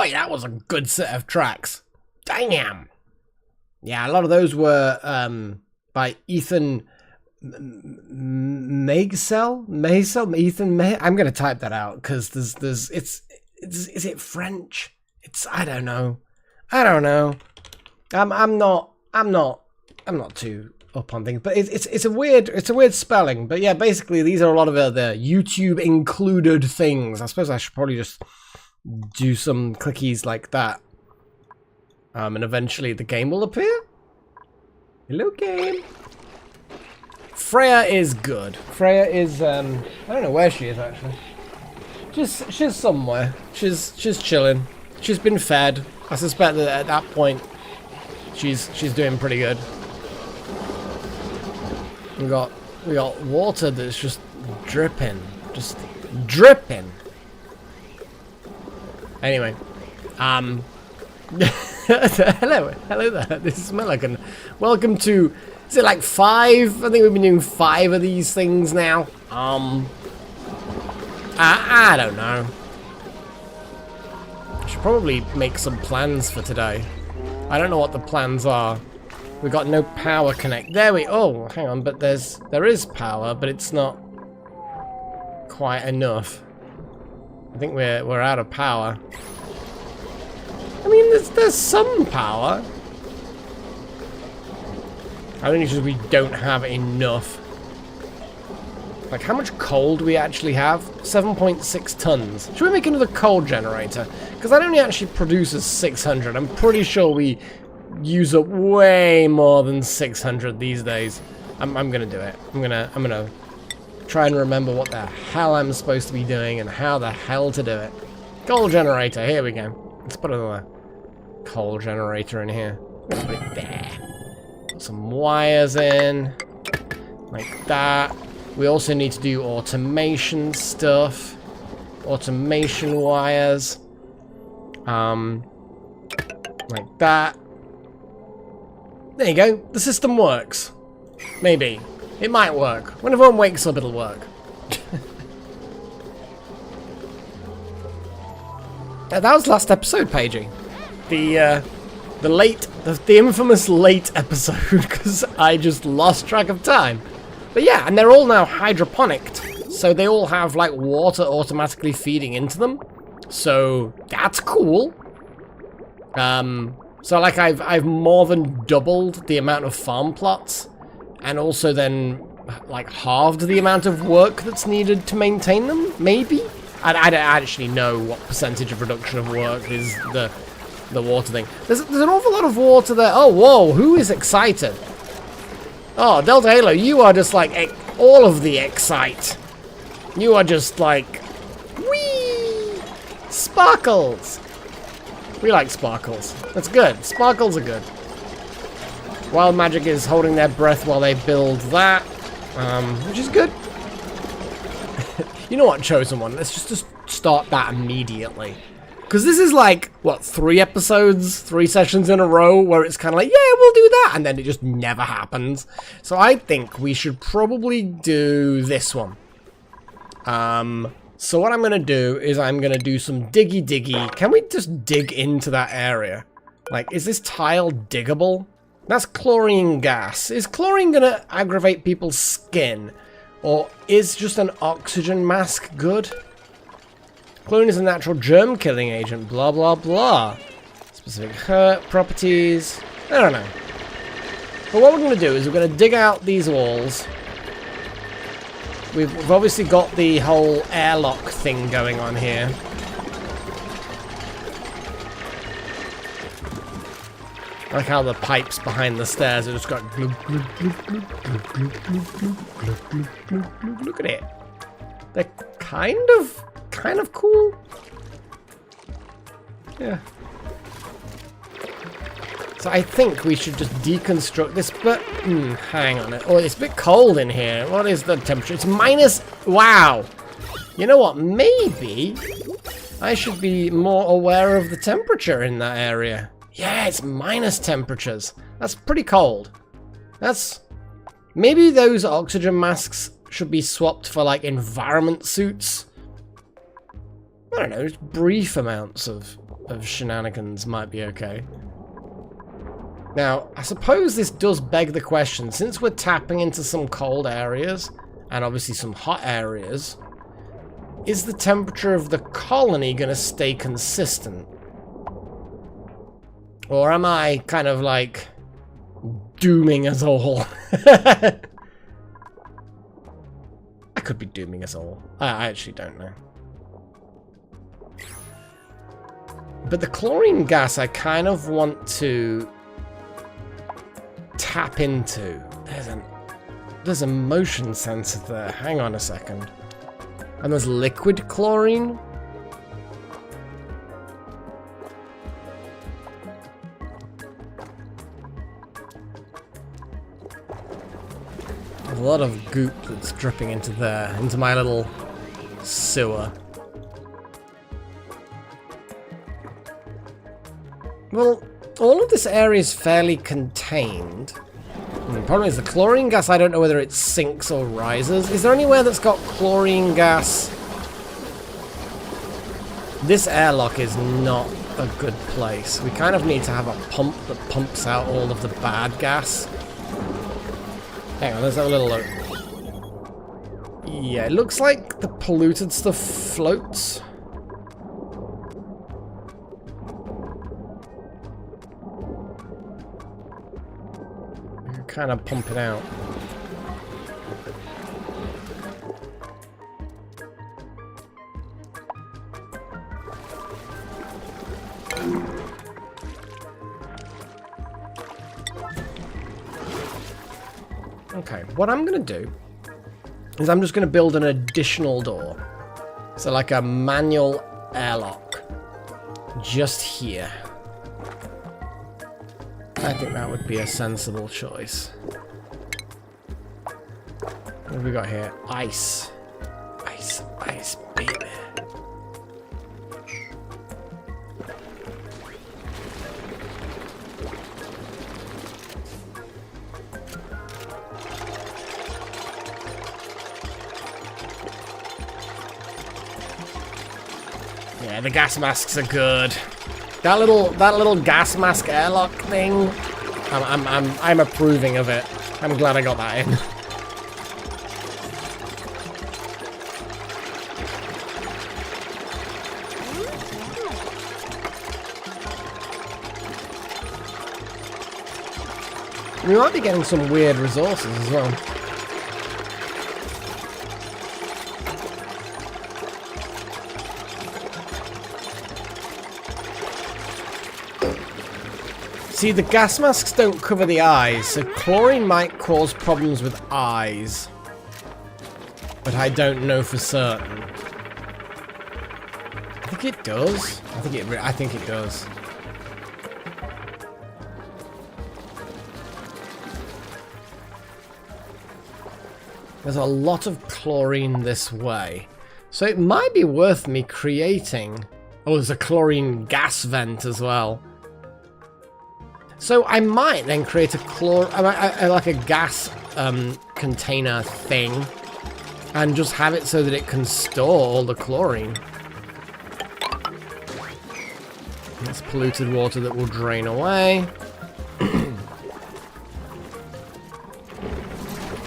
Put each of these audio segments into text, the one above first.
Boy, that was a good set of tracks. Damn. Yeah, a lot of those were by Ethan Maysel. I'm gonna type that out because there's is it French? I don't know. I'm not too up on things, but it's a weird spelling. But yeah, basically these are a lot of the YouTube included things. I suppose I should probably just do some clickies like that, and eventually the game will appear. Hello, game. Freya is good. Freya is I don't know where she is actually. She's somewhere. She's chilling. She's been fed. I suspect that at that point she's doing pretty good. We got water that's just dripping. Just dripping. Anyway. Hello there. This is Milligan. Welcome to, is it like 5? I think we've been doing 5 of these things now. I don't know. I should probably make some plans for today. I don't know what the plans are. We got no power connect. There we. Oh, hang on. But there is power, but it's not quite enough. I think we're out of power. I mean, there's some power. I think it's just we don't have enough. Like, how much coal do we actually have? 7.6 tons. Should we make another coal generator? Because that only actually produces 600. I'm pretty sure we use up way more than 600 these days. I'm gonna do it. I'm gonna try and remember what the hell I'm supposed to be doing and how the hell to do it. Coal generator. Here we go. Let's put another coal generator in here. Put it there. Put some wires in. Like that. We also need to do automation stuff. Automation wires. Like that. There you go. The system works. Maybe. It might work. When everyone wakes up, it'll work. That was last episode, Paigey. The infamous late episode, because I just lost track of time. But yeah, and they're all now hydroponicked, so they all have like water automatically feeding into them. So that's cool. So like I've more than doubled the amount of farm plots, and also then like halved the amount of work that's needed to maintain them. Maybe I don't actually know what percentage of reduction of work is the water thing. There's an awful lot of water there. Oh whoa, who is excited? Oh, Delta Halo, you are just like all of the excite. You are just like, whee! Sparkles! We like sparkles. That's good. Sparkles are good. Wild Magic is holding their breath while they build that, which is good. You know what, Chosen One? Let's just start that immediately. Because this is like, what, 3 episodes, 3 sessions in a row where it's kind of like, yeah, we'll do that, and then it just never happens. So I think we should probably do this one. So what I'm going to do is I'm going to do some diggy. Can we just dig into that area? Like, is this tile diggable? That's chlorine gas. Is chlorine going to aggravate people's skin? Or is just an oxygen mask good? Chlorine is a natural germ-killing agent, blah, blah, blah. Specific hurt, properties, I don't know. But what we're going to do is we're going to dig out these walls. We've obviously got the whole airlock thing going on here. I like how the pipes behind the stairs have just got glug, glug, glug, glug, glug, glug, glug, glug, glug, glug, glug. Look at it. They're kind of cool. Yeah. So I think we should just deconstruct this, but hang on. Oh, it's a bit cold in here. What is the temperature? It's minus. Wow. You know what? Maybe I should be more aware of the temperature in that area. Yeah, it's minus temperatures. That's pretty cold. That's... Maybe those oxygen masks should be swapped for, like, environment suits. I don't know, just brief amounts of of shenanigans might be okay. Now, I suppose this does beg the question, since we're tapping into some cold areas, and obviously some hot areas, is the temperature of the colony going to stay consistent? Or am I kind of like dooming us all? I could be dooming us all. I actually don't know. But the chlorine gas I kind of want to tap into. There's a motion sensor there. Hang on a second. And there's liquid chlorine. There's a lot of goop that's dripping into there, into my little sewer. Well, all of this area is fairly contained. The problem is the chlorine gas, I don't know whether it sinks or rises. Is there anywhere that's got chlorine gas? This airlock is not a good place. We kind of need to have a pump that pumps out all of the bad gas. Hang on, let's have a little look. Yeah, it looks like the polluted stuff floats. Kind of pump it out. Okay, what I'm going to do is I'm just going to build an additional door. So like a manual airlock. Just here. I think that would be a sensible choice. What have we got here? Ice. Ice, ice, baby. Yeah, the gas masks are good. That little gas mask airlock thing, I'm approving of it. I'm glad I got that in. We might be getting some weird resources as well. See, the gas masks don't cover the eyes, so chlorine might cause problems with eyes. But I don't know for certain. I think it does. I think it does. There's a lot of chlorine this way. So it might be worth me creating... Oh, there's a chlorine gas vent as well. So I might then create a like a gas container thing, and just have it so that it can store all the chlorine. That's polluted water that will drain away.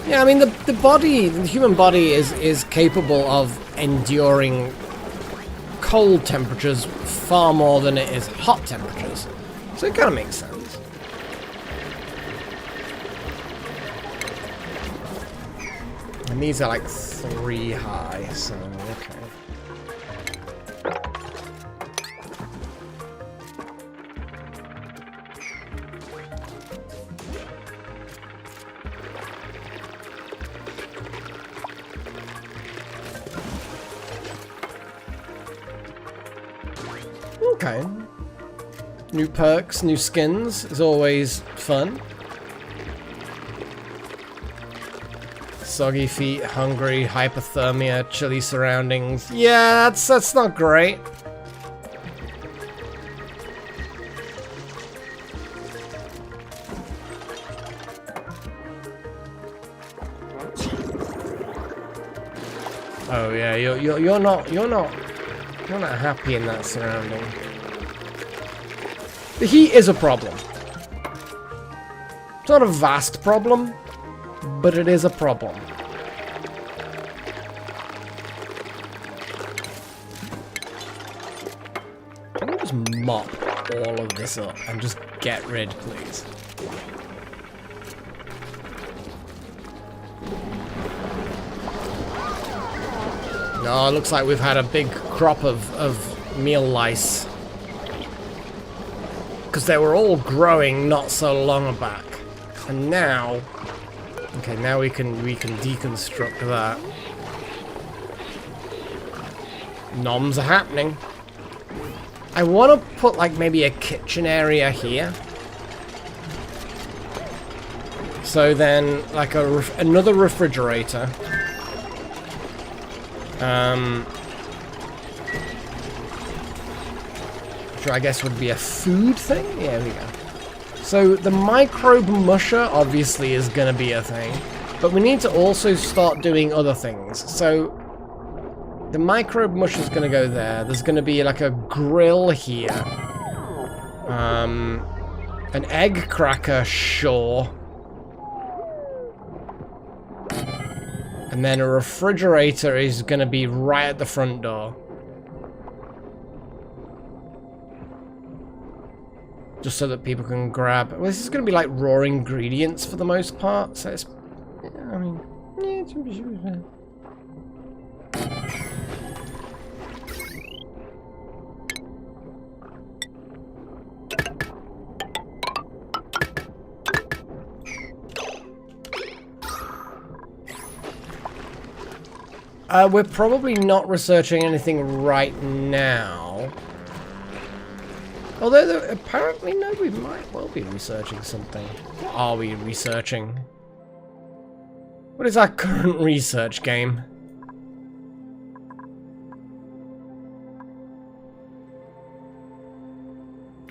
Yeah, I mean the human body is capable of enduring cold temperatures far more than it is hot temperatures, so it kind of makes sense. And these are like 3 high, so okay. Okay. New perks, new skins is always fun. Soggy feet, hungry, hypothermia, chilly surroundings. Yeah, that's not great. Oh yeah, you're not happy in that surrounding. The heat is a problem. It's not a vast problem, but it is a problem. Can we just mop all of this up and just get rid, please? No, it looks like we've had a big crop of meal lice. Because they were all growing not so long back. And now... Okay, now we can deconstruct that. Noms are happening. I want to put like maybe a kitchen area here. So then like another refrigerator. Which I guess would be a food thing? Yeah, there we go. So the microbe musher obviously is going to be a thing. But we need to also start doing other things. So the microbe musher is going to go there. There's going to be like a grill here. An egg cracker, sure. And then a refrigerator is going to be right at the front door. Just so that people can grab... Well, this is going to be like raw ingredients for the most part. So it's... I mean... Yeah, it's... we're probably not researching anything right now. Although, apparently, no, we might well be researching something. What are we researching? What is our current research game?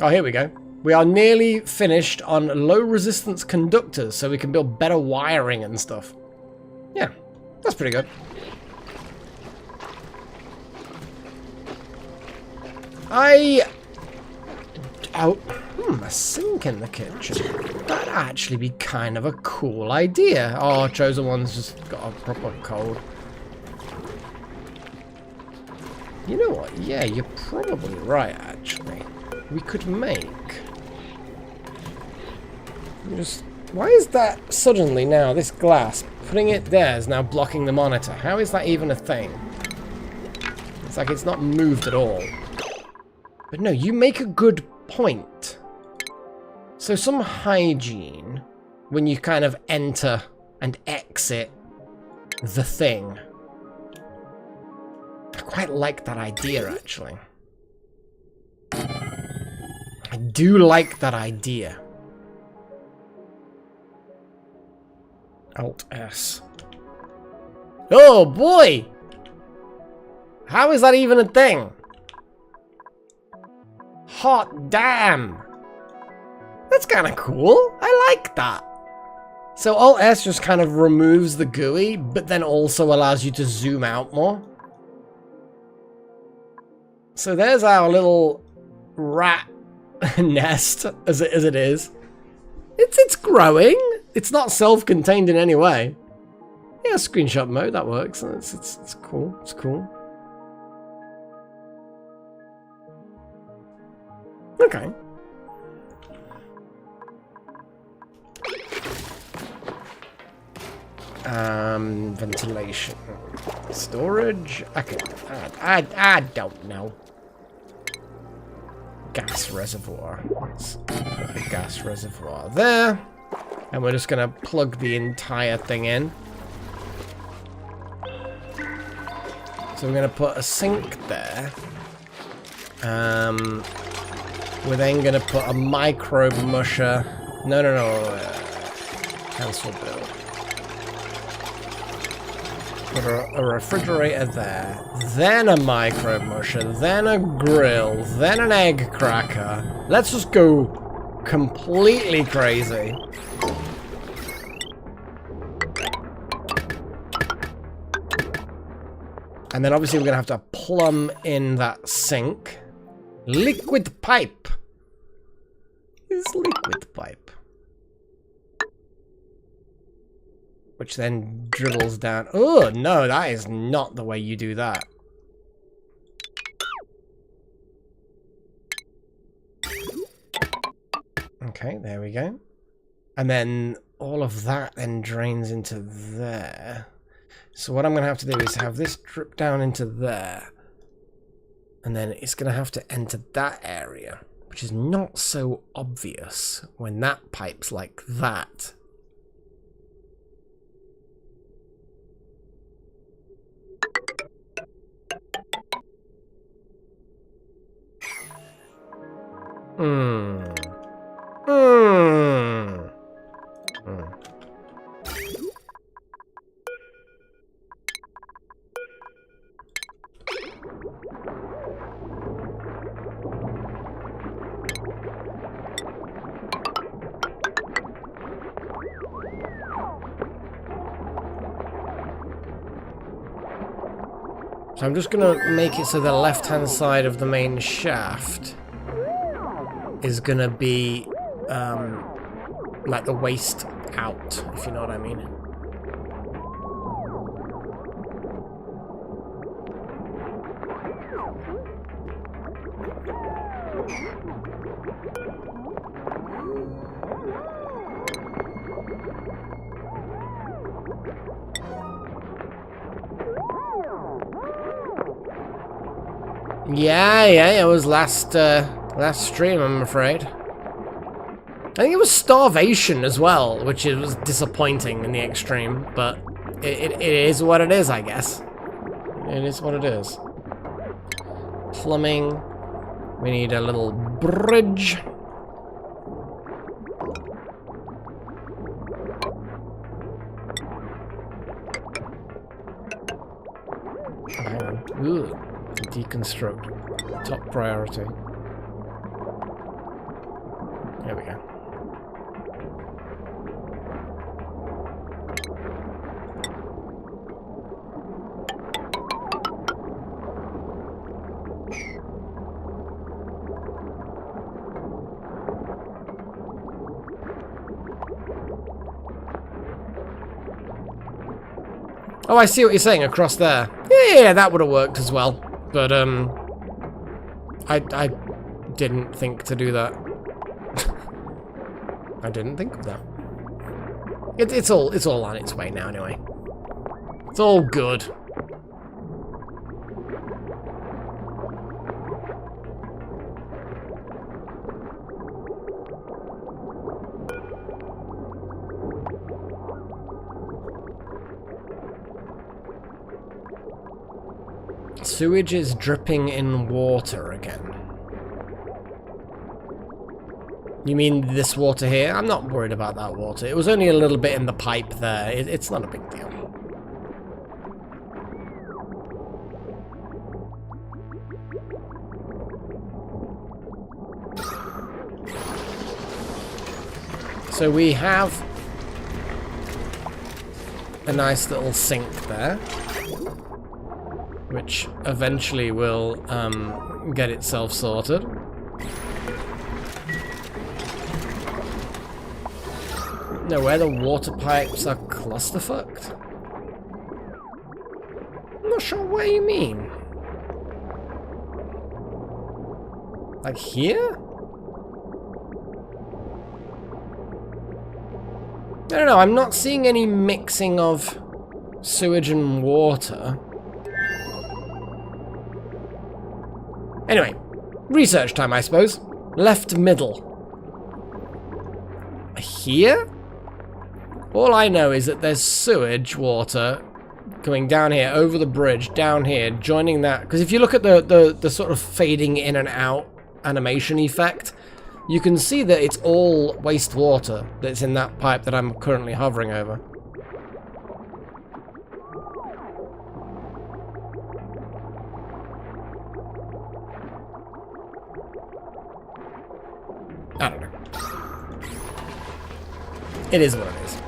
Oh, here we go. We are nearly finished on low-resistance conductors, so we can build better wiring and stuff. Yeah, that's pretty good. A sink in the kitchen. That'd actually be kind of a cool idea. Oh, Chosen One's just got a proper cold. You know what? Yeah, you're probably right, actually. We could make... Just... Why is that suddenly now, this glass, putting it there is now blocking the monitor? How is that even a thing? It's like it's not moved at all. But no, you make a good point. So some hygiene when you kind of enter and exit the thing. I quite like that idea, actually. I do like that idea. Alt S. Oh boy! How is that even a thing? Hot damn! That's kind of cool. I like that. So Alt S just kind of removes the GUI, but then also allows you to zoom out more. So there's our little rat nest, as it is. It's growing. It's not self-contained in any way. Yeah, screenshot mode, that works. It's cool. It's cool. Okay. Ventilation. Storage. Okay. I don't know. Gas reservoir. Let's put a gas reservoir there. And we're just gonna plug the entire thing in. So we're gonna put a sink there. We're then gonna put a microbe musher. No. Cancel build. Put a refrigerator there, then a microbe musher, then a grill, then an egg cracker. Let's just go completely crazy. And then obviously we're gonna have to plumb in that sink. Liquid pipe. this liquid pipe. Which then dribbles down. Oh, no, that is not the way you do that. Okay, there we go. And then all of that then drains into there. So what I'm going to have to do is have this drip down into there. And then it's going to have to enter that area, which is not so obvious when that pipe's like that. So I'm just going to make it so the left-hand side of the main shaft is going to be like the waste out, if you know what I mean. Yeah, it was last stream, I'm afraid. I think it was starvation as well, which was disappointing in the extreme, but it is what it is, I guess. It is what it is. Plumbing. We need a little bridge. Hang on. Ooh. Deconstruct. Top priority. There we go. Oh, I see what you're saying, across there. Yeah, that would have worked as well. But, I didn't think to do that. I didn't think of that. It's all on its way now, anyway. It's all good. Sewage is dripping in water again. You mean this water here? I'm not worried about that water. It was only a little bit in the pipe there. It's not a big deal. So we have a nice little sink there, which eventually will get itself sorted. No, where the water pipes are clusterfucked? I'm not sure what you mean. Like here? I don't know, I'm not seeing any mixing of sewage and water. Anyway, research time, I suppose. Left middle. Here? All I know is that there's sewage water coming down here, over the bridge, down here, joining that. Because if you look at the sort of fading in and out animation effect, you can see that it's all wastewater that's in that pipe that I'm currently hovering over. I don't know. It is what it is.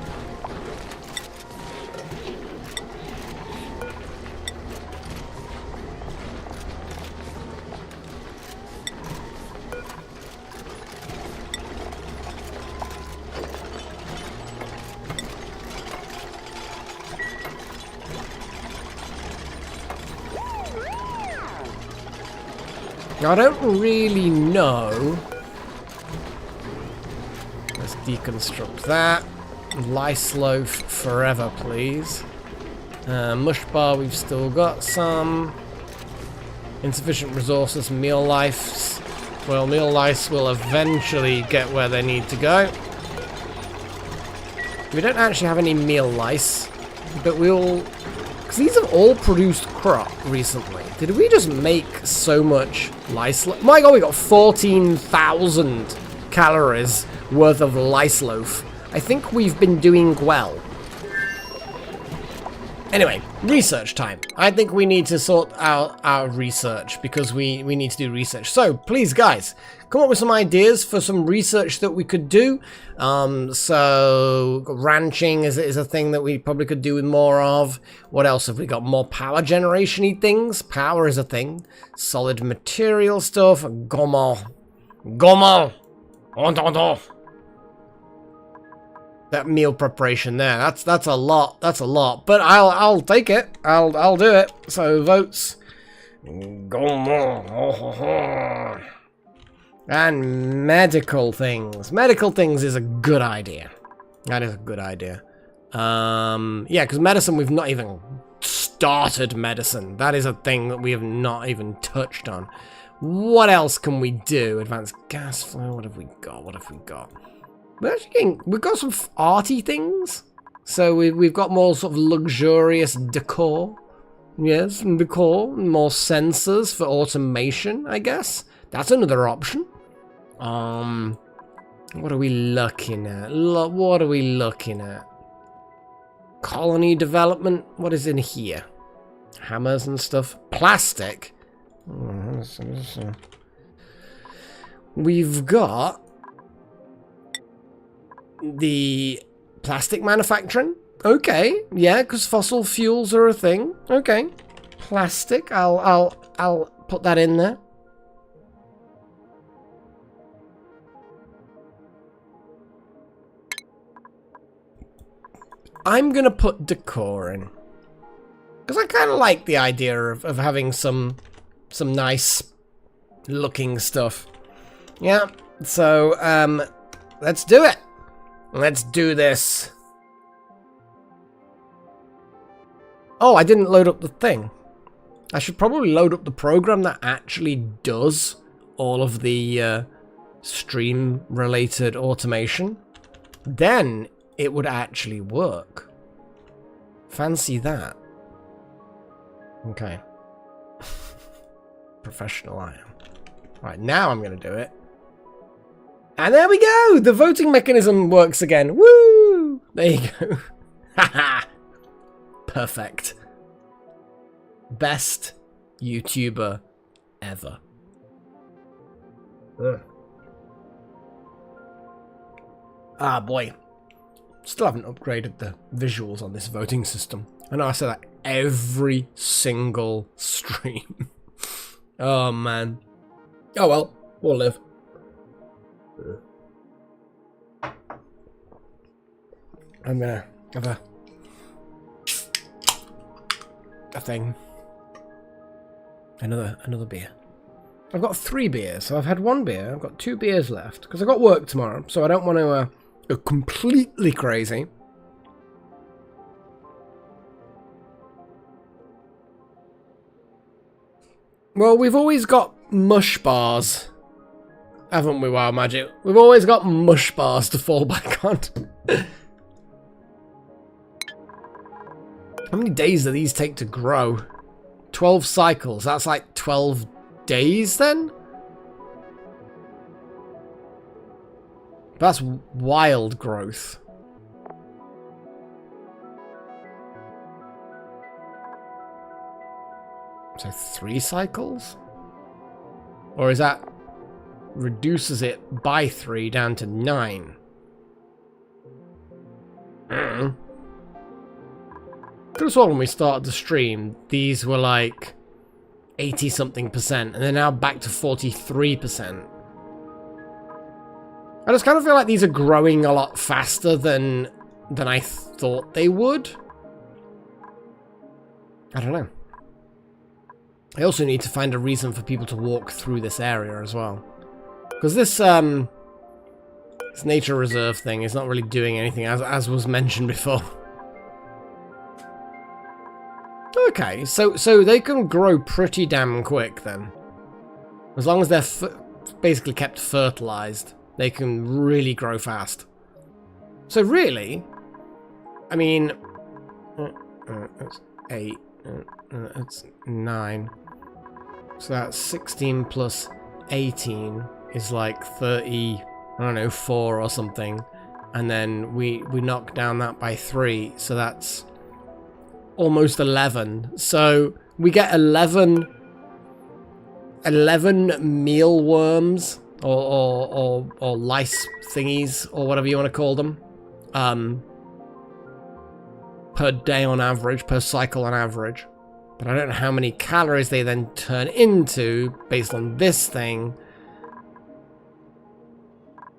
I don't really know. Let's deconstruct that. Lice loaf forever, please. Mush bar, we've still got some. Insufficient resources, meal lice. Well, meal lice will eventually get where they need to go. We don't actually have any meal lice, but we'll... Because these have all produced crop recently. Did we just make so much lice loaf? My god, we got 14,000 calories worth of lice loaf. I think we've been doing well. Anyway, research time. I think we need to sort out our research because we need to do research. So, please, guys, come up with some ideas for some research that we could do. So, ranching is a thing that we probably could do with more of. What else have we got? More power generation-y things. Power is a thing. Solid material stuff. Gommel. Gommel. Entendons. That meal preparation there, that's a lot, but I'll take it, I'll do it. So votes, and medical things is a good idea. That is a good idea. Yeah, because medicine, we've not even started medicine. That is a thing that we have not even touched on. What else can we do? Advanced gas flow. What have we got? We've got some arty things. So we've got more sort of luxurious decor. Yes, decor. More sensors for automation, I guess. That's another option. What are we looking at? Colony development. What is in here? Hammers and stuff. Plastic. We've got the plastic manufacturing. Okay, yeah, because fossil fuels are a thing. Okay, plastic. I'll put that in there. I'm gonna put decor in because I kind of like the idea of having some nice looking stuff. Yeah. So let's do it. Let's do this. Oh, I didn't load up the thing. I should probably load up the program that actually does all of the stream-related automation. Then it would actually work. Fancy that. Okay. Professional I am. Right, now I'm going to do it. And there we go! The voting mechanism works again. Woo! There you go. Haha! Perfect. Best YouTuber ever. Ugh. Ah, boy. Still haven't upgraded the visuals on this voting system. I know I say that every single stream. Oh, man. Oh, well. We'll live. I'm gonna have a thing. Another beer. I've got 3 beers, so I've had 1 beer. I've got 2 beers left because I've got work tomorrow, so I don't want to go completely crazy. Well, we've always got mush bars, haven't we, Wild Magic? We've always got mush bars to fall back on. How many days do these take to grow? 12 cycles. That's like 12 days then? That's wild growth. So 3 cycles? Or is that reduces it by 3 down to 9? Could have sworn when we started the stream, these were like 80-something%, and they're now back to 43%. I just kind of feel like these are growing a lot faster than I thought they would. I don't know. I also need to find a reason for people to walk through this area as well. Because this nature reserve thing is not really doing anything, as was mentioned before. Okay, so they can grow pretty damn quick then. As long as they're basically kept fertilized, they can really grow fast. So really, I mean, that's 8, that's 9. So that's 16 plus 18 is like 30, I don't know, 4 or something. And then we knock down that by 3, so that's almost 11. So we get 11 mealworms or lice thingies or whatever you want to call them per day on average, per cycle on average. But I don't know how many calories they then turn into based on this thing.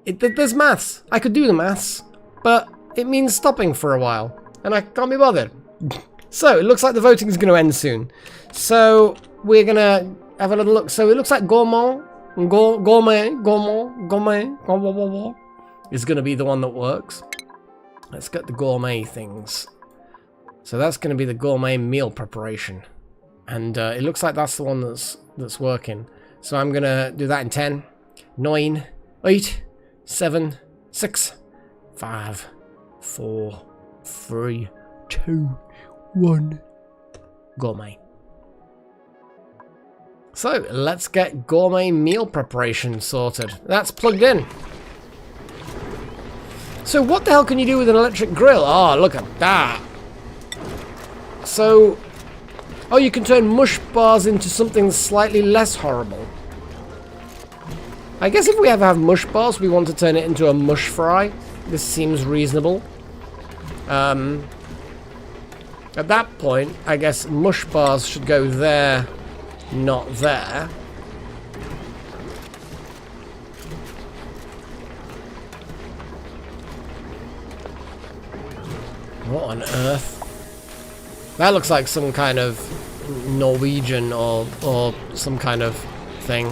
There's maths. I could do the maths, but it means stopping for a while, and I can't be bothered. So it looks like the voting is going to end soon. So we're going to have a little look. So it looks like gourmet is going to be the one that works. Let's get the gourmet things. So that's going to be the gourmet meal preparation. And it looks like that's the one that's working. So I'm going to do that in 10, 9, 8, 7, 6, 5, 4, 3, 2, 1. Gourmet. So let's get gourmet meal preparation sorted. That's plugged in. So what the hell can you do with an electric grill? Oh, look at that. So, oh, you can turn mush bars into something slightly less horrible. I guess if we ever have mush bars, we want to turn it into a mush fry. This seems reasonable. At that point, I guess mush bars should go there, not there. What on earth? That looks like some kind of Norwegian or some kind of thing.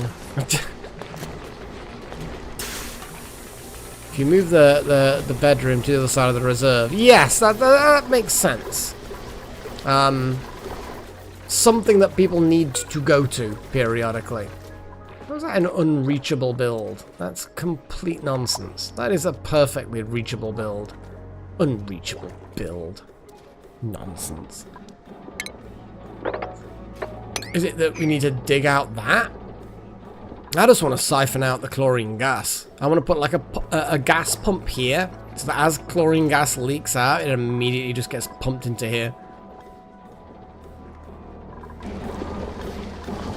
If you move the bedroom to the other side of the reserve, yes, that makes sense. Something that people need to go to periodically. How is that an unreachable build? That's complete nonsense. That is a perfectly reachable build. Unreachable build. Nonsense. Is it that we need to dig out that? I just want to siphon out the chlorine gas. I want to put like a gas pump here, so that as chlorine gas leaks out, it immediately just gets pumped into here.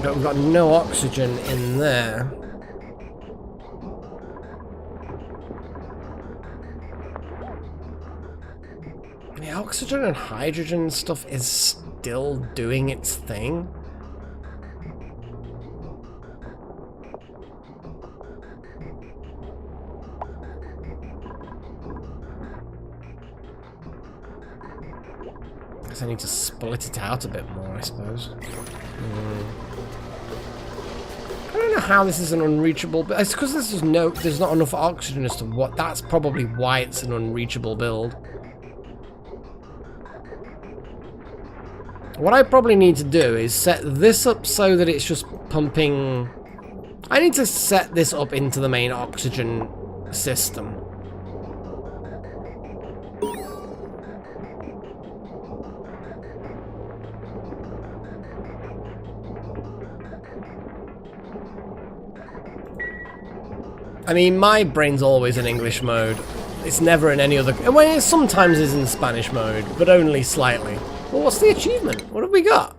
But we've got no oxygen in there. The oxygen and hydrogen stuff is still doing its thing. I need to split it out a bit more, I suppose. I don't know how this is an unreachable, but it's because there's not enough oxygen as to what. That's probably why it's an unreachable build. What I probably need to do is set this up so that it's just pumping. I need to set this up into the main oxygen system. I mean, my brain's always in English mode. It's never in any other... Well, it sometimes is in Spanish mode, but only slightly. Well, what's the achievement? What have we got?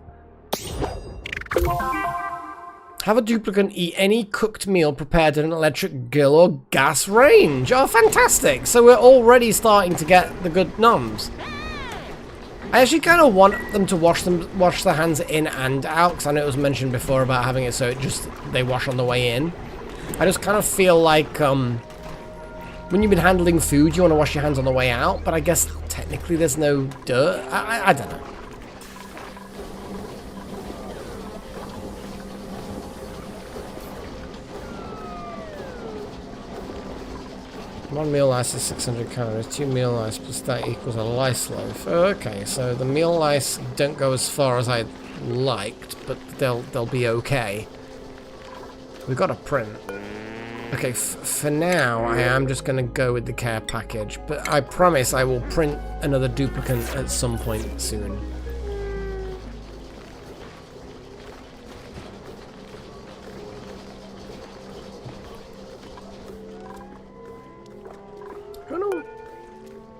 Have a duplicant eat any cooked meal prepared in an electric grill or gas range. Oh, fantastic! So we're already starting to get the good noms. I actually kind of want them to wash their hands in and out, because I know it was mentioned before about having it so they wash on the way in. I just kind of feel like when you've been handling food, you want to wash your hands on the way out, but I guess technically there's no dirt. I don't know. One meal ice is 600 calories. 2 meal ice plus that equals a lice loaf. Oh, okay, so the meal ice don't go as far as I liked, but they'll be okay. We've got a print. Okay, for now, I am just going to go with the care package, but I promise I will print another duplicate at some point soon.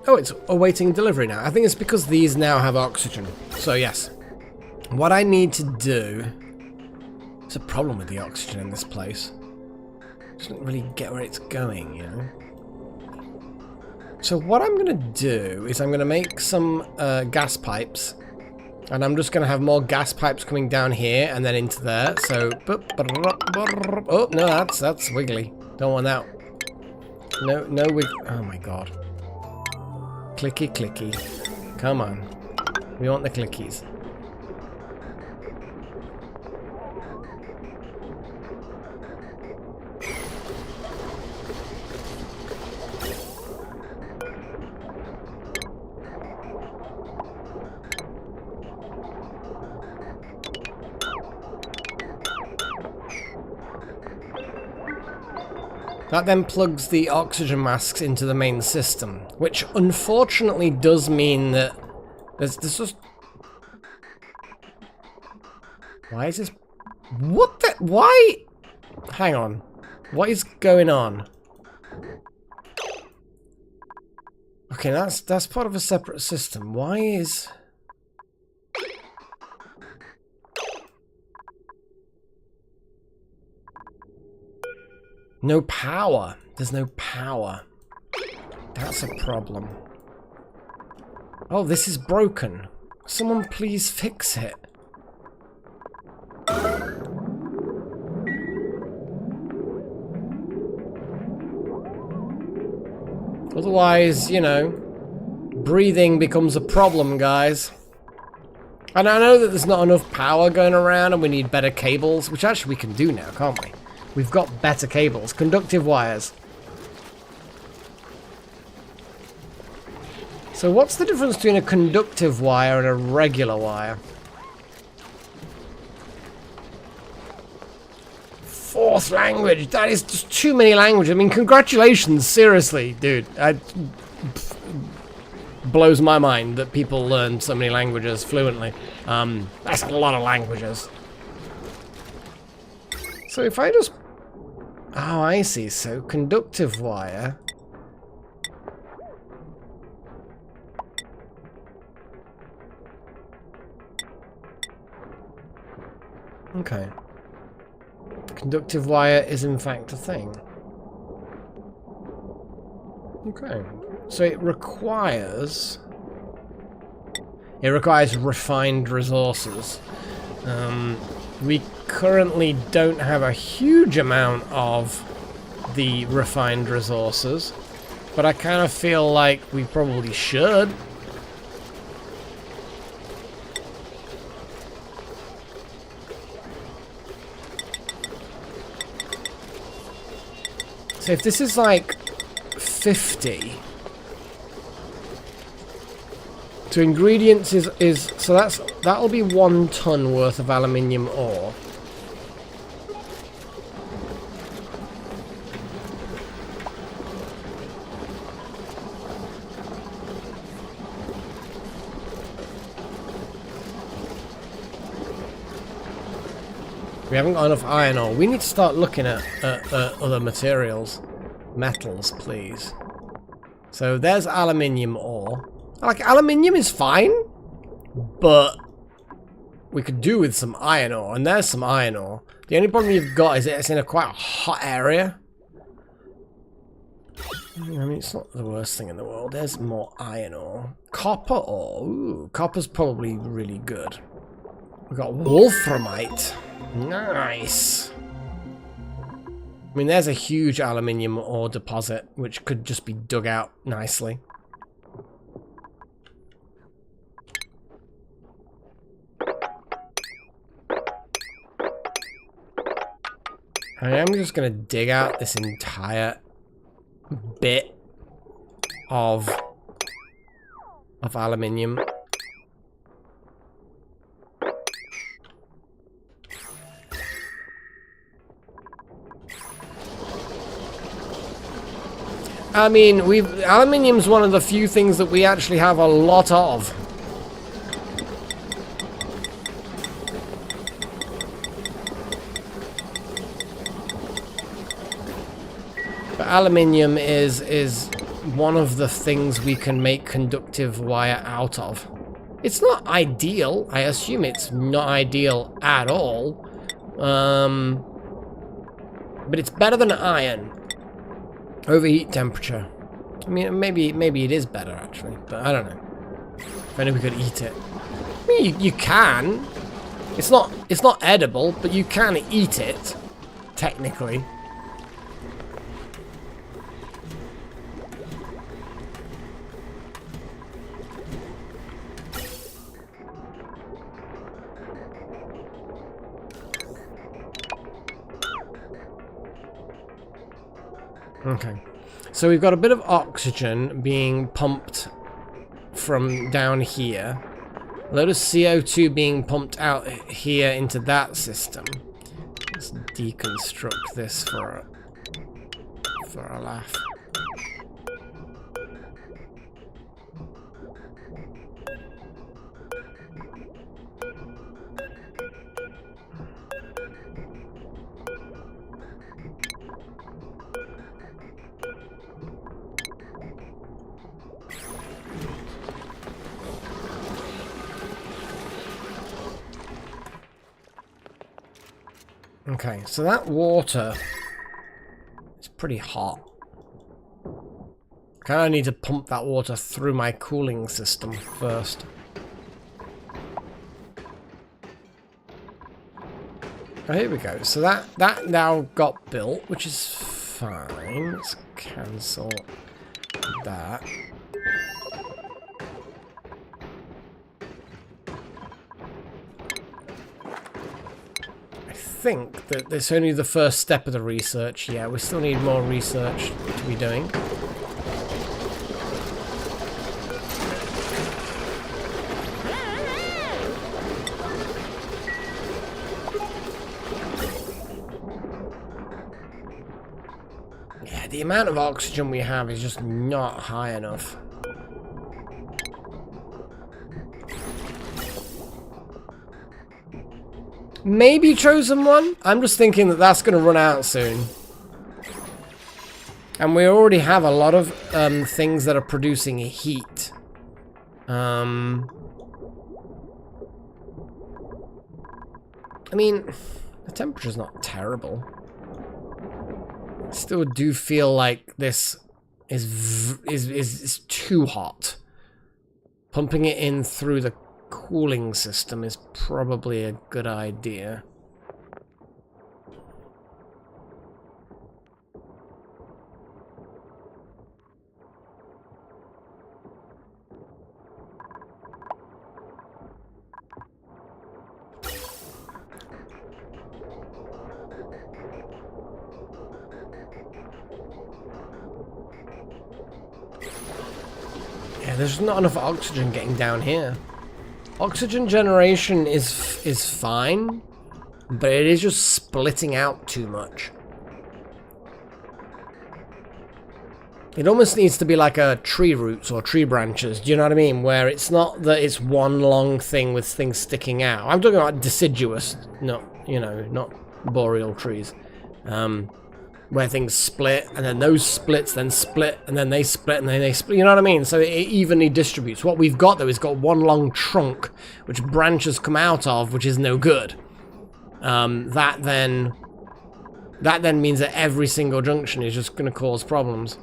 Oh, it's awaiting delivery now. I think it's because these now have oxygen. So yes, what I need to do... There's a problem with the oxygen in this place. It doesn't really get where it's going, you know? So what I'm going to do is I'm going to make some gas pipes. And I'm just going to have more gas pipes coming down here and then into there. So... Oh, no, that's wiggly. Don't want that. No wig... Oh my god. Clicky, clicky. Come on. We want the clickies. That then plugs the oxygen masks into the main system, which unfortunately does mean that there's just... Why is this... What the... Why? Hang on. What is going on? Okay, that's part of a separate system. Why is... No power. There's no power. That's a problem. Oh, this is broken. Someone please fix it. Otherwise, you know, breathing becomes a problem, guys. And I know that there's not enough power going around and we need better cables, which actually we can do now, can't we? We've got better cables. Conductive wires. So what's the difference between a conductive wire and a regular wire? Fourth language. That is just too many languages. I mean, congratulations. Seriously, dude. Blows my mind that people learn so many languages fluently. That's a lot of languages. So if I just... Oh, I see. So conductive wire... Okay. Conductive wire is in fact a thing. Okay. So it requires refined resources. We currently don't have a huge amount of the refined resources, but I kind of feel like we probably should. So if this is like 50, so ingredients is so that'll be 1 ton worth of aluminium ore. We haven't got enough iron ore. We need to start looking at other materials. Metals, please. So there's aluminium ore. Like, aluminium is fine, but we could do with some iron ore, and there's some iron ore. The only problem you've got is that it's in a quite hot area. I mean, it's not the worst thing in the world. There's more iron ore. Copper ore. Ooh, copper's probably really good. We've got wolframite. Nice. I mean, there's a huge aluminium ore deposit, which could just be dug out nicely. I am just going to dig out this entire bit of aluminium. I mean, aluminium's one of the few things that we actually have a lot of. But aluminium is one of the things we can make conductive wire out of. It's not ideal. I assume it's not ideal at all. But it's better than iron. Overheat temperature. I mean, maybe it is better actually, but I don't know. If only we could eat it. I mean, you can. It's not edible, but you can eat it technically. Okay, so we've got a bit of oxygen being pumped from down here. A load of CO2 being pumped out here into that system. Let's deconstruct this for a laugh. Okay, so that water is pretty hot. Kind of need to pump that water through my cooling system first. Oh, here we go. So that now got built, which is fine. Let's cancel that. I think that it's only the first step of the research. Yeah, we still need more research to be doing. Yeah, the amount of oxygen we have is just not high enough. Maybe Chosen One? I'm just thinking that that's going to run out soon. And we already have a lot of things that are producing heat. I mean, the temperature's not terrible. I still do feel like this is too hot. Pumping it in through the cooling system is probably a good idea. Yeah, there's not enough oxygen getting down here. Oxygen generation is fine, but it is just splitting out too much. It almost needs to be like a tree roots or tree branches, do you know what I mean? Where it's not that it's one long thing with things sticking out. I'm talking about deciduous, not, you know, not boreal trees. Where things split, and then those splits then split, and then they split, and then they split. You know what I mean? So it evenly distributes. What we've got, though, is got one long trunk, which branches come out of, which is no good. That then means that every single junction is just going to cause problems.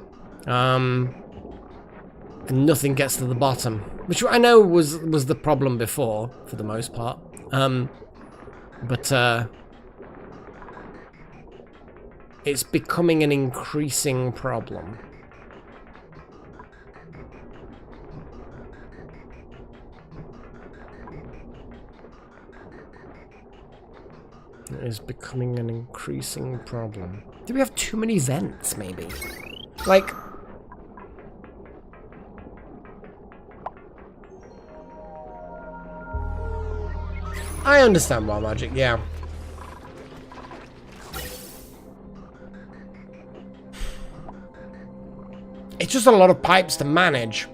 And nothing gets to the bottom. Which I know was the problem before, for the most part. It's becoming an increasing problem. It is becoming an increasing problem. Do we have too many vents, maybe? Like, I understand wild magic, yeah. It's just a lot of pipes to manage.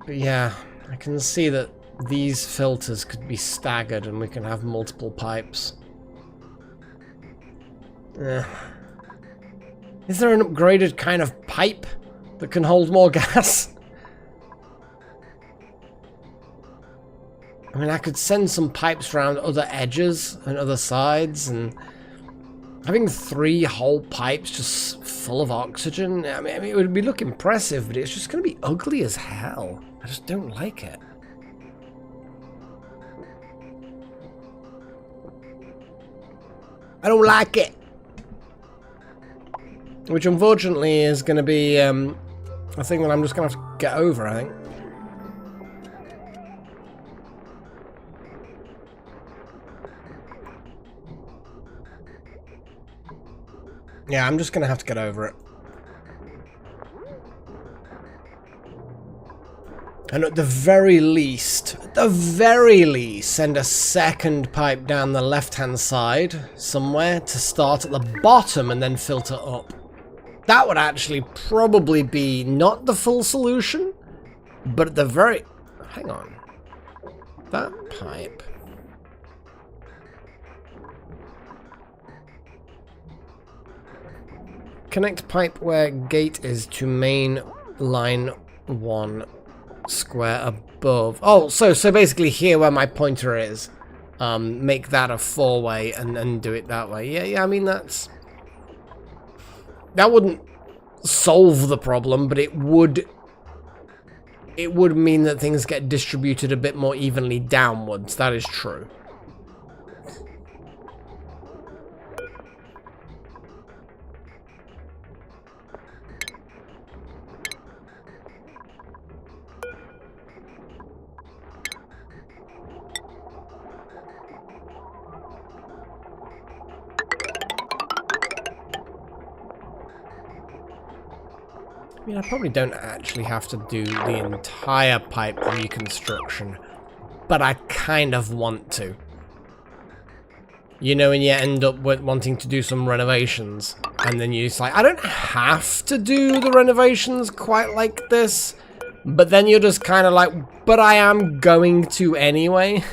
But yeah, I can see that these filters could be staggered and we can have multiple pipes. Is there an upgraded kind of pipe that can hold more gas? I mean, I could send some pipes around other edges and other sides, and having 3 whole pipes just full of oxygen, I mean it would look impressive, but it's just going to be ugly as hell. I just don't like it. I don't like it. Which unfortunately is going to be a thing that I'm just going to have to get over, I think. Yeah, I'm just going to have to get over it. And at the very least, send a second pipe down the left-hand side somewhere to start at the bottom and then filter up. That would actually probably be not the full solution, but at the very... Hang on. That pipe... Connect pipe where gate is to main line 1 square above. Oh, so basically here where my pointer is. Make that a 4-way and then do it that way. Yeah, I mean that wouldn't solve the problem, but it would mean that things get distributed a bit more evenly downwards. That is true. I mean, I probably don't actually have to do the entire pipe reconstruction, but I kind of want to. You know, when you end up with wanting to do some renovations, and then you're just like, I don't have to do the renovations quite like this, but then you're just kind of like, but I am going to anyway.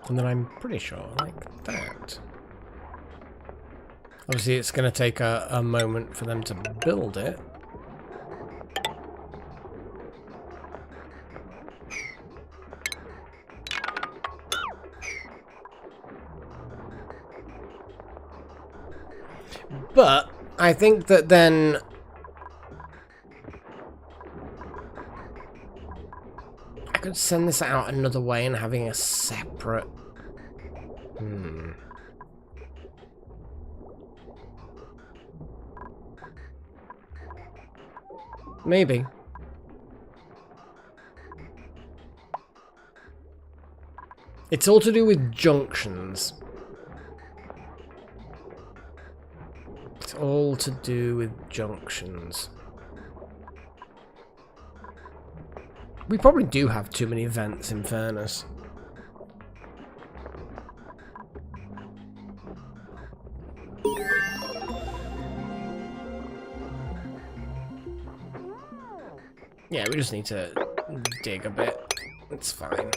And then I'm pretty sure, like that. Obviously, it's going to take a moment for them to build it. But I think that then... I could send this out another way and having a separate... Maybe. It's all to do with junctions. It's all to do with junctions. We probably do have too many vents, in fairness. Yeah, we just need to dig a bit. It's fine.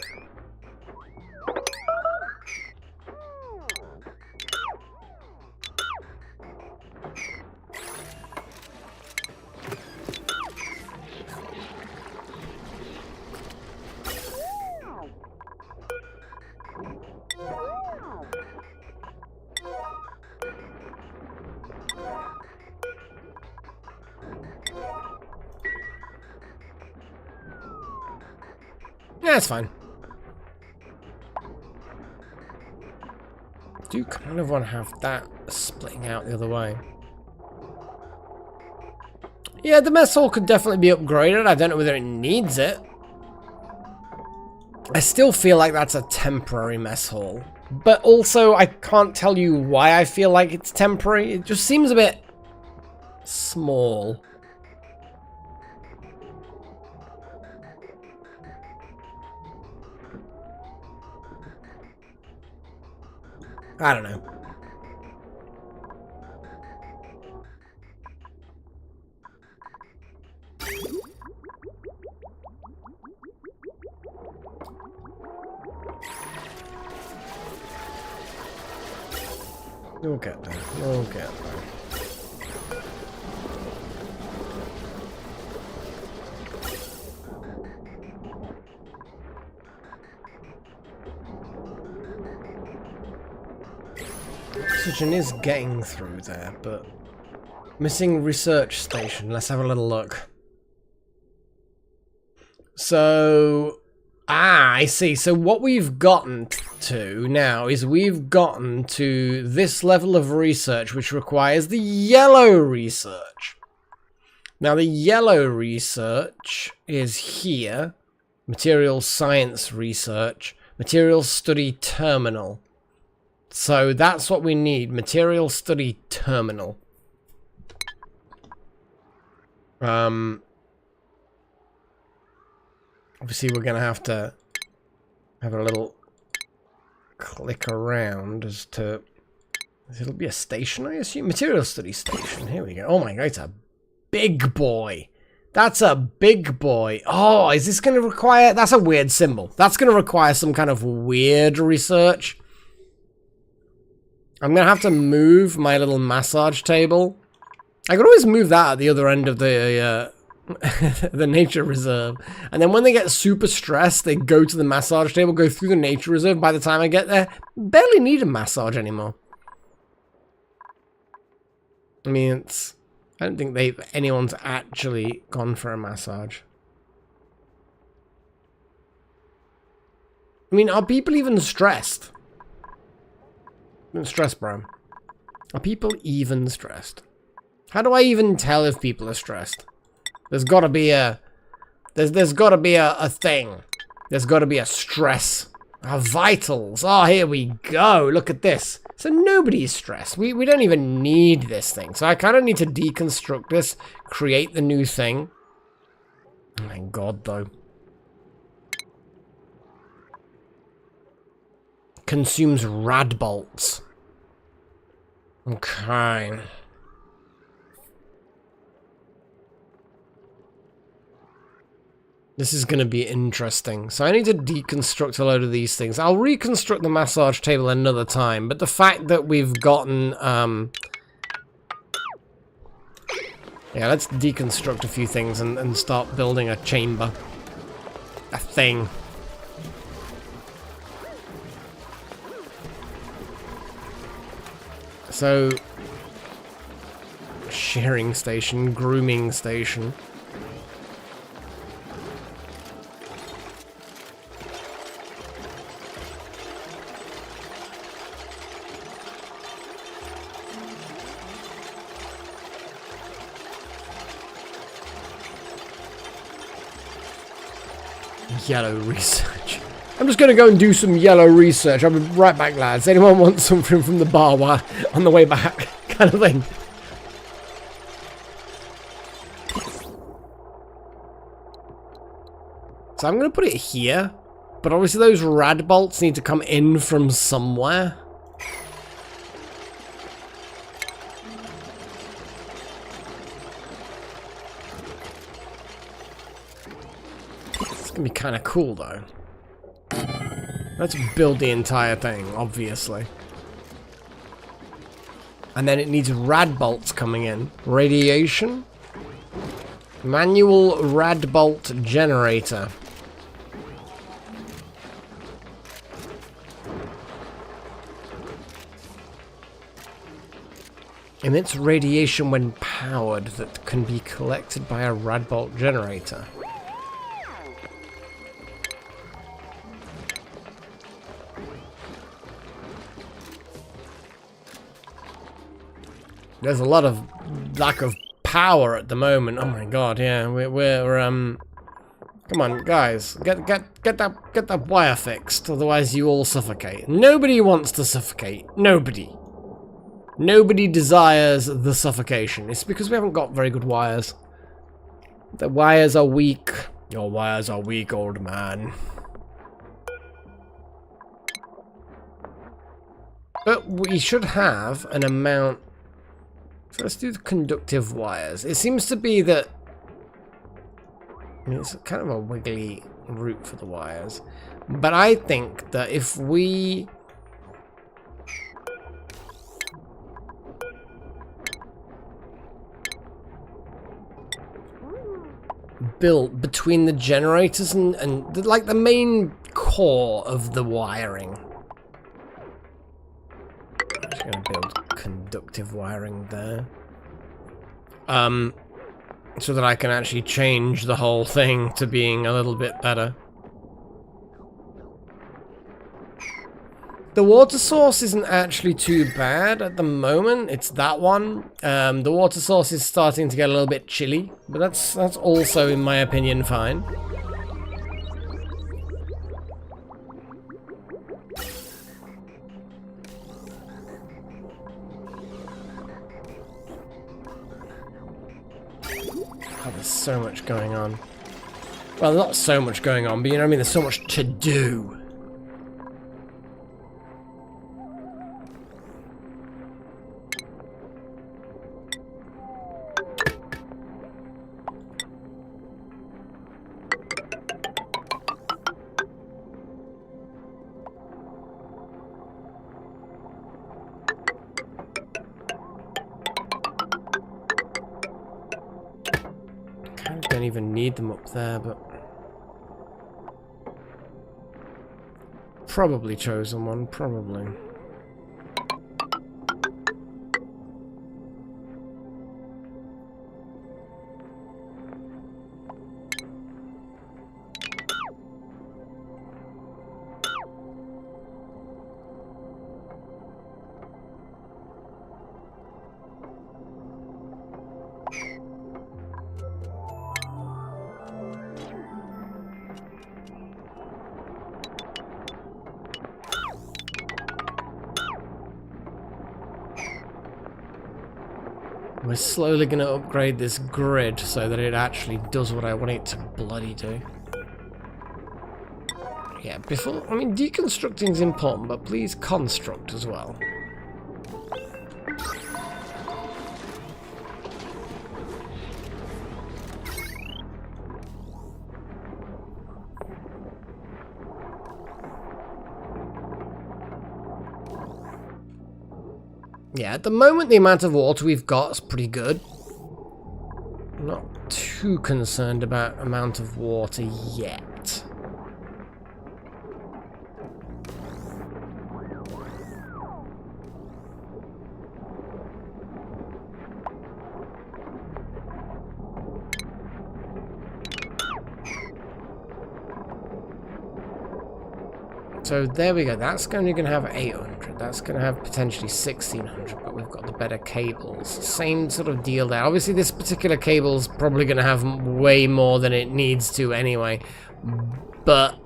Yeah, it's fine. Do kind of want to have that splitting out the other way. Yeah, the mess hall could definitely be upgraded. I don't know whether it needs it. I still feel like that's a temporary mess hall. But also, I can't tell you why I feel like it's temporary. It just seems a bit small. I don't know. We'll get there. We'll get there. Oxygen is getting through there, but missing research station. Let's have a little look. So, I see. So what we've gotten to now is we've gotten to this level of research, which requires the yellow research. Now, the yellow research is here. Material science research. Material study terminal. So that's what we need. Material study terminal. Obviously, we're going to have a little click around as to... It'll be a station, I assume? Material study station. Here we go. Oh my god, it's a big boy. That's a big boy. Oh, is this going to require... That's a weird symbol. That's going to require some kind of weird research. I'm going to have to move my little massage table. I could always move that at the other end of the the nature reserve. And then when they get super stressed, they go to the massage table, go through the nature reserve. By the time I get there, barely need a massage anymore. I mean, I don't think anyone's actually gone for a massage. I mean, are people even stressed? Stressed, bro. Are people even stressed? How do I even tell if people are stressed? There's got to be a... There's got to be a thing. There's got to be a stress. Our vitals. Oh, here we go. Look at this. So nobody's stressed. We don't even need this thing. So I kind of need to deconstruct this, create the new thing. Oh my god, though. Consumes rad bolts. Okay. This is going to be interesting. So I need to deconstruct a load of these things. I'll reconstruct the massage table another time, but the fact that we've gotten... Yeah, let's deconstruct a few things and start building a chamber. A thing. So... Shearing station, grooming station. Yellow research. I'm just going to go and do some yellow research. I'll be right back, lads. Anyone want something from the bar while on the way back? Kind of thing. So I'm going to put it here. But obviously those rad bolts need to come in from somewhere. It's going to be kind of cool though. Let's build the entire thing, obviously. And then it needs rad bolts coming in. Radiation. Manual rad bolt generator. Emits radiation when powered that can be collected by a rad bolt generator. There's a lot of lack of power at the moment. Oh my god, yeah, we're come on, guys, get that wire fixed, otherwise you all suffocate. Nobody wants to suffocate. Nobody. Nobody desires the suffocation. It's because we haven't got very good wires. The wires are weak. Your wires are weak, old man. But we should have an amount. So let's do the conductive wires. It seems to be that, I mean, it's kind of a wiggly route for the wires. But I think that if we built between the generators and like the main core of the wiring. I'm just gonna build conductive wiring there. So that I can actually change the whole thing to being a little bit better. The water source isn't actually too bad at the moment. It's that one. The water source is starting to get a little bit chilly, but that's also, in my opinion, fine. Oh, there's so much going on. Well, not so much going on, but you know what I mean? There's so much to do. Don't even need them up there, but probably chosen one, probably. We're slowly going to upgrade this grid so that it actually does what I want it to bloody do. Yeah, before, I mean, deconstructing is important, but please construct as well. Yeah, at the moment the amount of water we've got is pretty good. I'm not too concerned about amount of water yet. So there we go, that's only going to have 800, that's going to have potentially 1600, but we've got the better cables. Same sort of deal there. Obviously this particular cable's probably going to have way more than it needs to anyway, but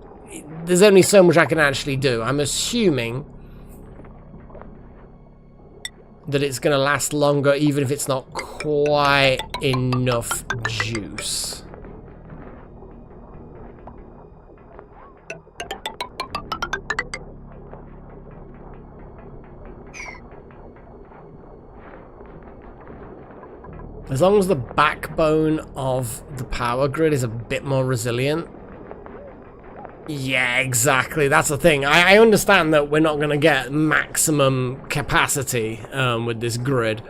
there's only so much I can actually do. I'm assuming that it's going to last longer even if it's not quite enough juice. As long as the backbone of the power grid is a bit more resilient. Yeah, exactly. That's the thing. I understand that we're not going to get maximum capacity with this grid.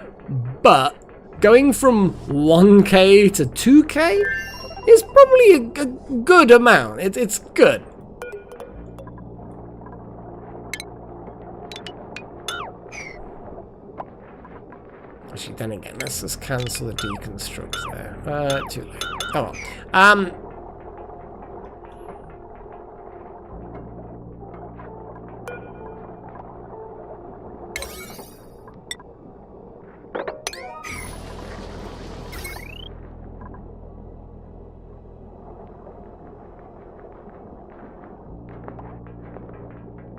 But going from 1K to 2K is probably a good amount. It's good. Actually, then again, let's just cancel the deconstruct there. Too late. Oh well.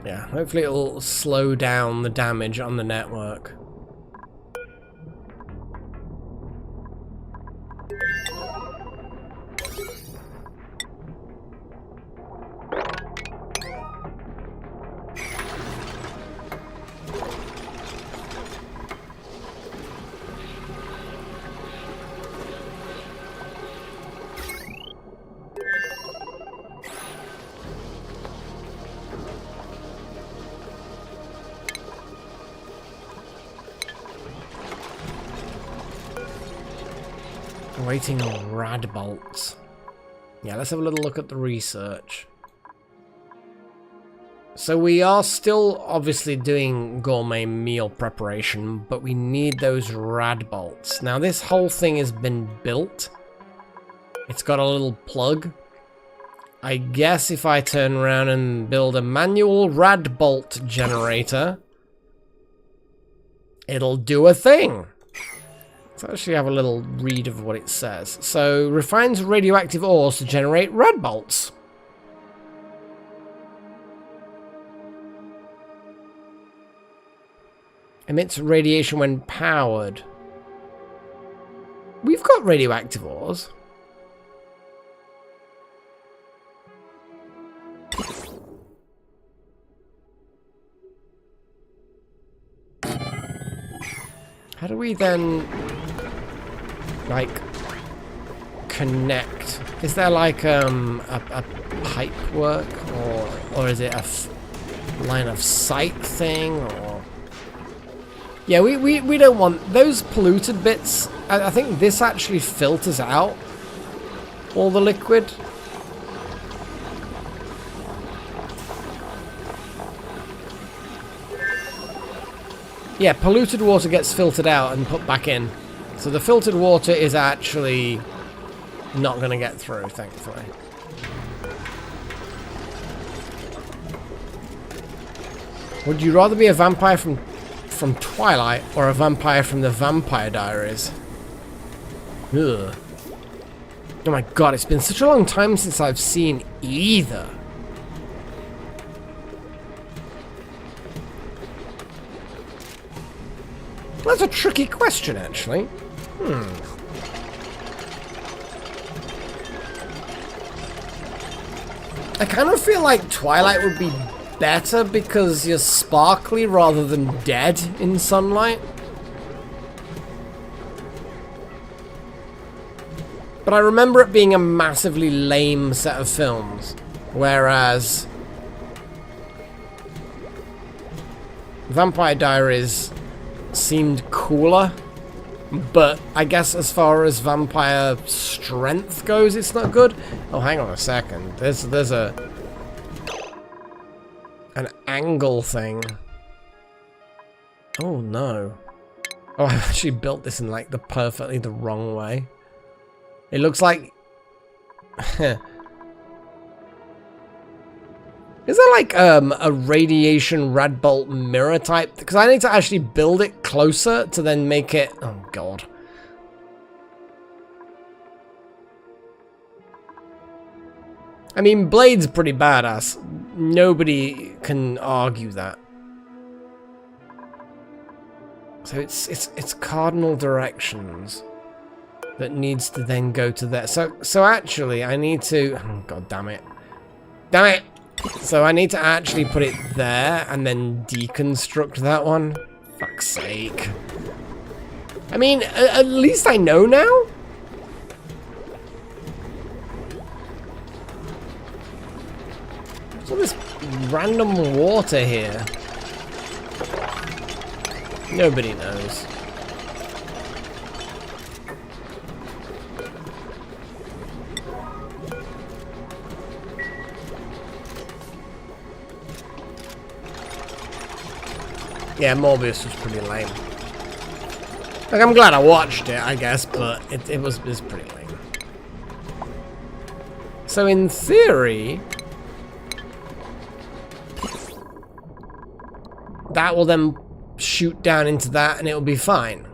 Yeah, hopefully it'll slow down the damage on the network. Waiting on rad bolts. Yeah, let's have a little look at the research. So we are still obviously doing gourmet meal preparation, but we need those rad bolts. Now this whole thing has been built. It's got a little plug. I guess if I turn around and build a manual rad bolt generator, it'll do a thing. Let's actually have a little read of what it says. So, refines radioactive ores to generate rad bolts. Emits radiation when powered. We've got radioactive ores. How do we then, like, connect? Is there like a pipe work, or is it a line of sight thing? Or yeah, we don't want those polluted bits. I think this actually filters out all the liquid. Yeah, polluted water gets filtered out and put back in. So the filtered water is actually not going to get through, thankfully. Would you rather be a vampire from Twilight or a vampire from the Vampire Diaries? Ugh. Oh my god, it's been such a long time since I've seen either. That's a tricky question, actually. I kind of feel like Twilight would be better because you're sparkly rather than dead in sunlight. But I remember it being a massively lame set of films, whereas Vampire Diaries seemed cooler, but I guess as far as vampire strength goes, it's not good. Oh, hang on a second. There's an angle thing. Oh no. Oh, I've actually built this in like the wrong way. It looks like is there like a radiation rad bolt mirror type? Because I need to actually build it closer to then make it... Oh god. I mean, Blade's pretty badass. Nobody can argue that. So it's cardinal directions that needs to then go to there. So actually I need to... Oh god damn it. Damn it! So I need to actually put it there and then deconstruct that one. Fuck's sake. I mean, at least I know now. What's all this random water here? Nobody knows. Yeah, Morbius was pretty lame. Like, I'm glad I watched it, I guess, but it was pretty lame. So in theory, that will then shoot down into that and it'll be fine.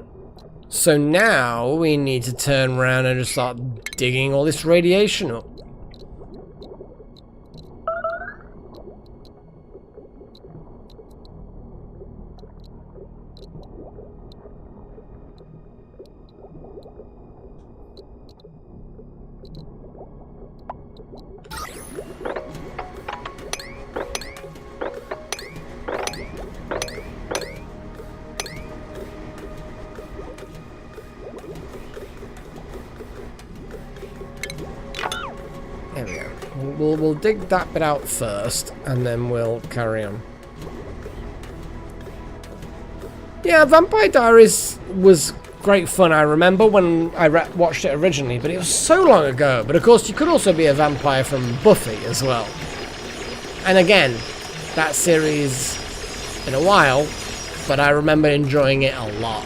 So now we need to turn around and just start digging all this radiation up. There we go. We'll dig that bit out first, and then we'll carry on. Yeah, Vampire Diaries was great fun. I remember when I watched it originally, but it was so long ago. But of course, you could also be a vampire from Buffy as well. And again, that series in a while, but I remember enjoying it a lot.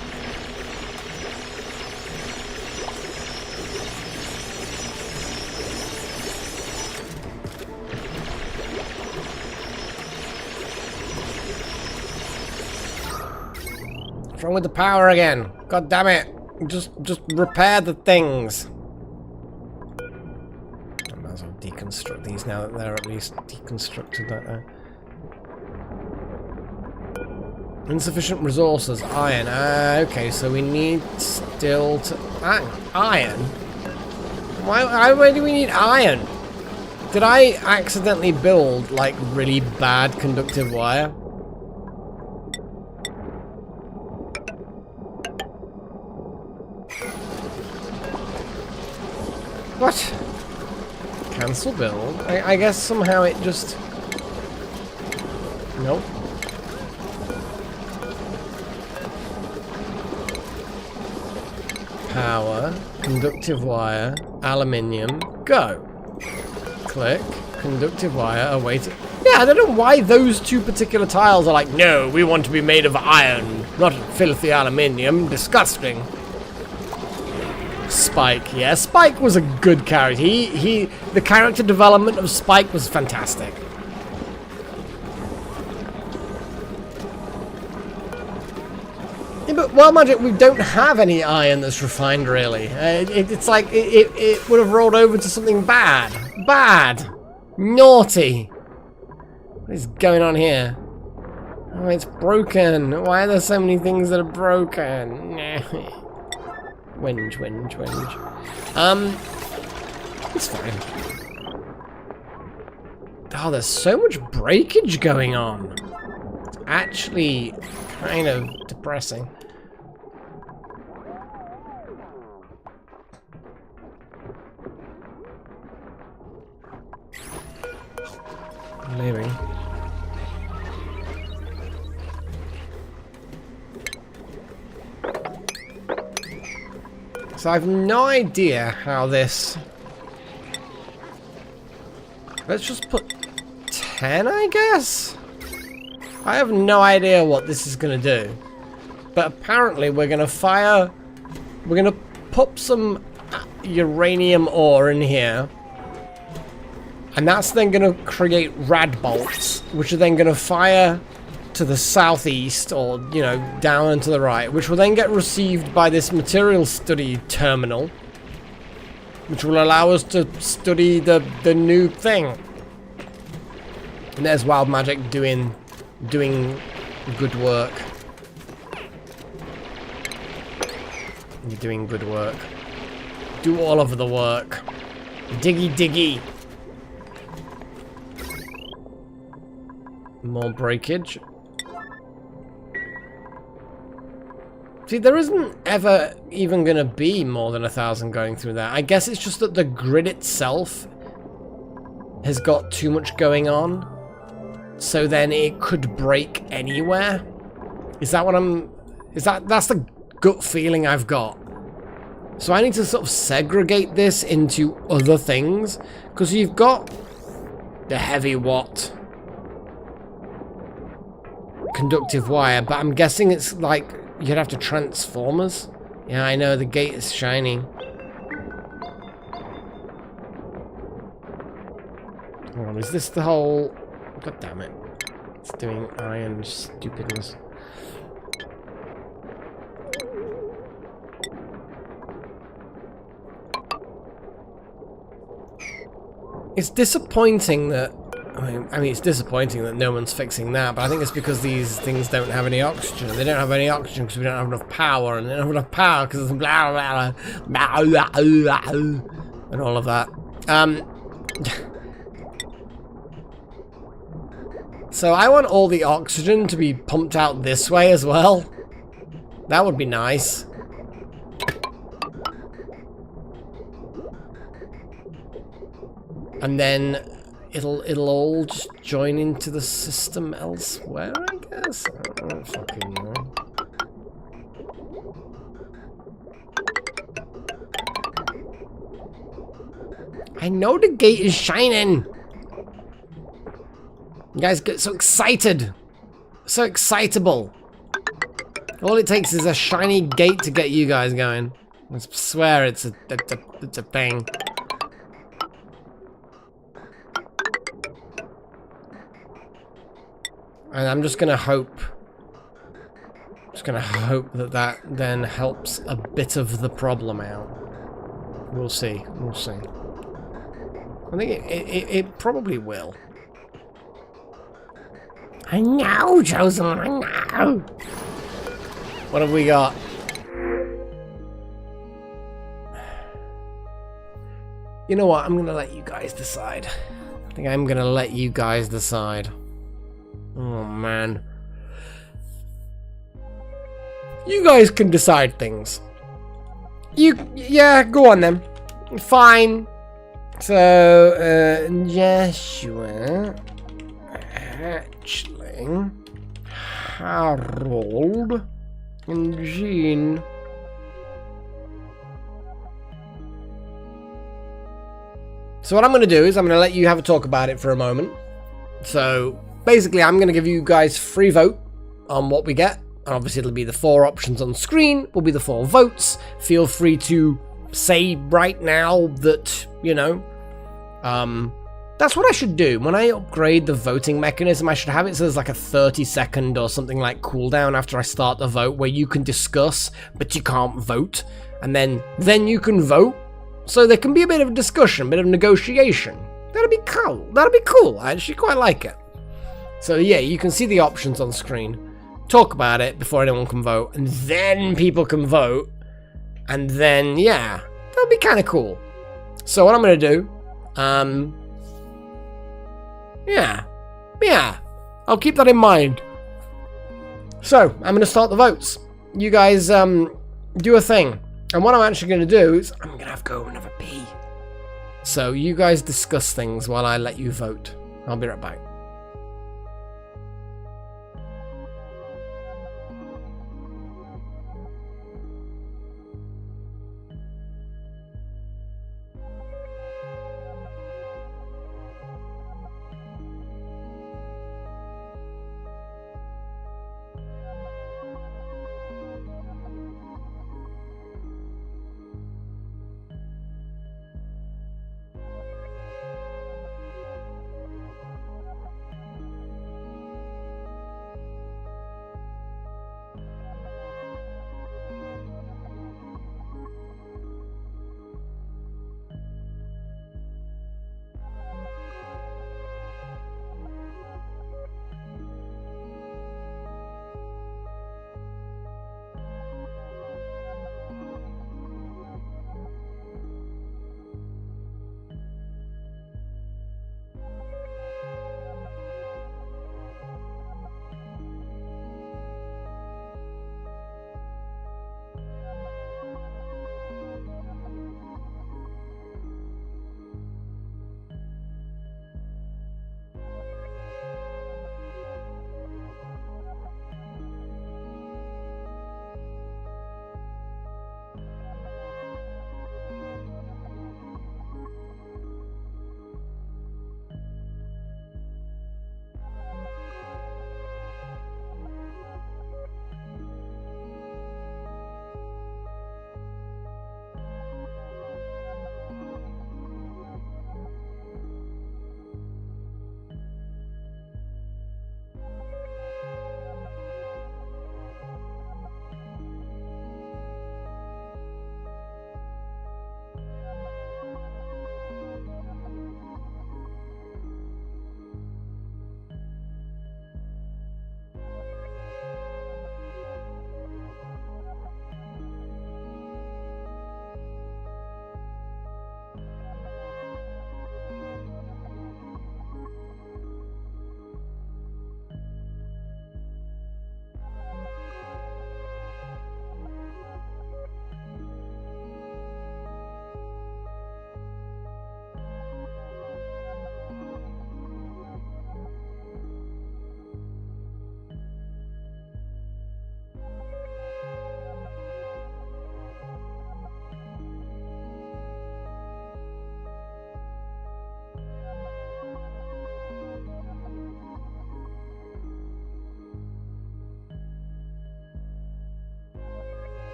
What's wrong with the power again? God damn it! Just repair the things. I might as well deconstruct these now that they're at least deconstructed like that. Insufficient resources. Iron. Okay, so we need still to... iron? Why do we need iron? Did I accidentally build, like, really bad conductive wire? What? Cancel build? I guess somehow it just... Nope. Power, conductive wire, aluminium, go. Click, conductive wire, await it. Yeah, I don't know why those two particular tiles are like, no, we want to be made of iron, not filthy aluminium, disgusting. Spike, yeah, Spike was a good character. The character development of Spike was fantastic. Yeah, but Wild Magic, we don't have any iron that's refined, really. It's like it would have rolled over to something bad, naughty. What is going on here? Oh, it's broken. Why are there so many things that are broken? Whinge. It's fine. Oh, there's so much breakage going on. It's actually kind of depressing. Maybe. So I have no idea how this... Let's just put 10, I guess? I have no idea what this is going to do. But apparently we're going to fire... We're going to pop some uranium ore in here. And that's then going to create rad bolts, which are then going to fire to the southeast, or, you know, down and to the right, which will then get received by this material study terminal, which will allow us to study the new thing. And there's Wild Magic doing good work. You're doing good work. Do all of the work. Diggy. More breakage. See, there isn't ever even going to be more than 1,000 going through there. I guess it's just that the grid itself has got too much going on. So then it could break anywhere. Is that what I'm... That's the gut feeling I've got. So I need to sort of segregate this into other things. Because you've got the heavy watt conductive wire, but I'm guessing it's like you'd have to transformers. Yeah, I know, the gate is shiny. Hold on, is this the whole... God damn it. It's doing iron stupidness. It's disappointing that... I mean, it's disappointing that no one's fixing that, but I think it's because these things don't have any oxygen. They don't have any oxygen because we don't have enough power, and they don't have enough power because it's blah, blah, blah, blah, blah, and all of that. So I want all the oxygen to be pumped out this way as well. That would be nice. And then it'll all just join into the system elsewhere, I guess? I don't fucking know. I know the gate is shining! You guys get so excited! So excitable! All it takes is a shiny gate to get you guys going. I swear it's a thing. And I'm just gonna hope. That that then helps a bit of the problem out. We'll see. We'll see. I think it probably will. I know, Chosen. I know. What have we got? You know what? I'm gonna let you guys decide. I think I'm gonna let you guys decide. Oh, man. You guys can decide things. Yeah, go on then. Fine. So, Joshua, Hatchling, Harold, and Jean. So what I'm going to do is I'm going to let you have a talk about it for a moment. So... basically, I'm going to give you guys free vote on what we get. And obviously, it'll be the 4 options on screen. Will be the 4 votes. Feel free to say right now that, you know, that's what I should do. When I upgrade the voting mechanism, I should have it so there's like a 30-second or something like cooldown after I start the vote where you can discuss, but you can't vote. And then you can vote. So there can be a bit of a discussion, a bit of negotiation. That'd be cool. That'd be cool. I actually quite like it. So yeah, you can see the options on screen, talk about it before anyone can vote, and then people can vote, and then, yeah, that'll be kind of cool. So what I'm going to do, yeah, I'll keep that in mind. So, I'm going to start the votes. You guys, do a thing. And what I'm actually going to do is, I'm going to have go and have a pee. So, you guys discuss things while I let you vote. I'll be right back.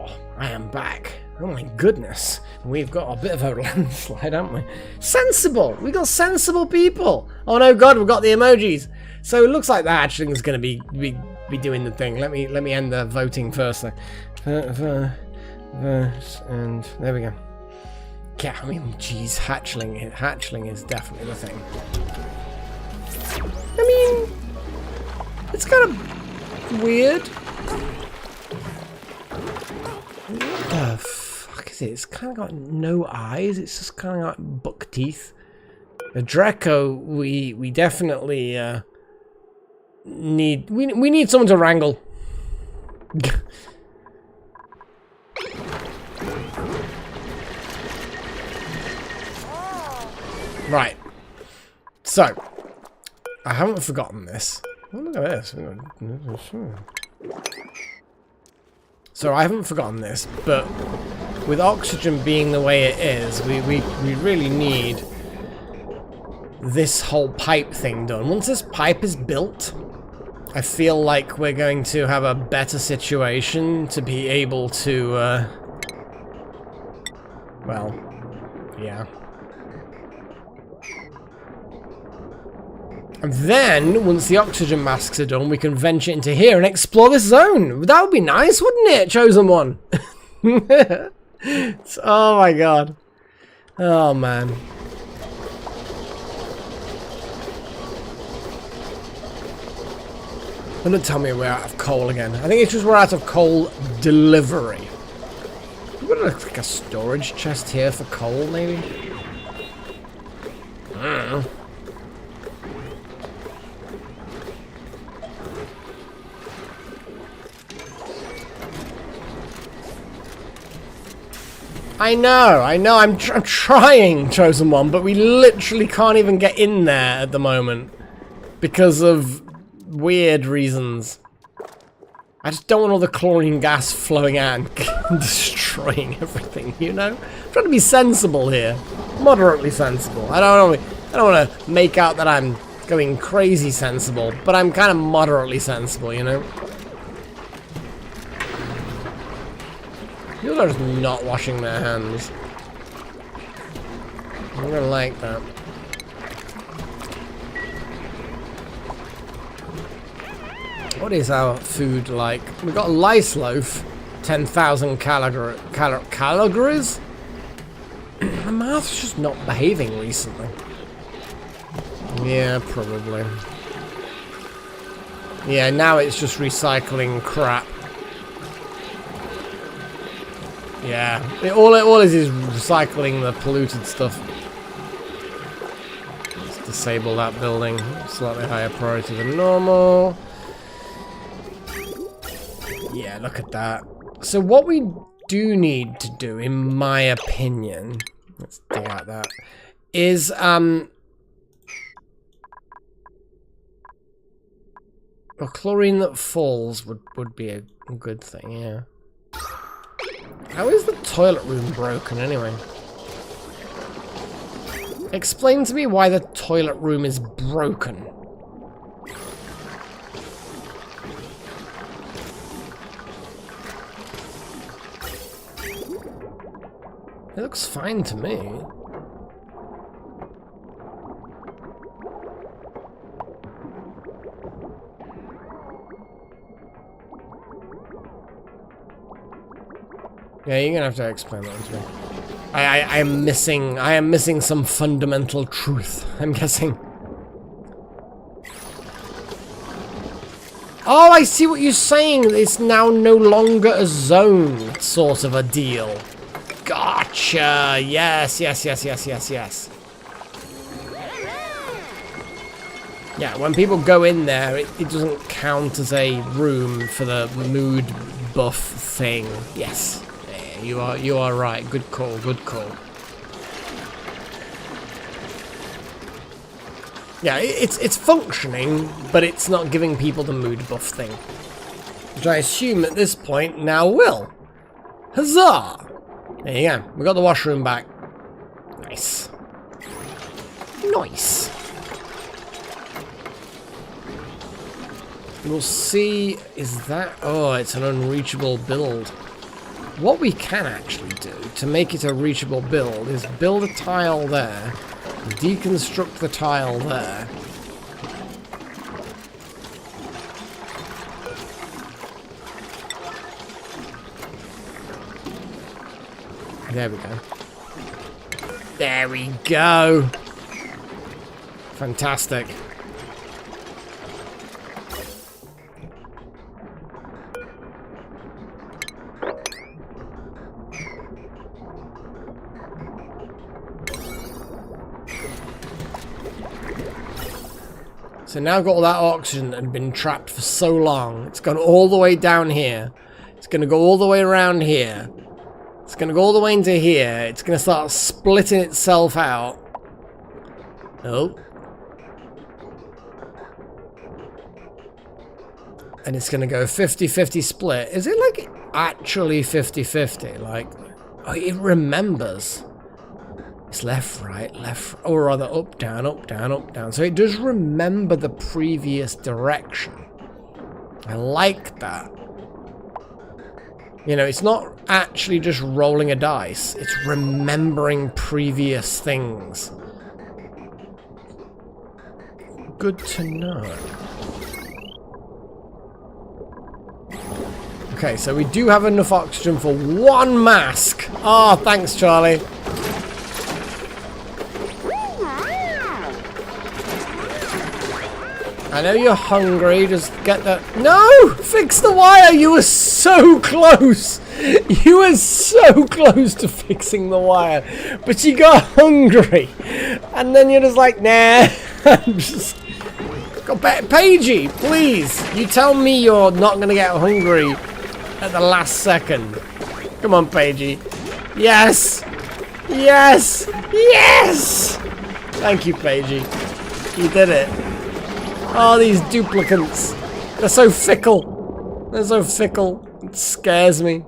Oh, I am back. Oh my goodness. We've got a bit of a landslide, haven't we? Sensible! We got sensible people! Oh no, God, we've got the emojis! So it looks like that hatchling is going to be doing the thing. Let me end the voting first, though. And there we go. Yeah, I mean, geez, hatchling is definitely the thing. I mean, it's kind of weird. What the fuck is it? It's kind of got no eyes. It's just kind of got buck teeth. The Draco, we definitely need. We need someone to wrangle. Right. So, I haven't forgotten this. Oh, look at this. So I haven't forgotten this, but with oxygen being the way it is, we really need this whole pipe thing done. Once this pipe is built, I feel like we're going to have a better situation to be able to, well, yeah. And then, once the oxygen masks are done, we can venture into here and explore this zone. That would be nice, wouldn't it, Chosen One? Oh my god. Oh man. Don't tell me we're out of coal again. I think it's just we're out of coal delivery. We've got like a storage chest here for coal, maybe? I don't know. I know, I'm trying, Chosen One, but we literally can't even get in there at the moment because of weird reasons. I just don't want all the chlorine gas flowing out and destroying everything, you know? I'm trying to be sensible here. Moderately sensible. I don't want to make out that I'm going crazy sensible, but I'm kind of moderately sensible, you know? People are just not washing their hands. I'm gonna like that. What is our food like? We've got a lice loaf, 10,000 calories. My mouth's just not behaving recently. Yeah, probably. Yeah, now it's just recycling crap. Yeah, all it is recycling the polluted stuff. Let's disable that building. Slightly higher priority than normal. Yeah, look at that. So what we do need to do, in my opinion, let's dig out that, is well, chlorine that falls would be a good thing, yeah. How is the toilet room broken anyway? Explain to me why the toilet room is broken. It looks fine to me. Yeah, you're gonna have to explain that to me. I am missing some fundamental truth, I'm guessing. Oh, I see what you're saying. It's now no longer a zone sort of a deal. Gotcha. Yes. Yeah, when people go in there, it doesn't count as a room for the mood buff thing. Yes. You are right. Good call. Good call. Yeah, it's functioning, but it's not giving people the mood buff thing, which I assume at this point now will. Huzzah! There you go. We got the washroom back. Nice. Nice. We'll see. Is that? Oh, it's an unreachable build. What we can actually do to make it a reachable build is build a tile there, deconstruct the tile there. There we go. There we go. Fantastic. So now I've got all that oxygen that had been trapped for so long. It's gone all the way down here. It's going to go all the way around here. It's going to go all the way into here. It's going to start splitting itself out. Oh. And it's going to go 50-50 split. Is it like actually 50-50? Like, oh, it remembers. It's left, right, left, or rather up, down, up, down, up, down. So it does remember the previous direction. I like that. You know, it's not actually just rolling a dice. It's remembering previous things. Good to know. Okay, so we do have enough oxygen for one mask. Oh, thanks, Charlie. I know you're hungry, just get that. No! Fix the wire! You were so close! You were so close to fixing the wire, but you got hungry. And then you're just like, nah. I'm just. Paigey, please! You tell me you're not gonna get hungry at the last second. Come on, Paigey. Yes! Yes! Yes! Thank you, Paigey. You did it. Oh, these duplicants. They're so fickle. They're so fickle. It scares me.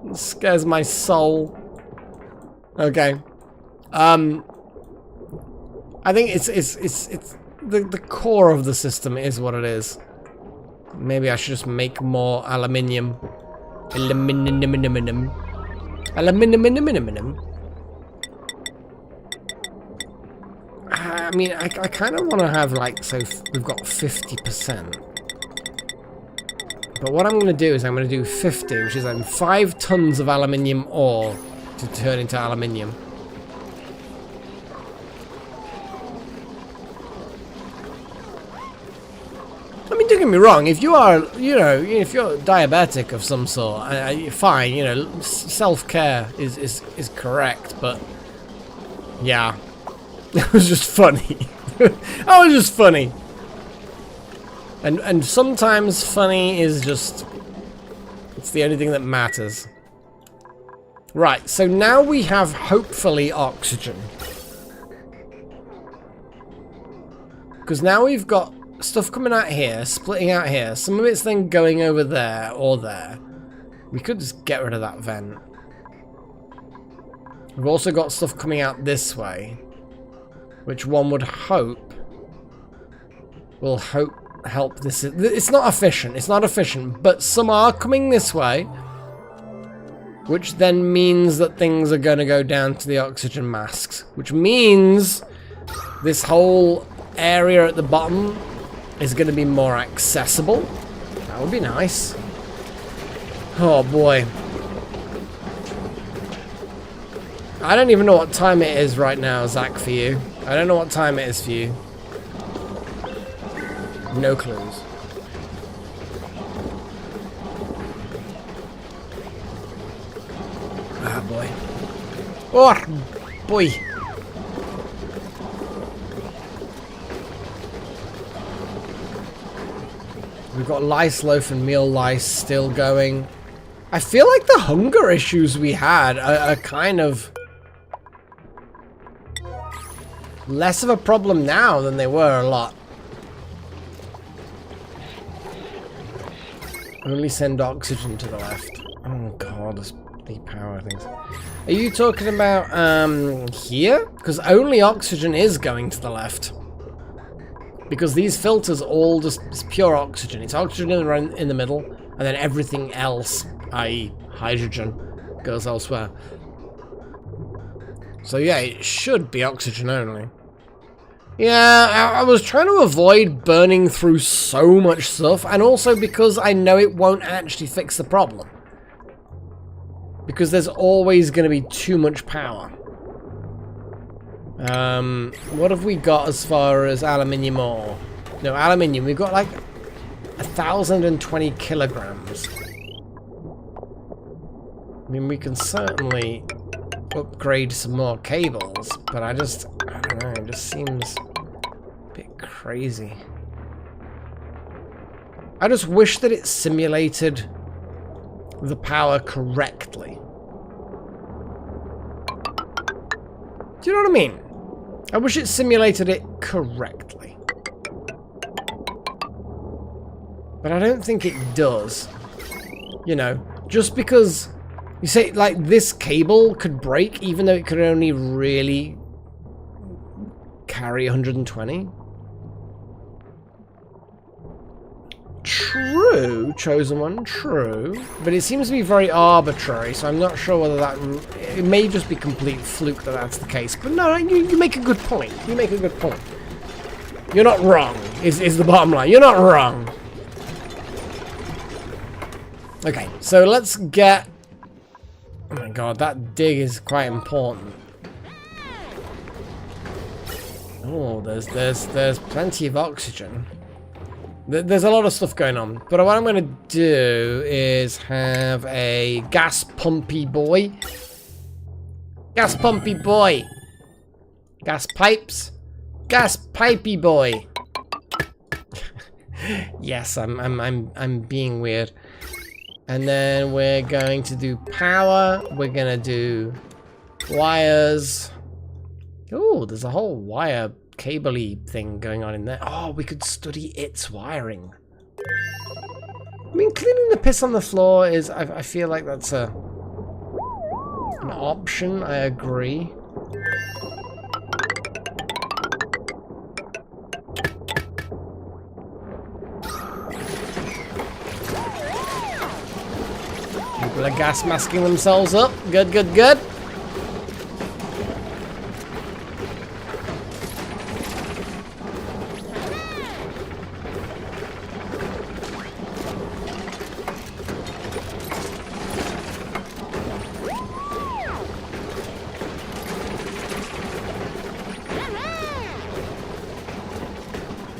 It scares my soul. Okay. I think it's the core of the system is what it is. Maybe I should just make more aluminium. Aluminium. I mean, I kind of want to have, like, so we've got 50%. But what I'm going to do is I'm going to do 50, which is 5 tons of aluminium ore to turn into aluminium. I mean, don't get me wrong, if you are, you know, if you're diabetic of some sort, fine, you know, self-care is correct, but yeah. It was just funny. That was just funny. And sometimes funny is just, it's the only thing that matters. Right, so now we have hopefully oxygen. Because now we've got stuff coming out here, splitting out here. Some of it's then going over there or there. We could just get rid of that vent. We've also got stuff coming out this way, which one would hope will help this. It's not efficient. It's not efficient, but some are coming this way, which then means that things are going to go down to the oxygen masks, which means this whole area at the bottom is going to be more accessible. That would be nice. Oh boy. I don't even know what time it is right now, Zach, for you. I don't know what time it is for you. No clues. Ah, boy. Oh, boy. We've got lice loaf and meal lice still going. I feel like the hunger issues we had are kind of less of a problem now than they were a lot. Only send oxygen to the left. Oh god, the power things. Are you talking about here? Because only oxygen is going to the left. Because these filters all just it's pure oxygen. It's oxygen in the middle, and then everything else, i.e. hydrogen, goes elsewhere. So yeah, it should be oxygen only. Yeah, I was trying to avoid burning through so much stuff, and also because I know it won't actually fix the problem. Because there's always going to be too much power. What have we got as far as aluminium ore? No, aluminium, we've got like 1,020 kilograms. I mean, we can certainly upgrade some more cables, but I don't know, it just seems a bit crazy. I just wish that it simulated the power correctly. Do you know what I mean? I wish it simulated it correctly. But I don't think it does. You know, just because you say, like, this cable could break even though it could only really carry 120. True, Chosen One, true. But it seems to be very arbitrary, so I'm not sure whether that... It may just be complete fluke that that's the case. But no, you make a good point. You make a good point. You're not wrong, is the bottom line. You're not wrong. Okay, so let's get... Oh my god, that dig is quite important. Oh, there's plenty of oxygen. There's a lot of stuff going on, but what I'm going to do is have a gas pumpy boy. Gas pumpy boy. Gas pipes. Gas pipey boy. Yes, I'm being weird. And then we're going to do power. We're going to do wires. Oh, there's a whole wire cable-y thing going on in there. Oh, we could study its wiring. I mean, cleaning the piss on the floor is... I feel like that's an option. I agree. People are gas masking themselves up. Good, good, good.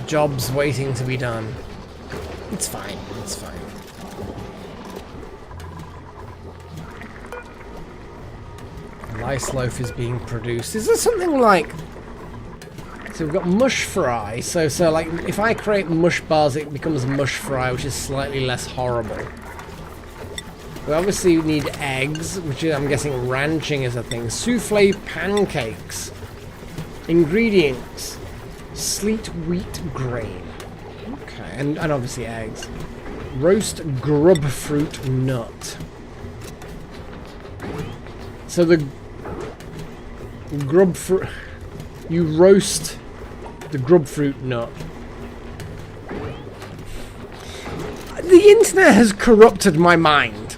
Jobs waiting to be done. It's fine, it's fine. Rice loaf is being produced. Is there something like... So we've got mush fry. So like if I create mush bars, it becomes mush fry, which is slightly less horrible. We obviously need eggs, which is, I'm guessing ranching is a thing. Souffle pancakes. Ingredients. Sleet wheat grain. Okay, and obviously eggs. Roast grub fruit nut. So the grub fruit... You roast the grub fruit nut. The internet has corrupted my mind.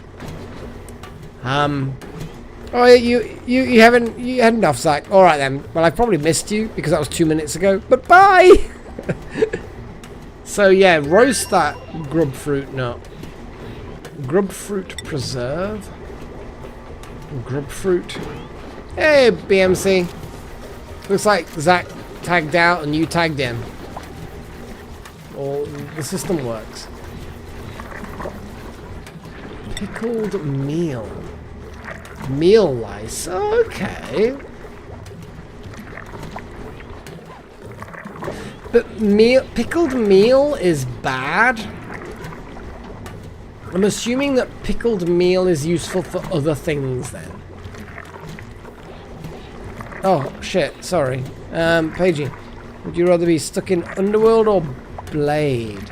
Oh, you haven't had enough, Zach. All right then. Well, I probably missed you because that was 2 minutes ago. But bye. So yeah, roast that grub fruit nut. Grub fruit preserve. Grub fruit. Hey, BMC. Looks like Zach tagged out and you tagged in. Or the system works. Pickled meal. Meal lice. Okay. But pickled meal is bad. I'm assuming that pickled meal is useful for other things then. Oh, shit. Sorry. Pagey, would you rather be stuck in Underworld or Blade?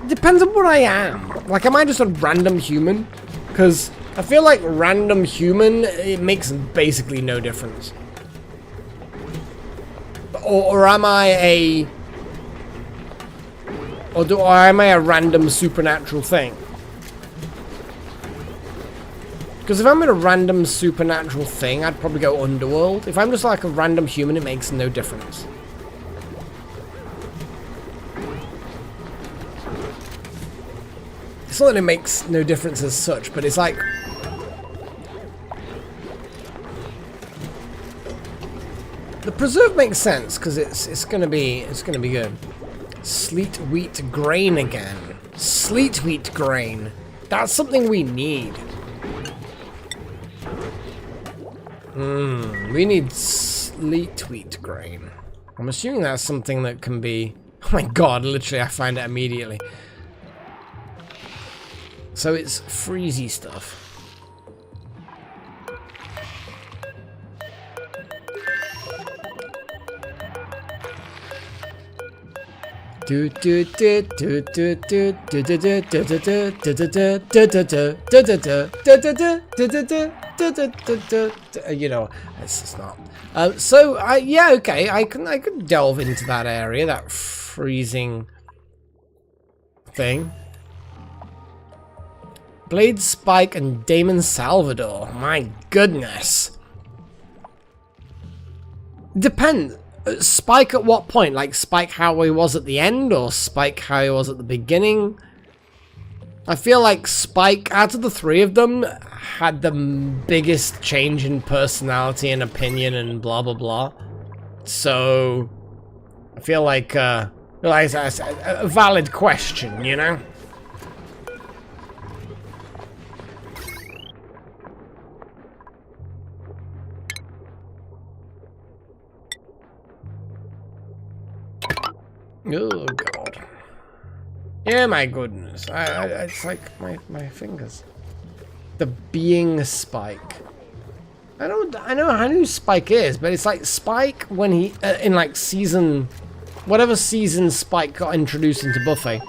It depends on what I am. Like, am I just a random human? Because I feel like random human, it makes basically no difference. Or am I a... Or am I a random supernatural thing? Because if I'm in a random supernatural thing, I'd probably go Underworld. If I'm just like a random human, it makes no difference. It's not that it makes no difference as such, but it's like... The preserve makes sense, because it's gonna be good. Sleet wheat grain again. Sleet wheat grain. That's something we need. We need sleet wheat grain. I'm assuming that's something that can be... Oh my god, literally I find it immediately. So it's freezy stuff. You know, it's just not. Yeah, okay, I could delve into that area, that freezing thing. Blade Spike and Damon Salvador. My goodness. Depends. Spike at what point? Like Spike how he was at the end, or Spike how he was at the beginning? I feel like Spike, out of the three of them, had the biggest change in personality and opinion and blah blah blah. So I feel like it's a valid question, you know? Oh god. Yeah, my goodness. It's like my fingers. The being Spike. I know who Spike is, but it's like Spike when he in like season, whatever season Spike got introduced into Buffy,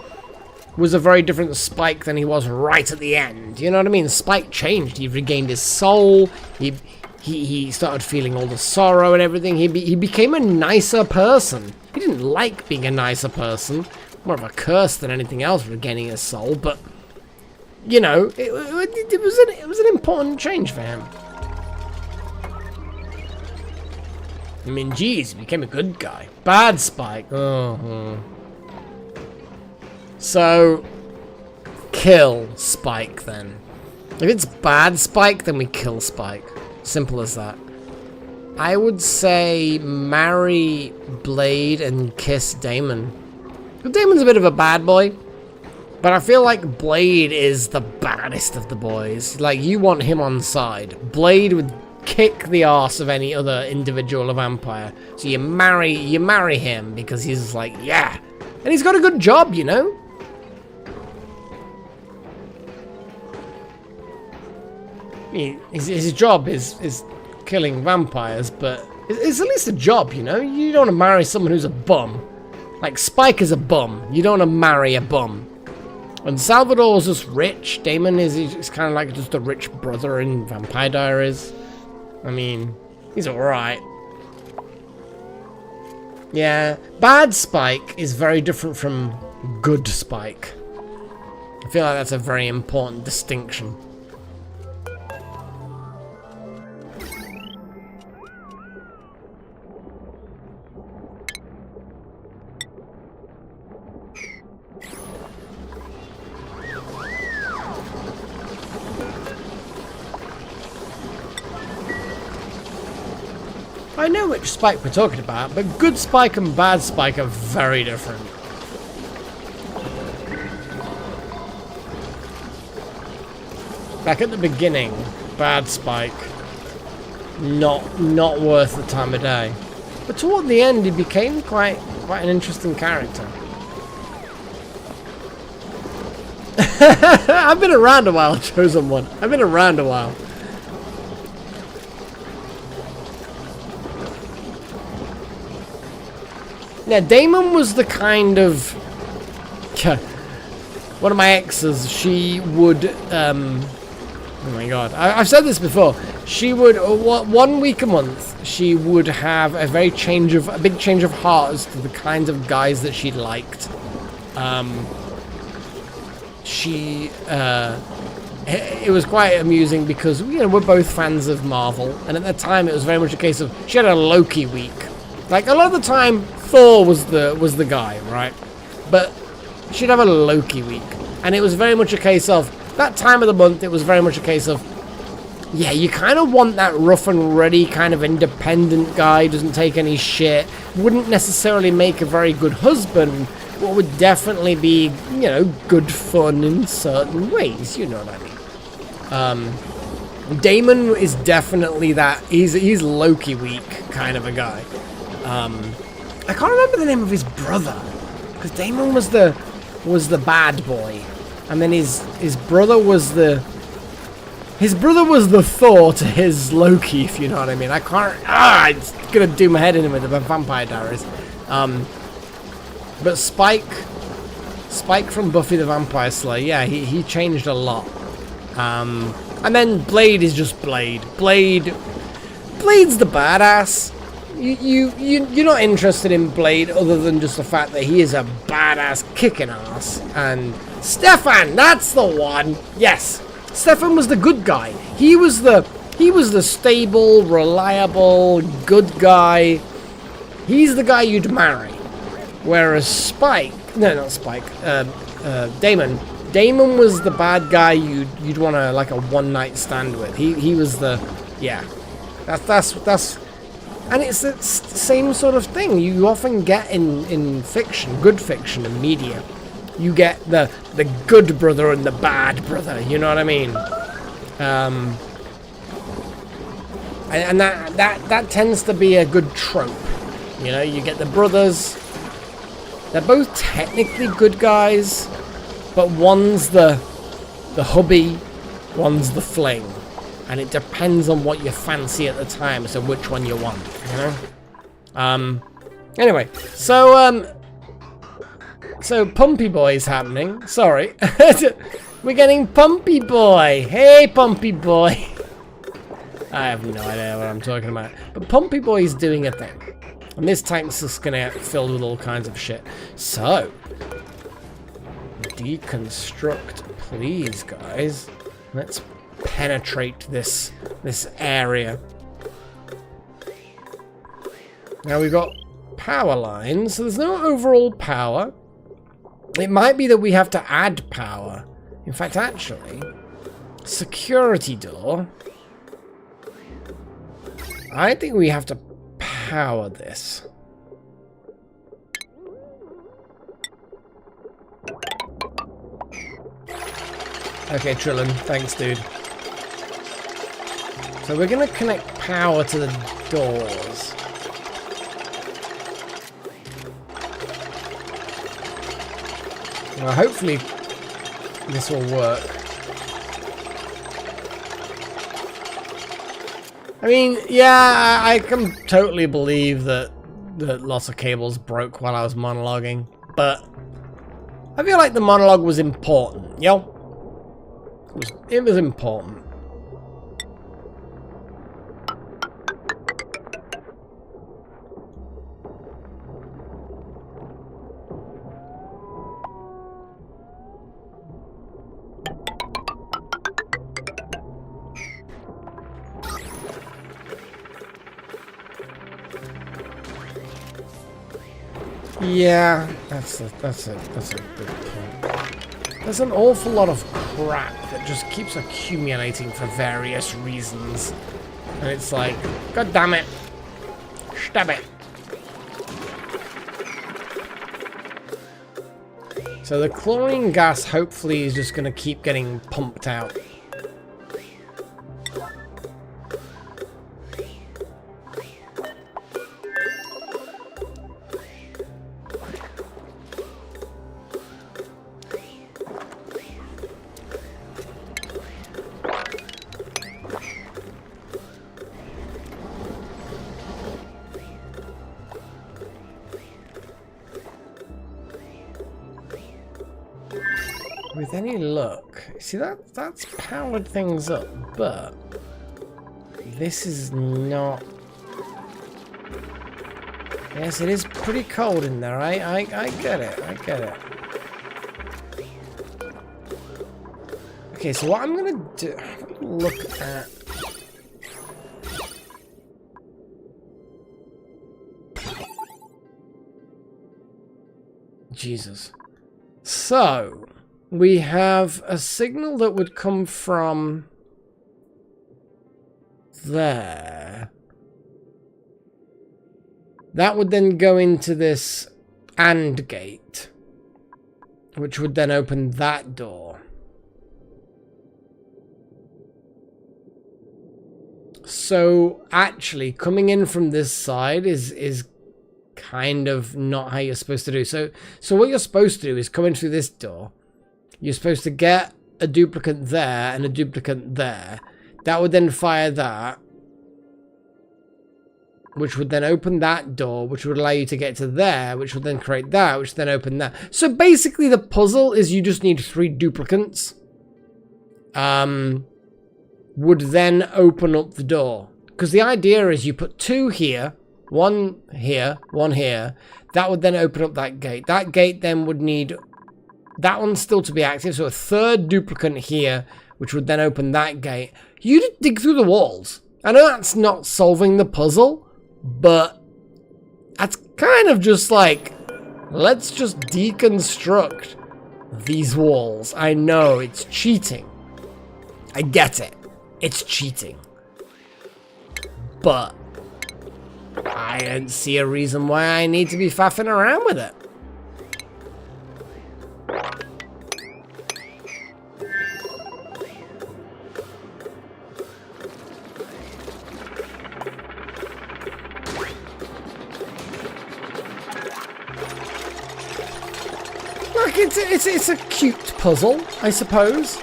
was a very different Spike than he was right at the end. You know what I mean? Spike changed. He regained his soul. He started feeling all the sorrow and everything. He became a nicer person. He didn't like being a nicer person. More of a curse than anything else, regaining his soul. But you know, it was an important change for him. I mean, geez, he became a good guy. Bad Spike. So kill Spike then. If it's bad Spike, then we kill Spike. Simple as that. I would say marry Blade and kiss Damon. Damon's a bit of a bad boy, but I feel like Blade is the baddest of the boys. Like, you want him on side. Blade would kick the arse of any other individual vampire. So you marry him because he's like, yeah. And he's got a good job, you know? His job is killing vampires, but it's at least a job, you know? You don't want to marry someone who's a bum. Like, Spike is a bum. You don't want to marry a bum. And Salvador's just rich. Damon is kind of like just a rich brother in Vampire Diaries. I mean, he's alright. Yeah, bad Spike is very different from good Spike. I feel like that's a very important distinction. I know which Spike we're talking about, but good Spike and bad Spike are very different. Back at the beginning, bad Spike, not worth the time of day. But toward the end, he became quite an interesting character. I've been around a while, Chosen One. I've been around a while. Yeah, Damon was the kind of... one of my exes, she would... oh my god, I've said this before. She would, 1 week a month, she would have a big change of heart as to the kinds of guys that she liked. She it was quite amusing because, you know, we're both fans of Marvel, and at the time it was very much a case of she had a Loki week. Like, a lot of the time, Thor was the guy, right? But she'd have a Loki week, and it was very much a case of, that time of the month, it was very much a case of, yeah, you kind of want that rough and ready kind of independent guy, doesn't take any shit, wouldn't necessarily make a very good husband, but would definitely be, you know, good fun in certain ways, you know what I mean? Damon is definitely that, he's Loki weak kind of a guy. I can't remember the name of his brother, because Damon was the bad boy, and then his brother was the Thor to his Loki, if you know what I mean. I can't, it's gonna do my head in with the Vampire Diaries. But Spike from Buffy the Vampire Slayer, yeah, he changed a lot. And then Blade is just Blade. Blade's the badass. You're not interested in Blade other than just the fact that he is a badass kicking ass. And Stefan, that's the one. Yes, Stefan was the good guy. He was the stable, reliable, good guy. He's the guy you'd marry. Whereas Damon was the bad guy you'd want to, like, a one-night stand with. He was the, yeah. That's and it's the same sort of thing you often get in fiction, good fiction and media. You get the good brother and the bad brother, you know what I mean? And that tends to be a good trope. You know, you get the brothers. They're both technically good guys, but one's the hubby, one's the fling. And it depends on what you fancy at the time as to which one you want, you know? Anyway, so Pumpy Boy's happening. Sorry. We're getting Pumpy Boy. Hey, Pumpy Boy. I have no idea what I'm talking about. But Pumpy Boy's doing a thing. And this tank's just gonna get filled with all kinds of shit. So, deconstruct, please, guys. Let's penetrate this area. Now we've got power lines, so there's no overall power. It might be that we have to add power. In fact, actually, security door. I think we have to power this. Okay, Trillin, thanks, dude. So we're gonna connect power to the doors. Well, hopefully this will work. I mean, yeah, I can totally believe that lots of cables broke while I was monologuing, but I feel like the monologue was important, yo? It was important. Yeah, that's a good point. There's an awful lot of crap that just keeps accumulating for various reasons. And it's like, god damn it. Stab it. So the chlorine gas hopefully is just going to keep getting pumped out. With any luck, see that's powered things up, but this is not. Yes, it is pretty cold in there. I get it. I get it. Okay, so what I'm gonna do, I'm gonna look at. Jesus. So we have a signal that would come from there. That would then go into this AND gate, which would then open that door. So actually coming in from this side is kind of not how you're supposed to do. So what you're supposed to do is come in through this door. You're supposed to get a duplicate there and a duplicate there. That would then fire that, which would then open that door, which would allow you to get to there, which would then create that, which would then open that. So basically the puzzle is you just need 3 duplicates. Would then open up the door. Because the idea is you put 2 here, 1 here, 1 here. That would then open up that gate. That gate then would need that one still to be active. So a 3rd duplicate here, which would then open that gate. You dig through the walls. I know that's not solving the puzzle, but that's kind of just like, let's just deconstruct these walls. I know it's cheating. I get it. It's cheating. But I don't see a reason why I need to be faffing around with it. Look, it's a cute puzzle, I suppose.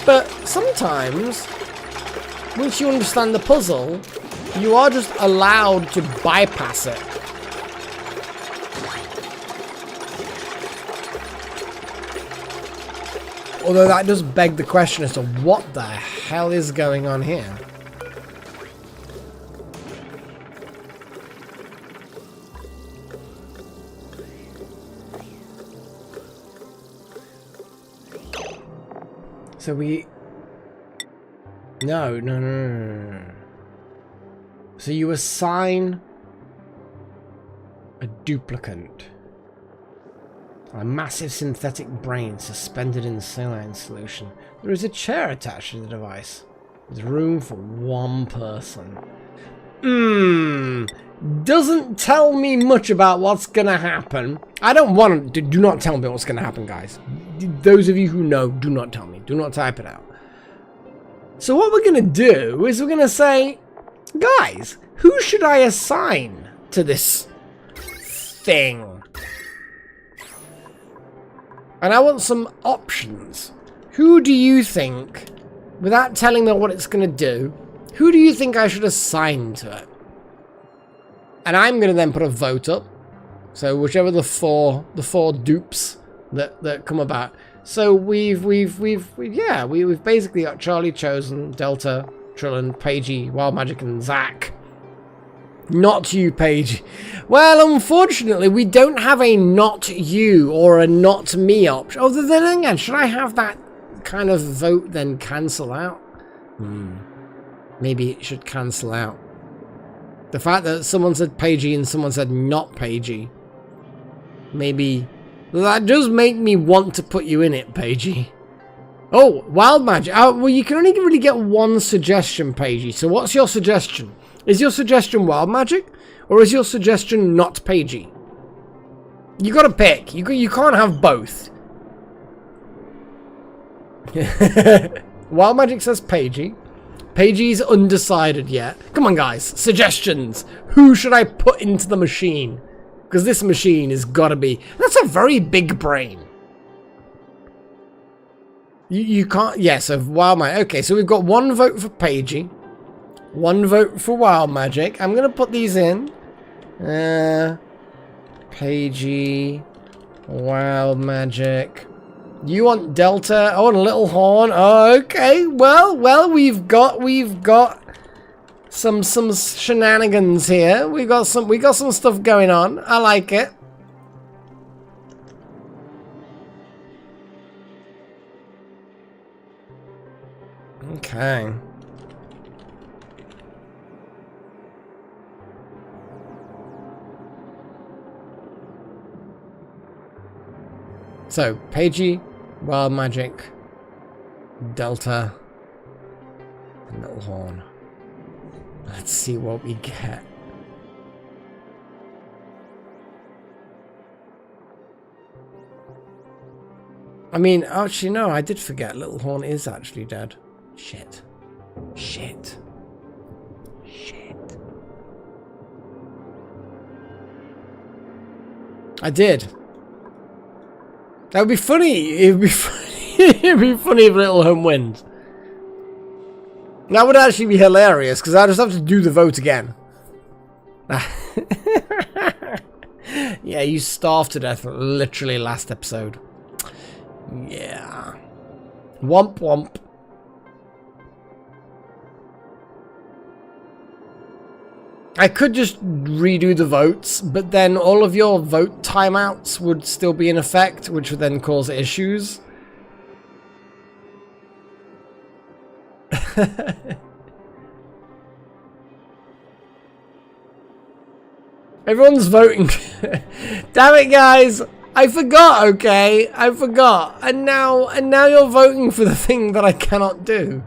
But sometimes, once you understand the puzzle, you are just allowed to bypass it. Although that does beg the question as to what the hell is going on here. So we... No. So you assign a duplicate. A massive synthetic brain suspended in saline solution. There is a chair attached to the device. There's room for 1 person. Doesn't tell me much about what's gonna happen. I don't want to. Do not tell me what's gonna happen, guys. Those of you who know, do not tell me. Do not type it out. So what we're gonna do is we're gonna say, guys, who should I assign to this thing? And I want some options. Who do you think, without telling me what it's gonna do, who do you think I should assign to it? And I'm gonna then put a vote up. So whichever the four dupes that come about. So we've basically got Charlie, Chosen, Delta, Trillin, Pagey, Wild Magic, and Zach. Not you, Paige. Well, unfortunately, we don't have a not you or a not me option. Oh, then again, should I have that kind of vote then cancel out? Maybe it should cancel out. The fact that someone said Pagey and someone said not Pagey. Maybe that does make me want to put you in it, Pagey. Oh, Wild Magic. Well, you can only really get 1 suggestion, Pagey. So what's your suggestion? Is your suggestion Wild Magic? Or is your suggestion not Pagey? You gotta pick. You can't have both. Wild Magic says Pagey. Pagey's undecided yet. Come on, guys. Suggestions. Who should I put into the machine? Because this machine has got to be... That's a very big brain. You can't... Yes, so Wild Magic. Okay, so we've got 1 vote for Pagey. 1 vote for Wild Magic. I'm going to put these in. Pagey. Wild Magic. You want Delta? I want a Little Horn. Oh, okay. Well, we've got some shenanigans here. We got some stuff going on. I like it. Okay. So, Pagey, Wild Magic, Delta, and Little Horn. Let's see what we get. I mean, actually, no, I did forget. Little Horn is actually dead. Shit. Shit. Shit. I did. That would be funny. It would be funny. It'd be funny if Little Horn wins. That would actually be hilarious, because I just have to do the vote again. Yeah, you starved to death literally last episode. Yeah. Womp womp. I could just redo the votes, but then all of your vote timeouts would still be in effect, which would then cause issues. Everyone's voting. Damn it, guys! I forgot. Okay, I forgot, and now you're voting for the thing that I cannot do.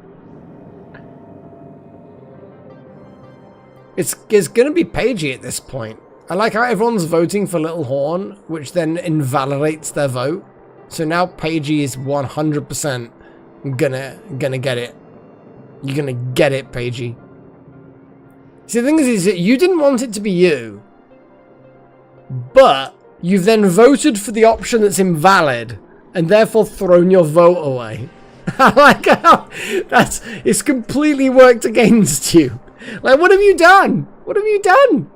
It's gonna be Pagey at this point. I like how everyone's voting for Little Horn, which then invalidates their vote. So now Pagey is 100% gonna get it. You're gonna get it, Pagey. See, the thing is that you didn't want it to be you, but you've then voted for the option that's invalid, and therefore thrown your vote away. I like how it's completely worked against you. Like, what have you done? What have you done?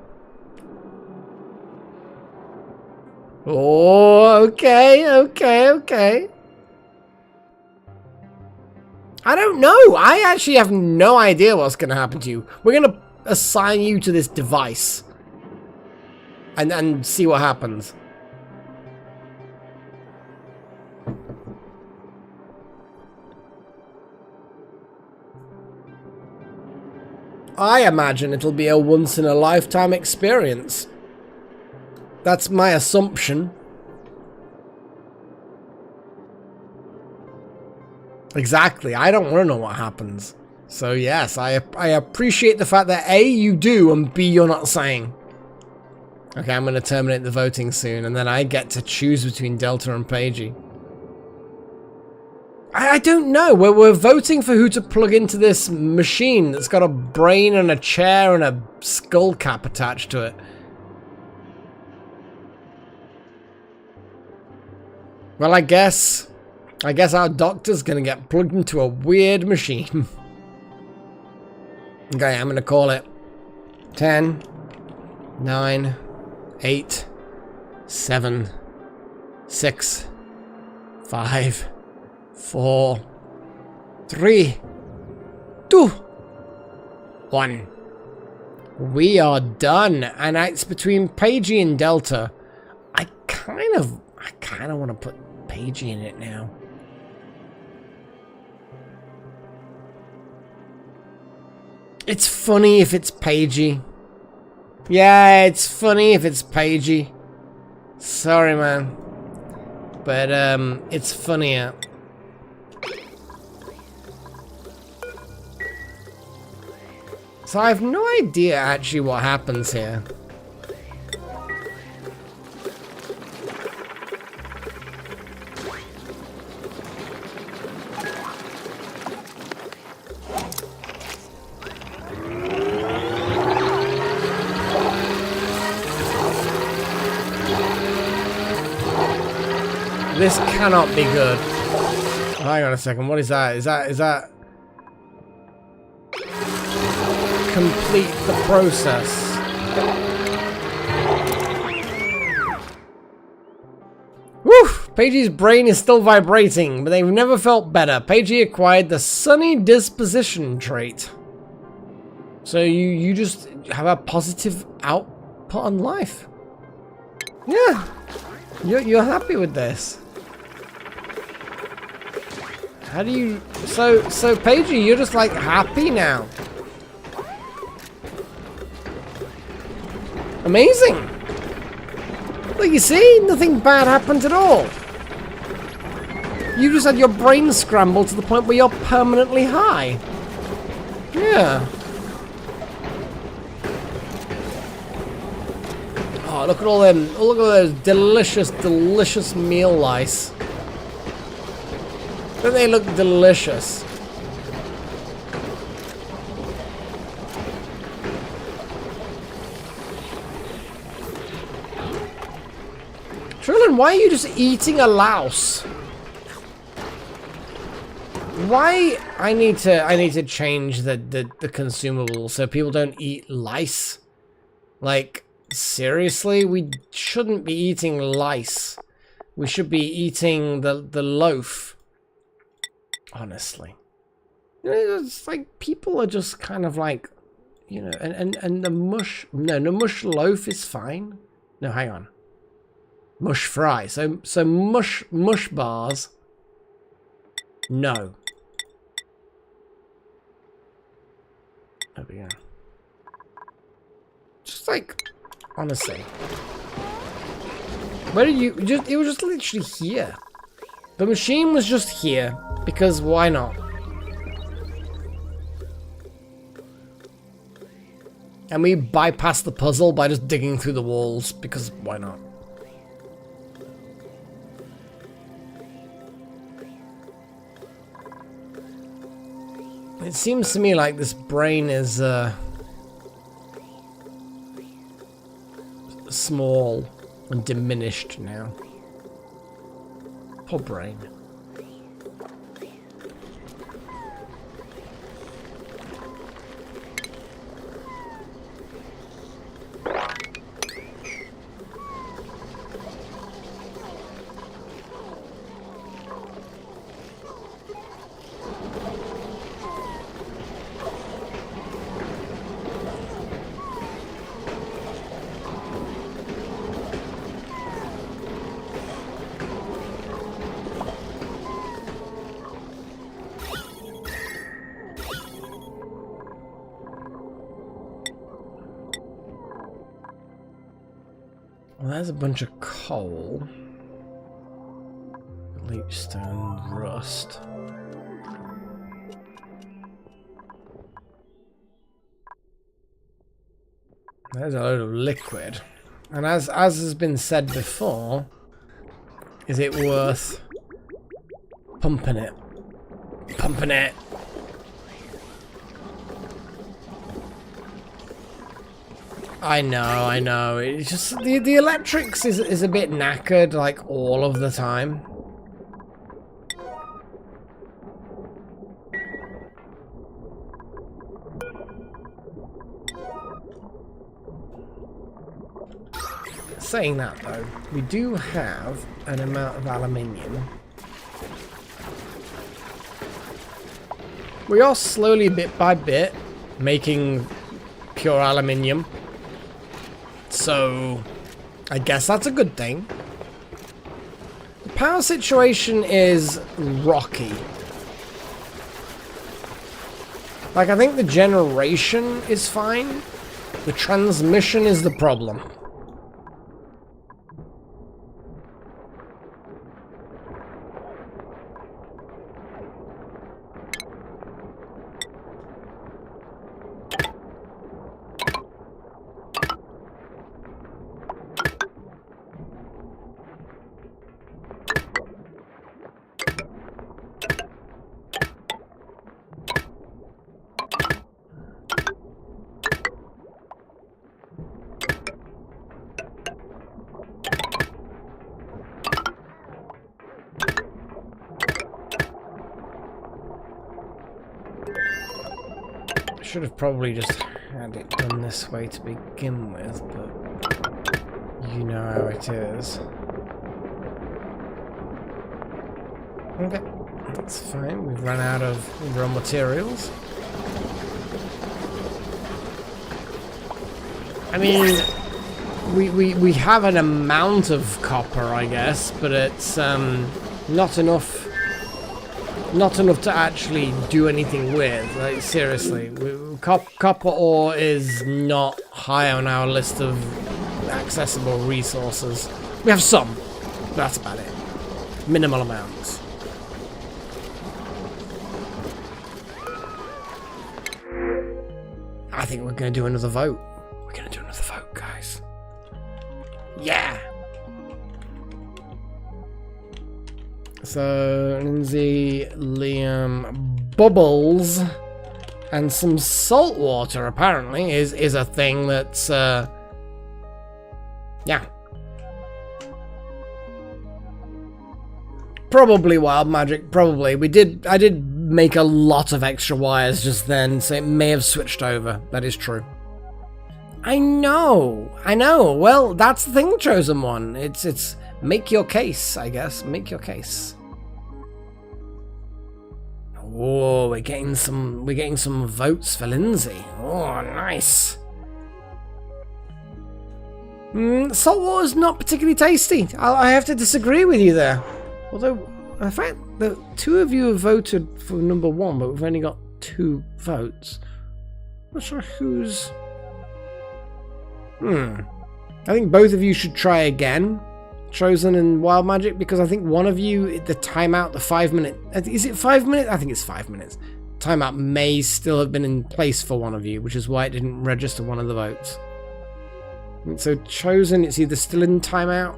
Oh, okay. I don't know. I actually have no idea what's going to happen to you. We're going to assign you to this device. And see what happens. I imagine it'll be a once-in-a-lifetime experience. That's my assumption. Exactly. I don't want to know what happens. So yes, I appreciate the fact that A, you do, and B, you're not saying. Okay, I'm going to terminate the voting soon, and then I get to choose between Delta and Pagey. I don't know. We're voting for who to plug into this machine that's got a brain and a chair and a skull cap attached to it. Well, I guess our doctor's gonna get plugged into a weird machine. Okay, I'm gonna call it 10, 9, 8, 7, 6, 5, 4, 3, 2, 1. We are done, and it's between Pagey and Delta. I kind of want to put Pagey in it now. It's funny if it's Pagey. Yeah, it's funny if it's Pagey. Sorry, man, but it's funnier. So I have no idea actually what happens here. This cannot be good. Hang on a second, what is that? Is that complete the process? Woo! Pagey's brain is still vibrating, but they've never felt better. Pagey acquired the sunny disposition trait. So you just have a positive output on life. Yeah. You're happy with this. How do you... So Paigey, you're just, like, happy now. Amazing! Look, you see? Nothing bad happened at all. You just had your brain scrambled to the point where you're permanently high. Yeah. Oh, look at all them. Oh, look at those delicious, delicious meal lice. Don't they look delicious? Trillin, why are you just eating a louse? Why? I need to change the consumable so people don't eat lice. Like, seriously? We shouldn't be eating lice. We should be eating the loaf. Honestly. You know, it's like people are just kind of like, you know, and the mush, no, the mush loaf is fine. No, hang on. Mush fry. So mush bars. No. There we go. Just like, honestly. Where did you just? It was just literally here. The machine was just here because why not? And we bypassed the puzzle by just digging through the walls because why not? It seems to me like this brain is small and diminished now. Poor brain. Well, there's a bunch of coal. Leechstone, rust. There's a load of liquid. And as has been said before, is it worth pumping it? Pumping it. I know. It's just the electrics is a bit knackered, like all of the time. Saying that though, we do have an amount of aluminium. We are slowly, bit by bit, making pure aluminium. So, I guess that's a good thing. The power situation is rocky. Like, I think the generation is fine. The transmission is the problem. Should have probably just had it done this way to begin with, but you know how it is. Okay, that's fine. We've run out of raw materials. I mean, we have an amount of copper, I guess, but it's not enough Not enough to actually do anything with. Like, seriously. Copper ore is not high on our list of accessible resources. We have some, but that's about it. Minimal amounts. I think we're going to do another vote. We're going to do another vote, guys. Yeah! So, Lindsay, Liam, Bubbles, and some salt water, apparently, is a thing that's, yeah. Probably wild magic, probably. I did make a lot of extra wires just then, so it may have switched over. That is true. I know. Well, that's the thing, Chosen One. It's make your case, I guess. Make your case. Oh, we're getting some votes for Lindsay. Oh, nice. Salt water's not particularly tasty. I have to disagree with you there. Although, in fact, the two of you have voted for number one, but we've only got 2 votes. I'm not sure who's... I think both of you should try again, Chosen and Wild Magic, because I think one of you, the timeout, the 5 minute... Is it 5 minutes? I think it's 5 minutes. Timeout may still have been in place for one of you, which is why it didn't register one of the votes. So Chosen, it's either still in timeout,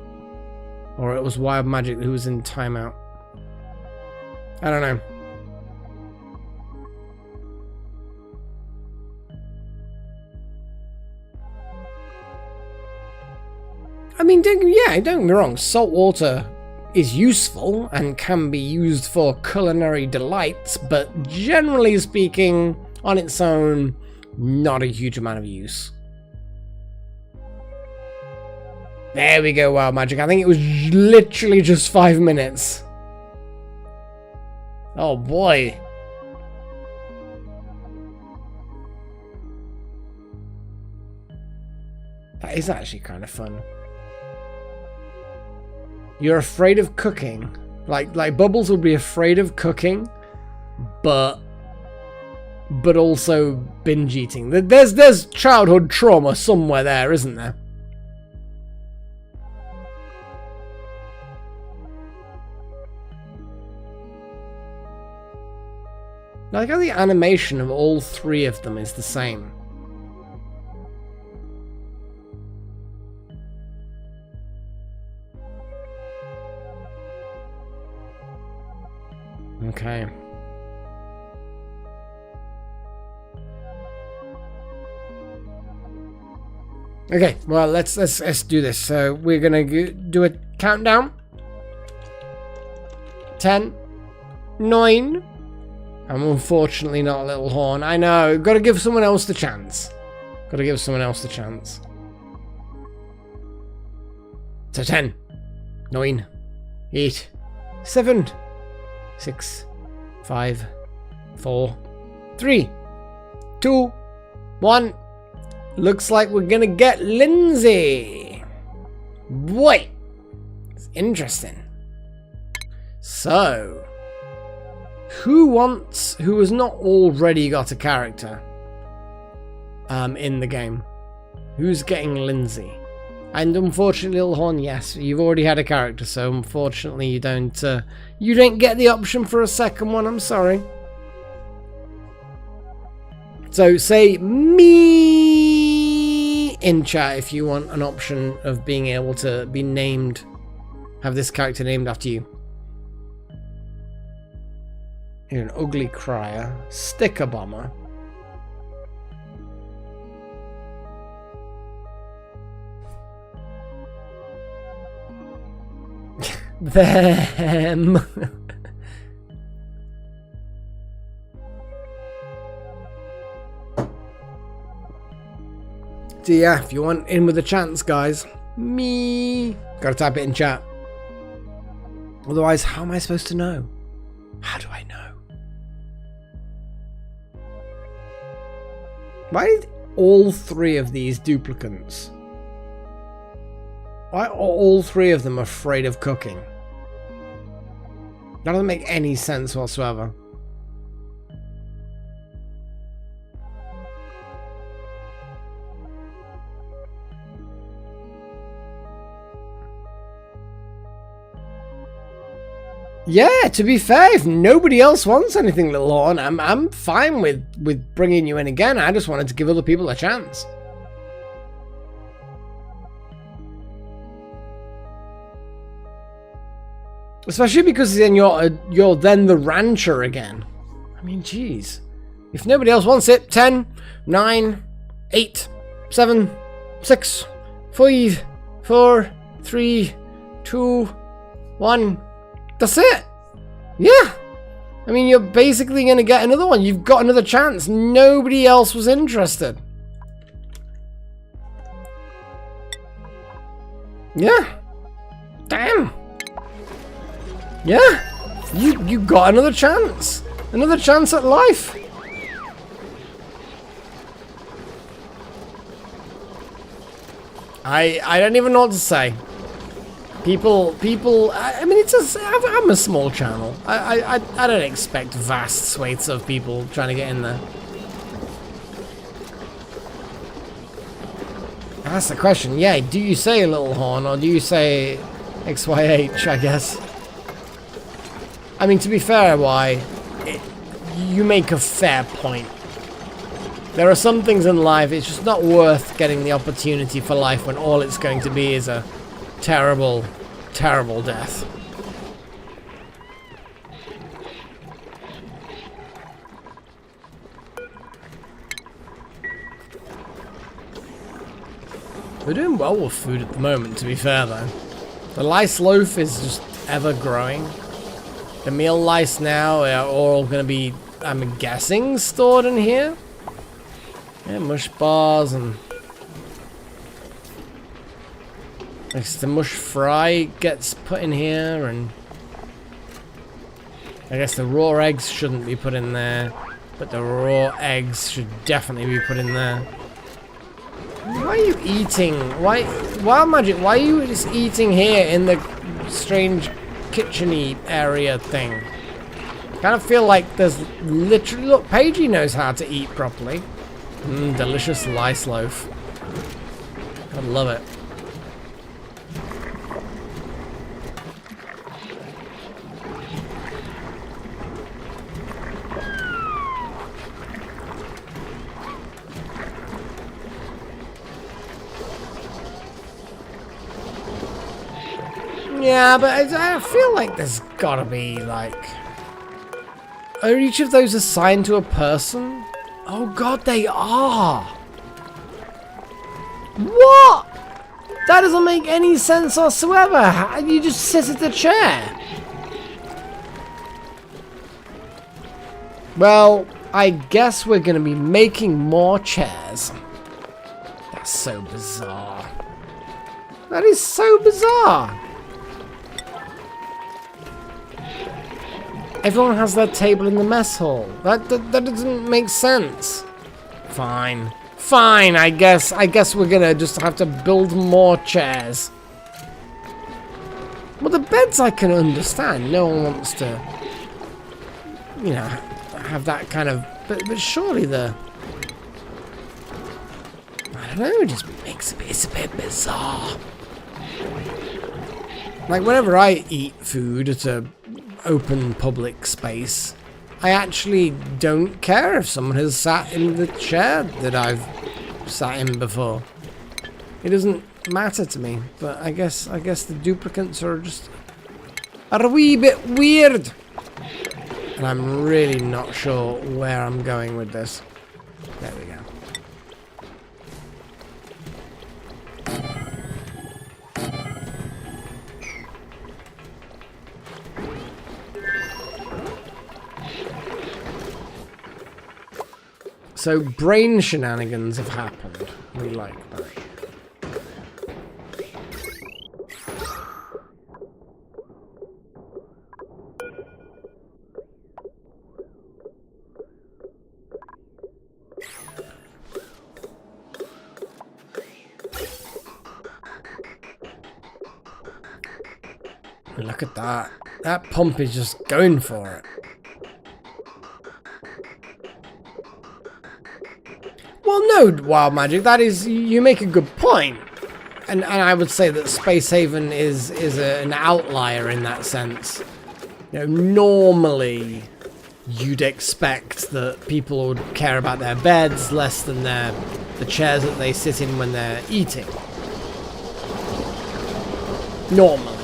or it was Wild Magic who was in timeout. I don't know. I mean, don't get me wrong, salt water is useful and can be used for culinary delights, but generally speaking, on its own, not a huge amount of use. There we go, Wild Magic. I think it was literally just 5 minutes. Oh boy. That is actually kind of fun. You're afraid of cooking. Like Bubbles would be afraid of cooking, but also binge eating. There's childhood trauma somewhere there, isn't there? I like how the animation of all 3 of them is the same. Okay. Okay, well, let's do this. So we're gonna do a countdown. 10, 9. I'm unfortunately not a little horn. I know. Got to give someone else the chance. Got to give someone else the chance. So 10, 9, 8, 7, 6, 5, 4, 3, 2, 1. Looks like we're gonna get Lindsay. Boy, it's interesting. So, who has not already got a character in the game? Who's getting Lindsay? And unfortunately, Little Horn, yes, you've already had a character, so unfortunately you don't get the option for a second one. I'm sorry. So say me in chat if you want an option of being able to be named, have this character named after you. You're an ugly crier, sticker bomber. Them. So yeah, if you want in with a chance, guys, me. Gotta type it in chat. Otherwise, how am I supposed to know? How do I know? Why did all 3 of these duplicants? Why are all 3 of them afraid of cooking? That doesn't make any sense whatsoever. Yeah, to be fair, if nobody else wants anything, Little Horn, I'm fine with bringing you in again. I just wanted to give other people a chance. Especially because then you're then the rancher again. I mean, jeez. If nobody else wants it, 10, 9, 8, 7, 6, 5, 4, 3, 2, 1. That's it. Yeah. I mean, you're basically going to get another one. You've got another chance. Nobody else was interested. Yeah. Damn. Yeah. You got another chance. Another chance at life. I don't even know what to say. People, I mean, I'm a small channel. I don't expect vast swathes of people trying to get in there. That's the question. Yeah, do you say Little Horn or do you say XYH, I guess? I mean, to be fair, you make a fair point. There are some things in life, it's just not worth getting the opportunity for life when all it's going to be is a terrible, terrible death. We're doing well with food at the moment, to be fair, though. The lice loaf is just ever growing. The meal lice now are all going to be, I'm guessing, stored in here. Yeah, mush bars and... the mush fry gets put in here, and I guess the raw eggs shouldn't be put in there, but the raw eggs should definitely be put in there. Why are you eating? Why Magic? Why are you just eating here in the strange kitchen-y area thing? Kind of feel like there's literally... Look, Paigey knows how to eat properly. Delicious lice loaf. I love it. Yeah, but I feel like there's gotta be, like... Are each of those assigned to a person? Oh god, they are! What? That doesn't make any sense whatsoever. You just sit at the chair. Well, I guess we're gonna be making more chairs. That's so bizarre. That is so bizarre. Everyone has their table in the mess hall. That doesn't make sense. Fine. Fine, I guess we're gonna just have to build more chairs. Well, the beds I can understand. No one wants to, you know, have that kind of... But surely the... I don't know, it just makes it's a bit bizarre. Like, whenever I eat food at a open public space, I actually don't care if someone has sat in the chair that I've sat in before. It doesn't matter to me, but I guess the duplicants are just a wee bit weird. And I'm really not sure where I'm going with this. There we go. So brain shenanigans have happened. We like that. Look at that. That pump is just going for it. Well, no, Wild Magic, that is, you make a good point. And I would say that Space Haven is an outlier in that sense. You know, normally you'd expect that people would care about their beds less than the chairs that they sit in when they're eating. Normally.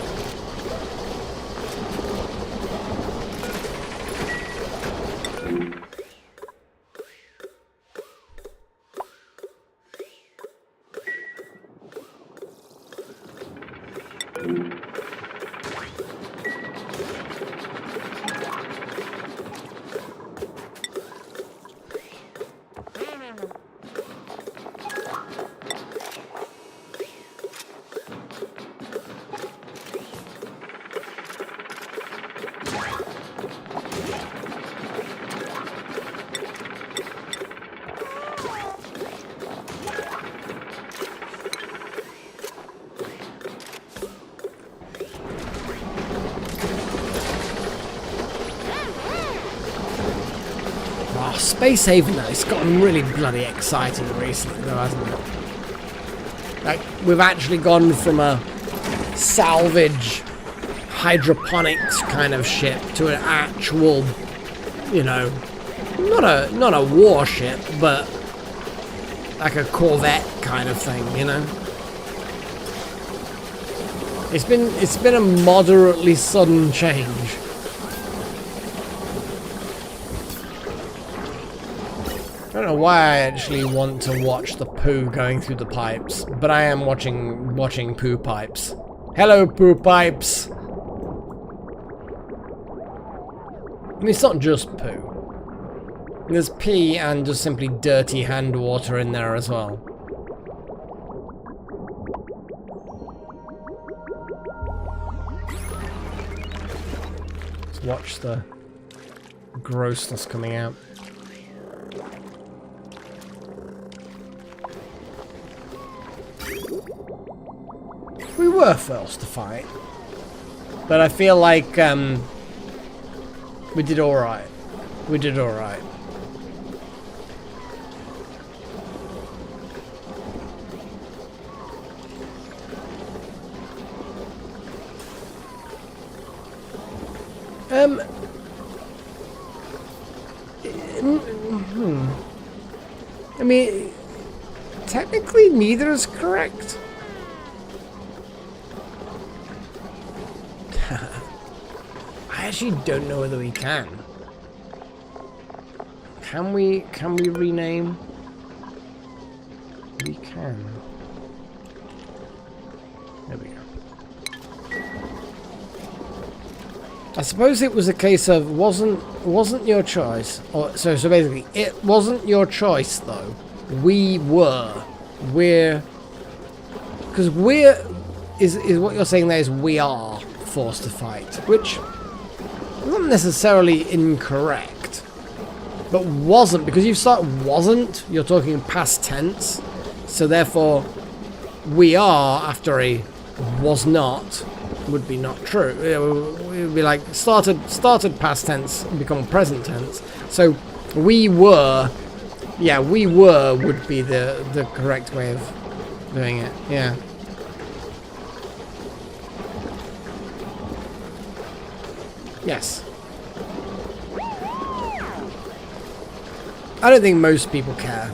Space Haven, though, it's gotten really bloody exciting recently, though, hasn't it? Like, we've actually gone from a salvage hydroponics kind of ship to an actual, you know, not a warship, but like a corvette kind of thing, you know? It's been a moderately sudden change. I don't know why I actually want to watch the poo going through the pipes, but I am watching poo pipes. Hello, poo pipes! I mean, it's not just poo. There's pee and just simply dirty hand water in there as well. Let's watch the grossness coming out. We were first to fight, but I feel like we did all right. We did all right. I mean, technically, neither is correct. I actually don't know whether we can. Can we rename? We can. There we go. I suppose it was a case of wasn't your choice. Or so basically it wasn't your choice though. We're because we're is what you're saying there is we are forced to fight, which not necessarily incorrect, but wasn't, because you've started wasn't, you're talking past tense, so therefore we are after a was not would be not true. It would be like started past tense and become present tense. So we were, yeah, we were would be the correct way of doing it. Yeah. Yes. I don't think most people care.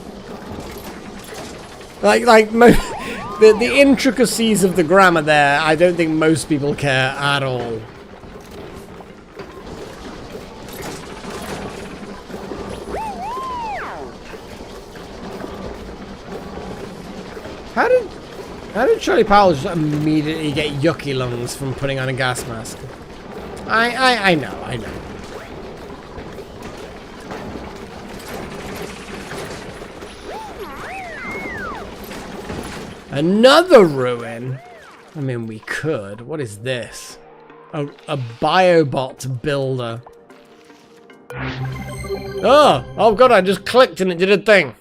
The intricacies of the grammar there, I don't think most people care at all. How did Charlie Powell just immediately get yucky lungs from putting on a gas mask? I know. Another ruin? I mean, we could. What is this? A biobot builder. Oh god, I just clicked and it did a thing.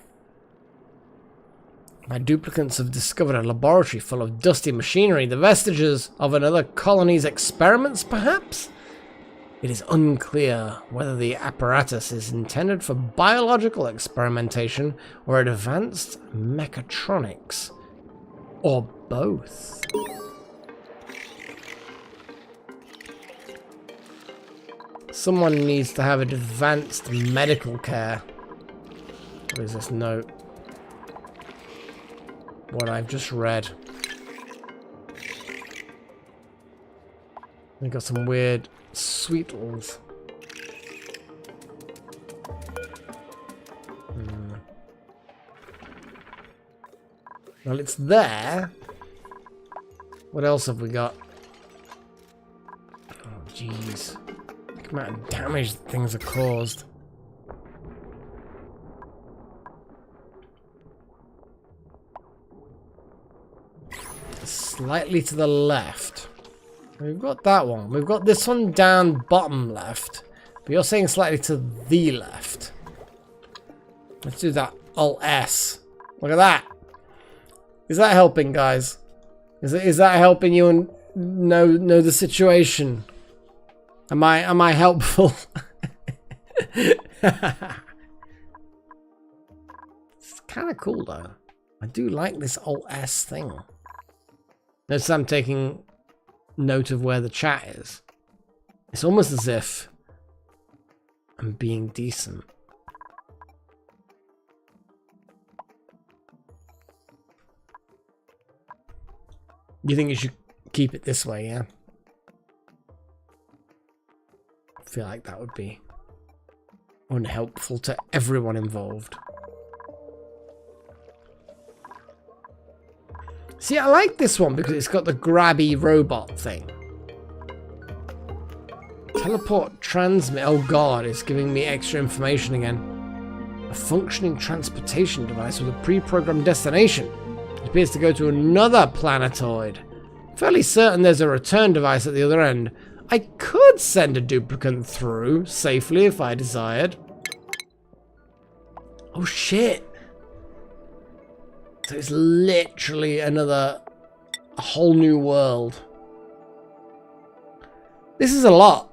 My duplicants have discovered a laboratory full of dusty machinery, the vestiges of another colony's experiments, perhaps? It is unclear whether the apparatus is intended for biological experimentation or advanced mechatronics, or both. Someone needs to have advanced medical care. What is this note? What I've just read. We got some weird sweetles. Well, it's there. What else have we got? Oh, jeez. Look at the amount of damage things are caused. Slightly to the left. We've got that one. We've got this one down bottom left. But you're saying slightly to the left. Let's do that. Alt-S. Look at that. Is that helping, guys? Is that helping you and know the situation? Am I helpful? It's kind of cool though. I do like this Alt-S thing. Notice I'm taking note of where the chat is. It's almost as if I'm being decent. You think you should keep it this way, yeah? I feel like that would be unhelpful to everyone involved. See, I like this one because it's got the grabby robot thing. Teleport transmit. Oh god, it's giving me extra information again. A functioning transportation device with a pre-programmed destination. It appears to go to another planetoid. Fairly certain there's a return device at the other end. I could send a duplicant through safely if I desired. Oh shit. So it's literally a whole new world. This is a lot.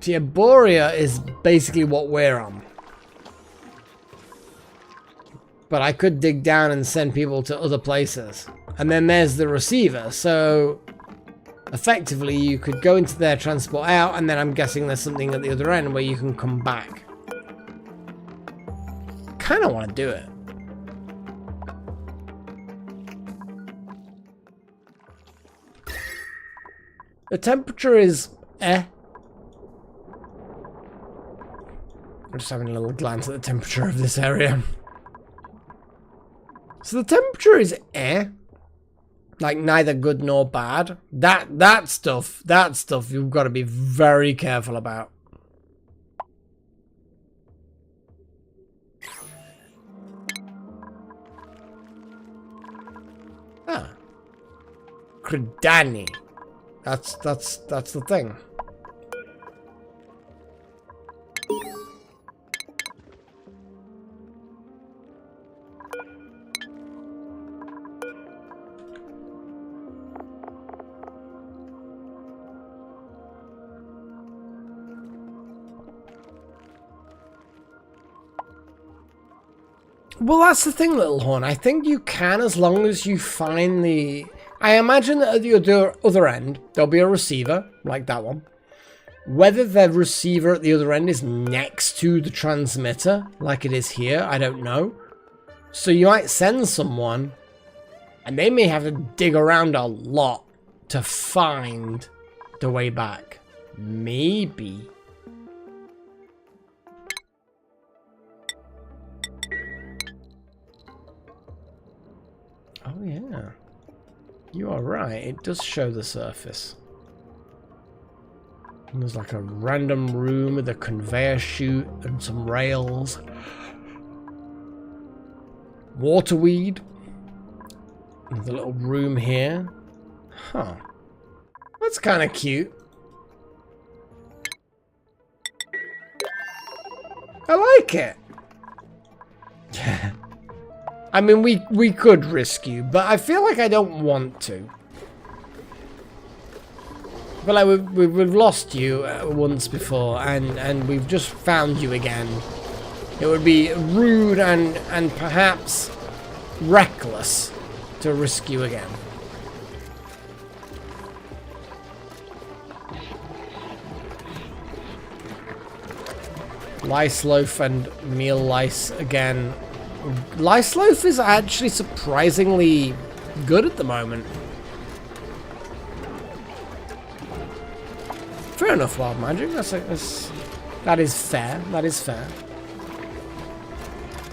Borea is basically what we're on. But I could dig down and send people to other places. And then there's the receiver, so effectively you could go into there, transport out, and then I'm guessing there's something at the other end where you can come back. Kinda want to do it. The temperature is I'm just having a little glance at the temperature of this area. So the temperature is like neither good nor bad. That stuff you've got to be very careful about. Ah. Credani. That's the thing. Well, that's the thing, Little Horn. I think you can, as long as you find the... I imagine that at the other end, there'll be a receiver, like that one. Whether the receiver at the other end is next to the transmitter, like it is here, I don't know. So you might send someone, and they may have to dig around a lot to find the way back. Maybe. Oh yeah, you are right, it does show the surface. And there's like a random room with a conveyor chute and some rails. Waterweed. There's a little room here. Huh. That's kind of cute. I like it. I mean, we could risk you, but I feel like I don't want to. I feel like we've lost you once before, and we've just found you again. It would be rude and perhaps reckless to risk you again. Lice loaf and meal lice again. Lice loaf is actually surprisingly good at the moment. Fair enough, wild magic. That is fair. That is fair.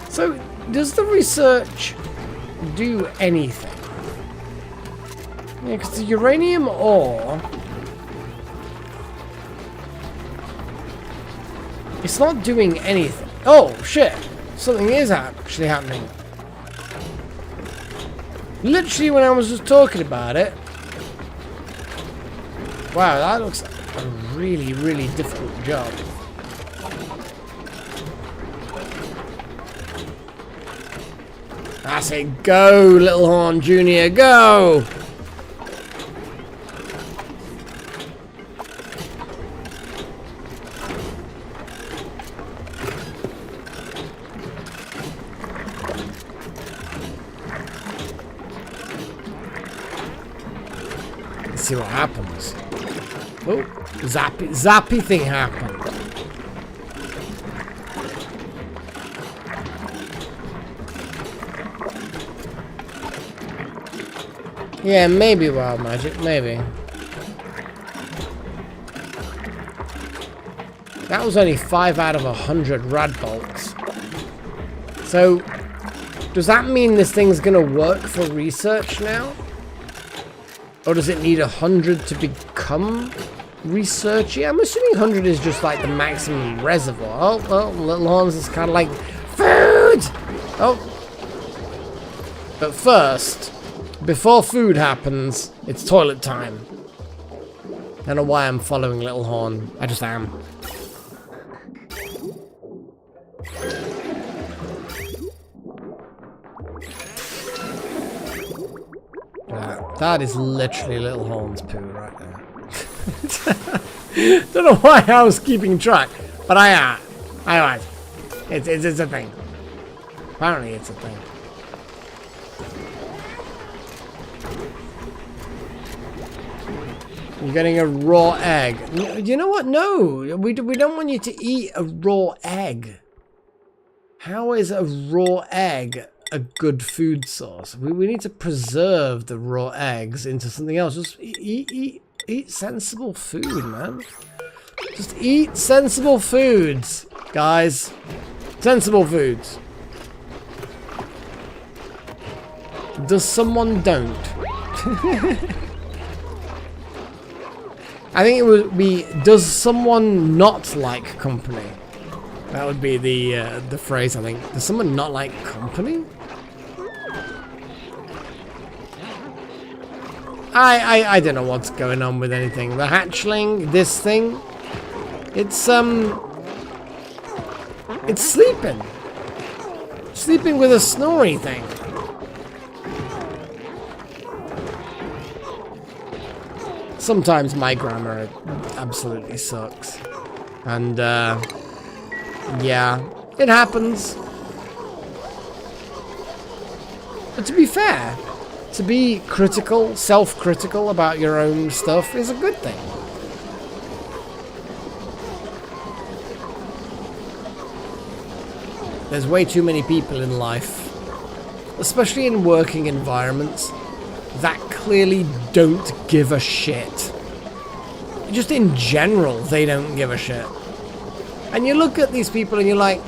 So, does the research do anything? Yeah, because the uranium ore, it's not doing anything. Oh shit! Something is actually happening. Literally, when I was just talking about it. Wow, that looks like a really, really difficult job. I say go, Little Horn Jr., go! Let's see what happens. Oh, zappy thing happened. Yeah, maybe wild magic, maybe. That was only 5 out of 100 rad bolts. So, does that mean this thing's gonna work for research now? Or does it need 100 to become researchy? I'm assuming 100 is just like the maximum reservoir. Oh, well, Little Horns is kind of like food! Oh. But first, before food happens, it's toilet time. I don't know why I'm following Little Horn. I just am. That is literally Little Horn's poo right there. Don't know why I was keeping track, but I was. It's a thing. Apparently it's a thing. You're getting a raw egg. You know what? No, we don't want you to eat a raw egg. How is a raw egg a good food source? We need to preserve the raw eggs into something else. Just eat sensible food, man. Just eat sensible foods, guys. Sensible foods. Does someone don't? I think it would be, does someone not like company? That would be the phrase, I think. Does someone not like company? I don't know what's going on with anything. The hatchling, this thing, it's sleeping. Sleeping with a snory thing. Sometimes my grammar absolutely sucks. And, yeah, it happens. But to be fair, to be critical, self-critical about your own stuff is a good thing. There's way too many people in life, especially in working environments, that clearly don't give a shit. Just in general, they don't give a shit. And you look at these people and you're like,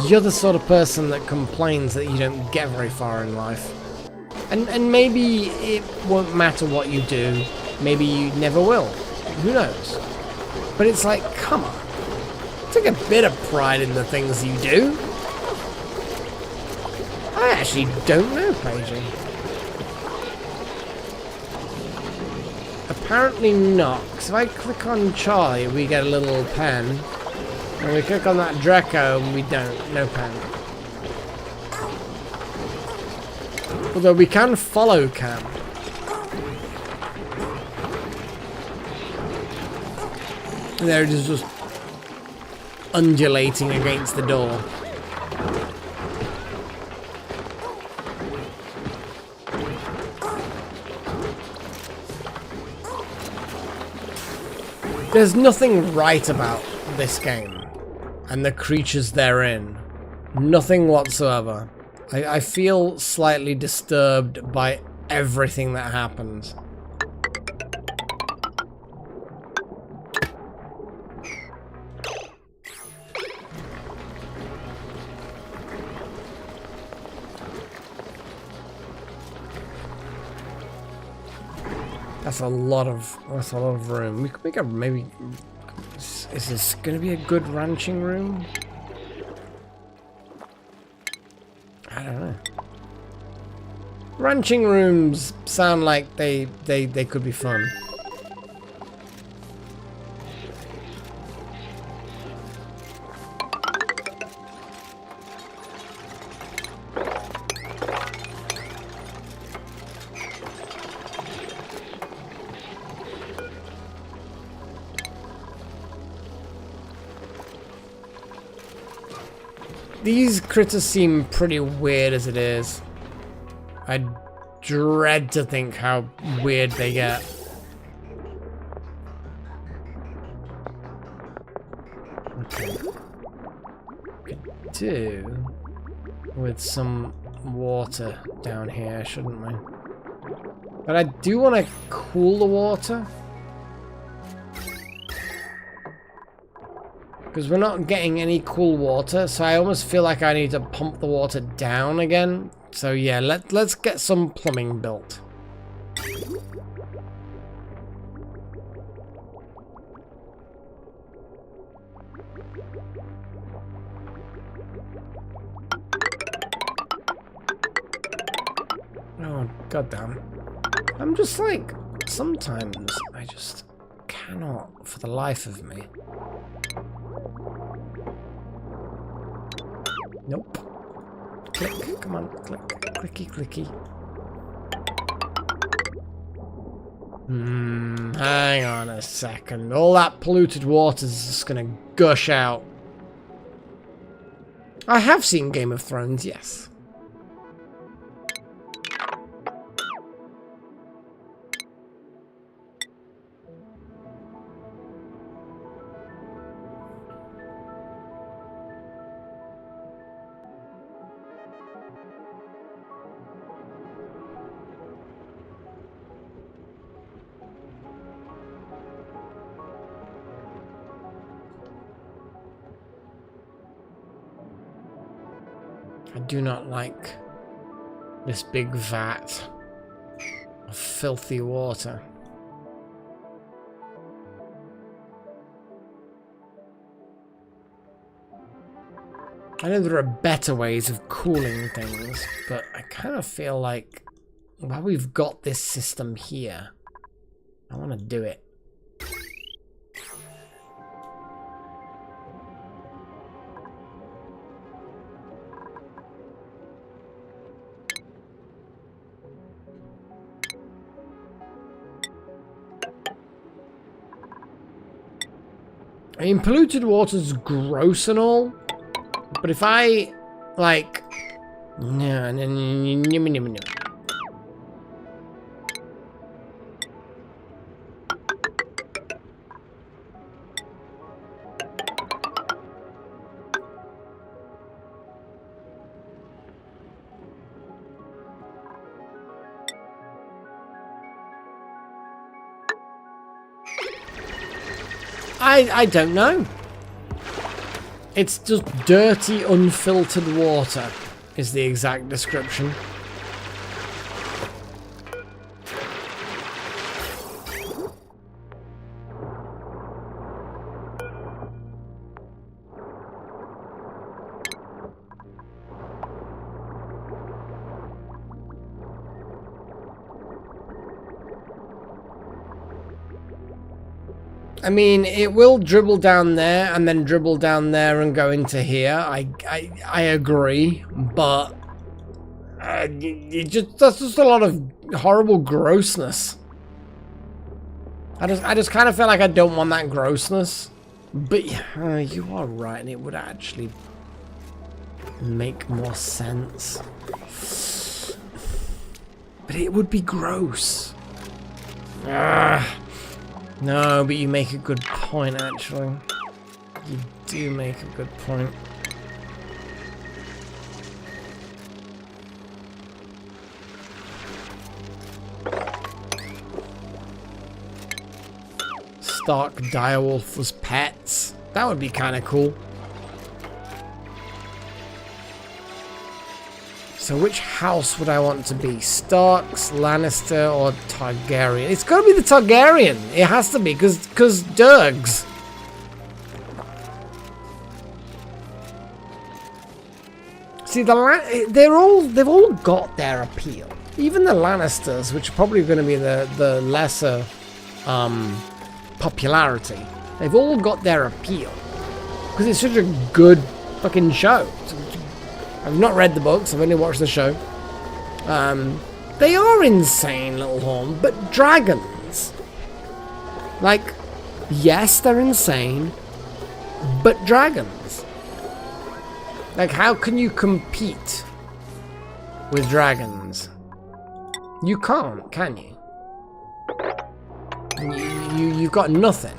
you're the sort of person that complains that you don't get very far in life. And maybe it won't matter what you do. Maybe you never will. Who knows? But it's like, come on. Take a bit of pride in the things you do. I actually don't know, Paige. Apparently not, because if I click on Charlie, we get a little pen. And we click on that Draco, and we don't. No pen. Although we can follow Cam. And there it is, just undulating against the door. There's nothing right about this game and the creatures therein. Nothing whatsoever. I feel slightly disturbed by everything that happens. That's a lot of room. We could make a maybe. Is this gonna be a good ranching room? I don't know. Ranching rooms sound like they could be fun. These critters seem pretty weird as it is. I dread to think how weird they get. Okay. Could do with some water down here, shouldn't we? But I do want to cool the water. Because we're not getting any cool water, so I almost feel like I need to pump the water down again. So yeah, let's get some plumbing built. Oh, goddamn. I'm just like, sometimes I just cannot for the life of me. Nope. Click. Come on. Click. Clicky, clicky. Hang on a second. All that polluted water is just gonna gush out. I have seen Game of Thrones, yes. I do not like this big vat of filthy water. I know there are better ways of cooling things, but I kind of feel like while we've got this system here, I want to do it. I mean, polluted water's gross and all, but if I, like, no. I don't know. It's just dirty, unfiltered water is the exact description. I mean, it will dribble down there and then dribble down there and go into here. I agree, but that's just a lot of horrible grossness. I just kind of feel like I don't want that grossness. But you are right, and it would actually make more sense. But it would be gross. No, but you make a good point, actually. You do make a good point. Stark direwolf as pets. That would be kind of cool. So which house would I want to be? Starks, Lannister, or Targaryen? It's got to be the Targaryen. It has to be, because Durgs. See, they've all got their appeal. Even the Lannisters, which are probably going to be the lesser popularity, they've all got their appeal because it's such a good fucking show. I've not read the books, I've only watched the show. They are insane, Little Horn, but dragons. Like, yes, they're insane, but dragons. Like, how can you compete with dragons? You can't, can you? You've got nothing.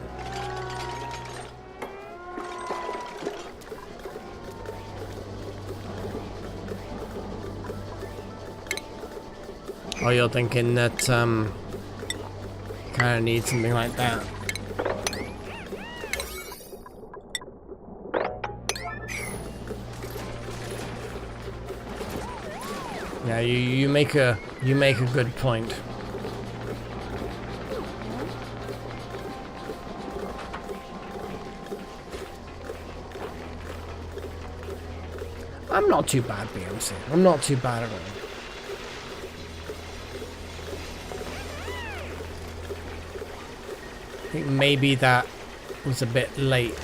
Oh, you're thinking that kind of need something like that. Yeah, you make a good point. I'm not too bad, BMC. I'm not too bad at all. I think maybe that was a bit late.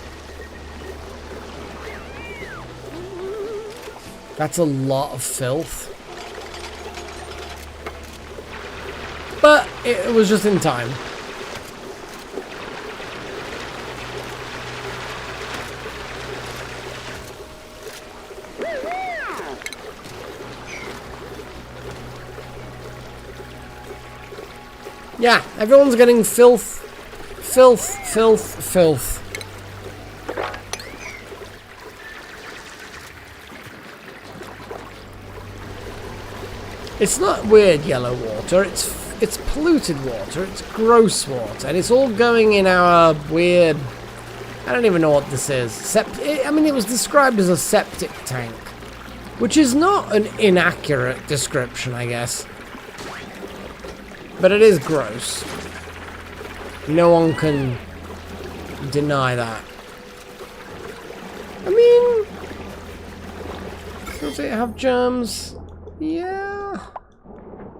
That's a lot of filth. But it was just in time. Yeah, everyone's getting filth. Filth, filth, filth. It's not weird yellow water, it's polluted water, it's gross water, and it's all going in our weird... I don't even know what this is. I mean, it was described as a septic tank, which is not an inaccurate description, I guess. But it is gross. No one can deny that. I mean, does it have germs? Yeah.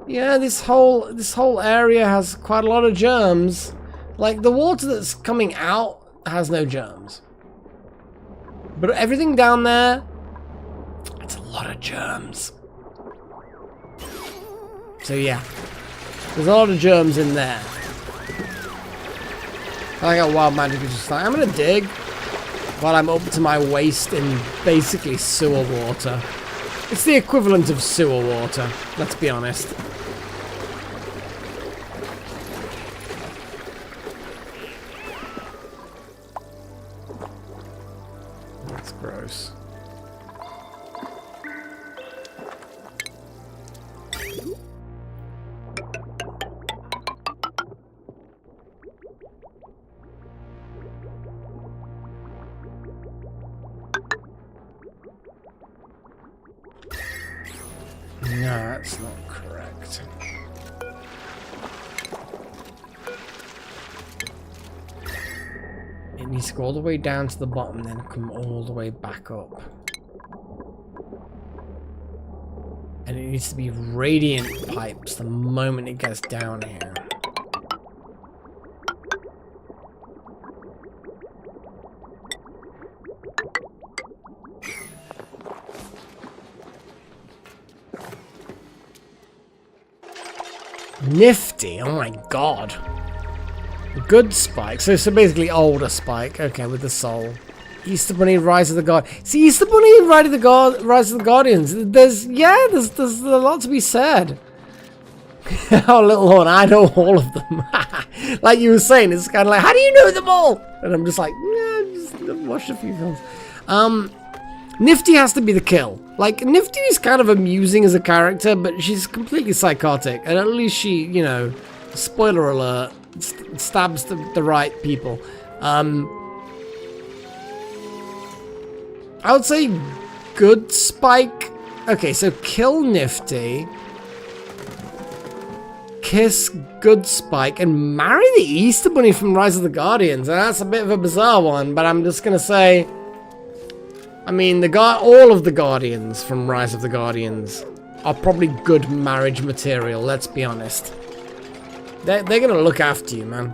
Yeah, this whole area has quite a lot of germs. Like, the water that's coming out has no germs. But everything down there, it's a lot of germs. So yeah, there's a lot of germs in there. I got wild magic is just like, I'm gonna dig while I'm up to my waist in basically sewer water. It's the equivalent of sewer water, let's be honest. That's gross. No, that's not correct. It needs to go all the way down to the bottom, then come all the way back up. And it needs to be radiant pipes the moment it gets down here. Nifty, oh my god. Good Spike. So basically older Spike. Okay, with the soul. Easter Bunny, Rise of the God. See, Easter Bunny and Rise of the Guardians. There's a lot to be said. Oh, Little Horn, I know all of them. Like you were saying, it's kind of like, how do you know them all? And I'm just like, yeah, just watched a few films. Nifty has to be the kill. Like, Nifty is kind of amusing as a character, but she's completely psychotic. And at least she, you know, spoiler alert, stabs the right people. I would say good Spike. Okay, so kill Nifty. Kiss good Spike and marry the Easter Bunny from Rise of the Guardians. And that's a bit of a bizarre one, but I'm just gonna say, I mean, all of the Guardians from Rise of the Guardians are probably good marriage material, let's be honest. They're gonna look after you, man.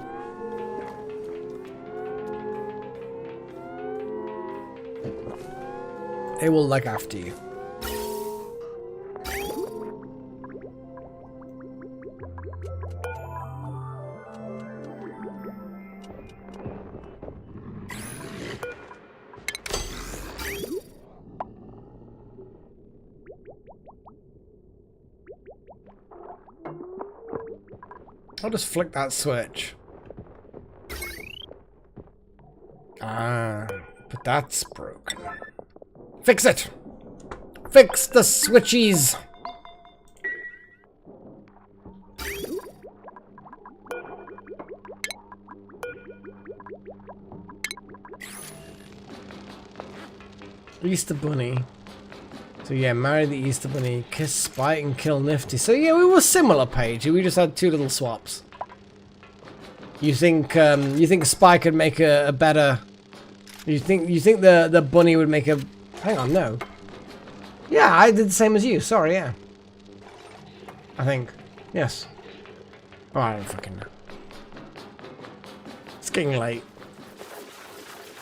They will look after you. I'll just flick that switch. Ah, but that's broken. Fix it! Fix the switchies! Easter Bunny. So yeah, marry the Easter Bunny, kiss Spike, and kill Nifty. So yeah, we were similar, Paige. We just had two little swaps. You think Spike could make a better? You think the bunny would make a? Hang on, no. Yeah, I did the same as you. Sorry, yeah. I think, yes. Oh, I don't fucking know. It's getting late.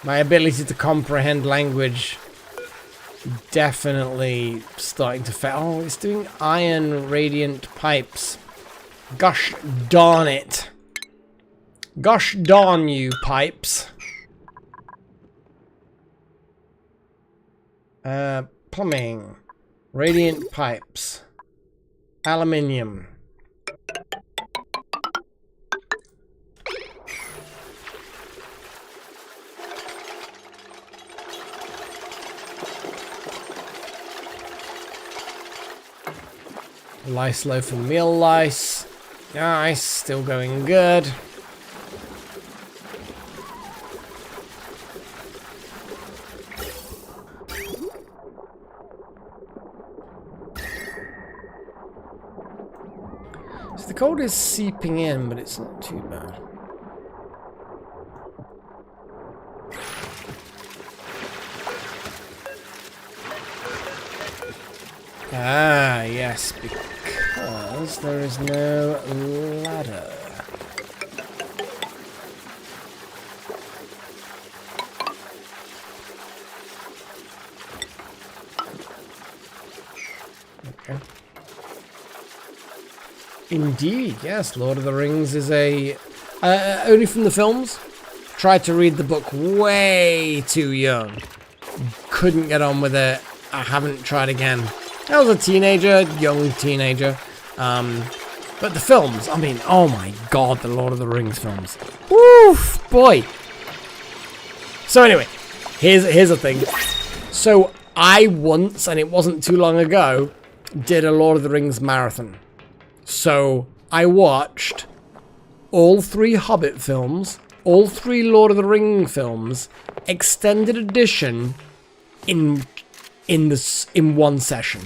My ability to comprehend language definitely starting to fail. Oh, it's doing iron radiant pipes. Gosh darn it. Gosh darn you, pipes. Plumbing. Radiant pipes. Aluminium. Lice loaf and meal lice. Nice, still going good. So the cold is seeping in, but it's not too bad. Ah, yes, because there is no ladder. Okay. Indeed, yes, Lord of the Rings is a... only from the films. Tried to read the book way too young. Couldn't get on with it. I haven't tried again. I was a teenager, young teenager. But the films, I mean, oh my god, the Lord of the Rings films. Woof, boy. So anyway, here's the thing. So I once, and it wasn't too long ago, did a Lord of the Rings marathon. So I watched all 3 Hobbit films, all 3 Lord of the Ring films, extended edition in one session.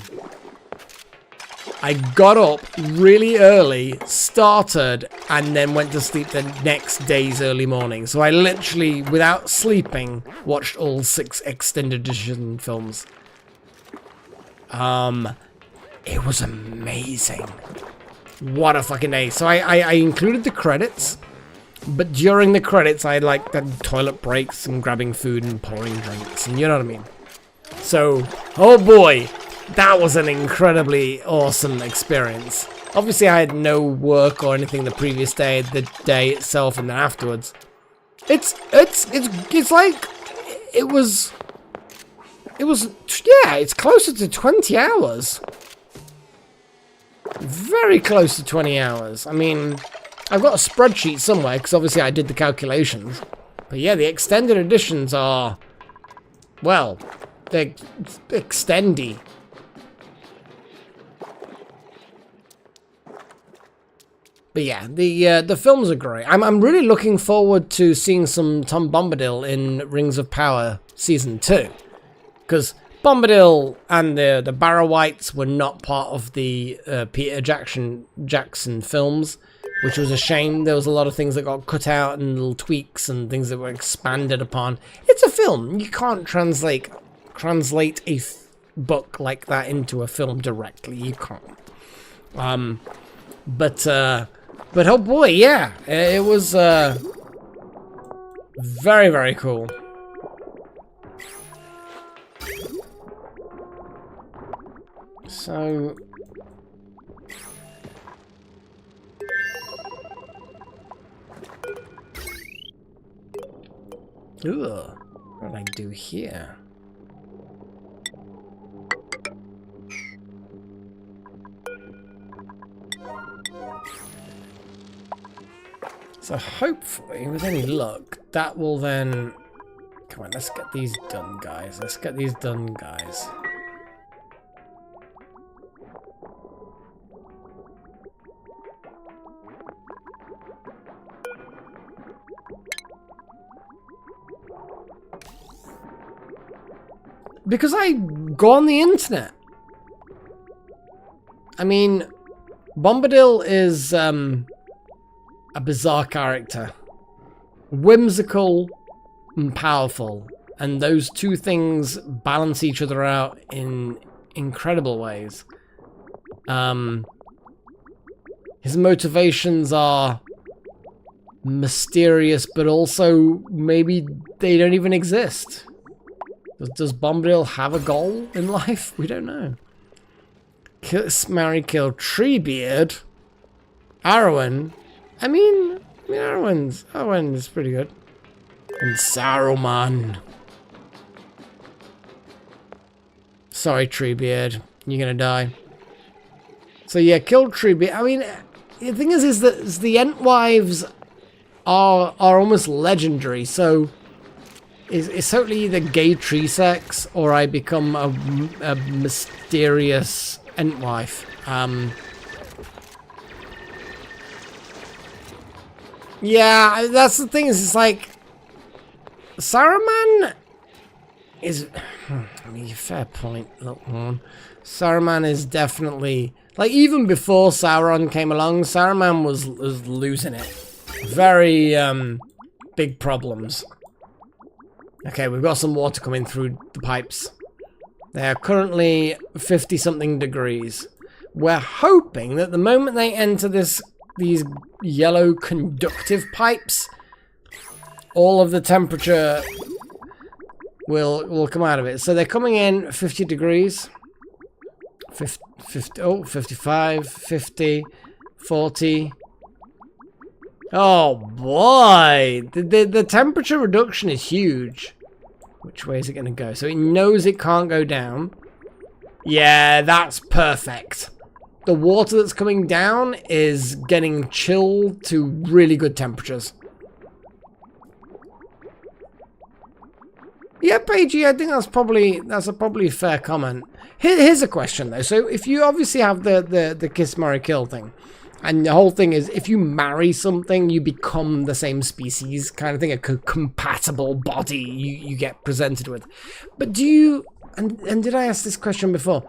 I got up really early, started, and then went to sleep the next day's early morning. So I literally, without sleeping, watched all 6 extended edition films. It was amazing. What a fucking day. So I included the credits, but during the credits I had like the toilet breaks and grabbing food and pouring drinks, and you know what I mean? So, oh boy, that was an incredibly awesome experience. Obviously, I had no work or anything the previous day, the day itself, and then afterwards. It's like it was. Yeah, it's closer to 20 hours. Very close to 20 hours. I mean, I've got a spreadsheet somewhere because obviously I did the calculations. But yeah, the extended editions are, well, they're extendy. But yeah, the films are great. I'm really looking forward to seeing some Tom Bombadil in Rings of Power Season 2. Because Bombadil and the Barrow-wights were not part of the Peter Jackson films, which was a shame. There was a lot of things that got cut out and little tweaks and things that were expanded upon. It's a film. You can't translate a book like that into a film directly. You can't. But oh boy, yeah, it was very, very cool. So ugh, what do I do here? So hopefully, with any luck, that will then... Come on, let's get these done, guys. Let's get these done, guys. Because I go on the internet. I mean, Bombadil is a bizarre character. Whimsical and powerful. And those two things balance each other out in incredible ways. His motivations are mysterious, but also maybe they don't even exist. Does Bombadil have a goal in life? We don't know. Kiss, marry, kill, Treebeard, Arwen. I mean Arwen is pretty good. And Saruman. Sorry, Treebeard, you're gonna die. So yeah, kill Treebeard. I mean, the thing is that the Entwives are almost legendary. So. It's totally either gay tree sex or I become a mysterious Entwife. Yeah, that's the thing. Is it's like Saruman is. I mean, fair point. Look, Saruman is definitely like even before Sauron came along. Saruman was losing it. Very big problems. Okay, we've got some water coming through the pipes. They are currently 50-something degrees. We're hoping that the moment they enter these yellow conductive pipes, all of the temperature will come out of it. So they're coming in 50 degrees. 55, 50, 40. Oh boy, the temperature reduction is huge. Which way is it going to go? So it knows it can't go down. Yeah, that's perfect. The water that's coming down is getting chilled to really good temperatures. Yeah, Paigey, I think that's probably a fair comment. Here's a question though. So if you obviously have the kiss, marry, kill thing. And the whole thing is, if you marry something, you become the same species kind of thing, a compatible body you get presented with. But do you, and did I ask this question before?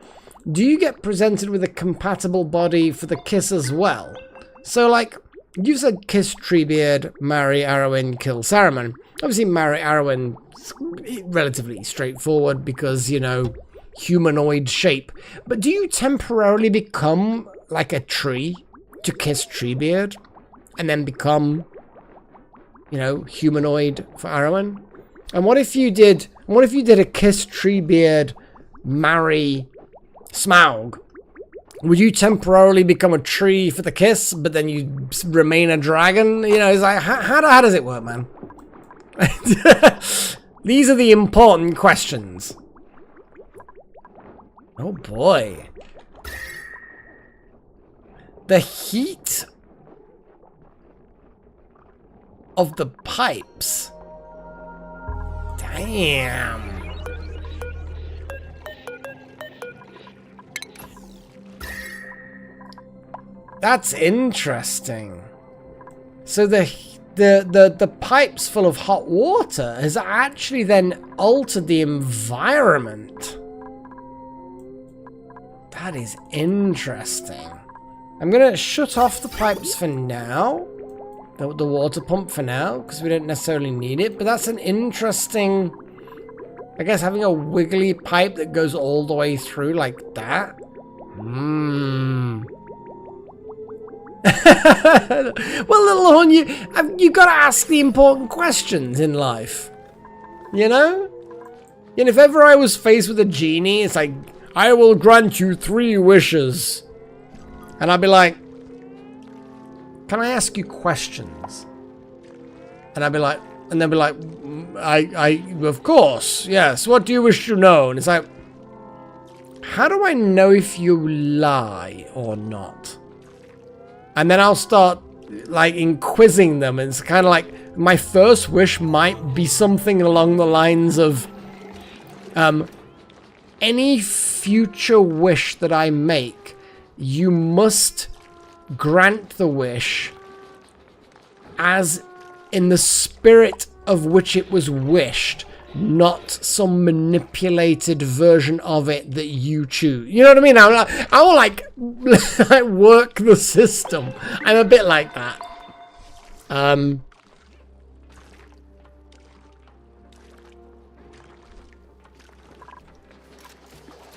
Do you get presented with a compatible body for the kiss as well? So like, you said kiss Treebeard, marry Arwen, kill Saruman. Obviously marry Arwen, relatively straightforward because, you know, humanoid shape. But do you temporarily become like a tree? To kiss Treebeard and then become, you know, humanoid for Arwen? And what if you did a kiss Treebeard, marry Smaug? Would you temporarily become a tree for the kiss, but then you remain a dragon? You know, it's like, how does it work, man? These are the important questions. Oh boy. The heat of the pipes. Damn. That's interesting. So the pipes full of hot water has actually then altered the environment. That is interesting. I'm gonna shut off the pipes for now. The water pump for now, because we don't necessarily need it. But that's an interesting... I guess having a wiggly pipe that goes all the way through like that. Well, little horn, you got to ask the important questions in life. You know? And if ever I was faced with a genie, it's like, I will grant you 3 wishes. And I'd be like, can I ask you questions? And I'd be like, and they'd be like, of course, yes. What do you wish to know? And it's like, how do I know if you lie or not? And then I'll start like inquisiting them. And it's kind of like my first wish might be something along the lines of any future wish that I make, you must grant the wish as in the spirit of which it was wished, not some manipulated version of it that you choose. You know what I mean? I will like work the system. I'm a bit like that.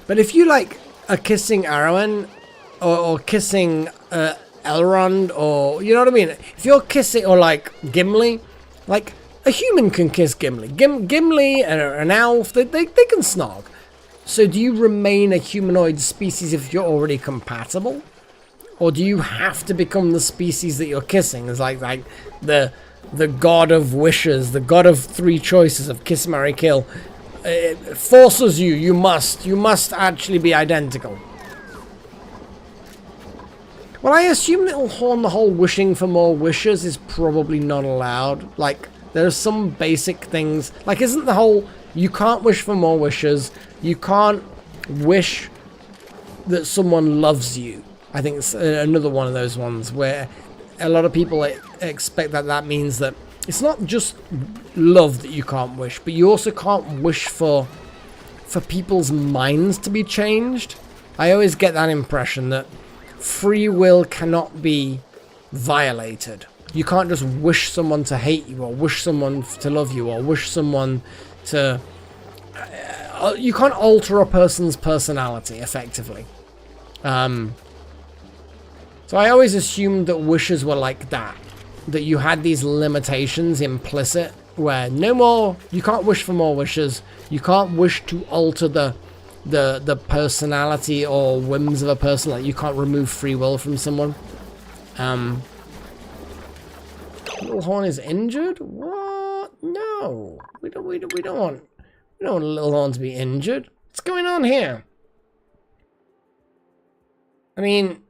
But if you like are kissing Arwen or kissing Elrond, or you know what I mean? If you're kissing, or like Gimli, like a human can kiss Gimli. Gimli and an elf, they can snog. So do you remain a humanoid species if you're already compatible? Or do you have to become the species that you're kissing? It's like the god of wishes, the god of 3 choices of kiss, marry, kill. It forces you, you must actually be identical. Well, I assume Little Horn, the whole wishing for more wishes is probably not allowed. Like, there's some basic things. Like, isn't the whole, you can't wish for more wishes. You can't wish that someone loves you. I think it's another one of those ones where a lot of people expect that means that it's not just love that you can't wish, but you also can't wish for people's minds to be changed. I always get that impression that free will cannot be violated. You can't just wish someone to hate you, or wish someone to love you, or wish someone to... you can't alter a person's personality, effectively. So I always assumed that wishes were like that. That you had these limitations implicit, where no more... You can't wish for more wishes. You can't wish to alter the personality or whims of a person. Like, you can't remove free will from someone. Little Horn is injured? What? No. We don't want Little Horn to be injured. What's going on here? I mean,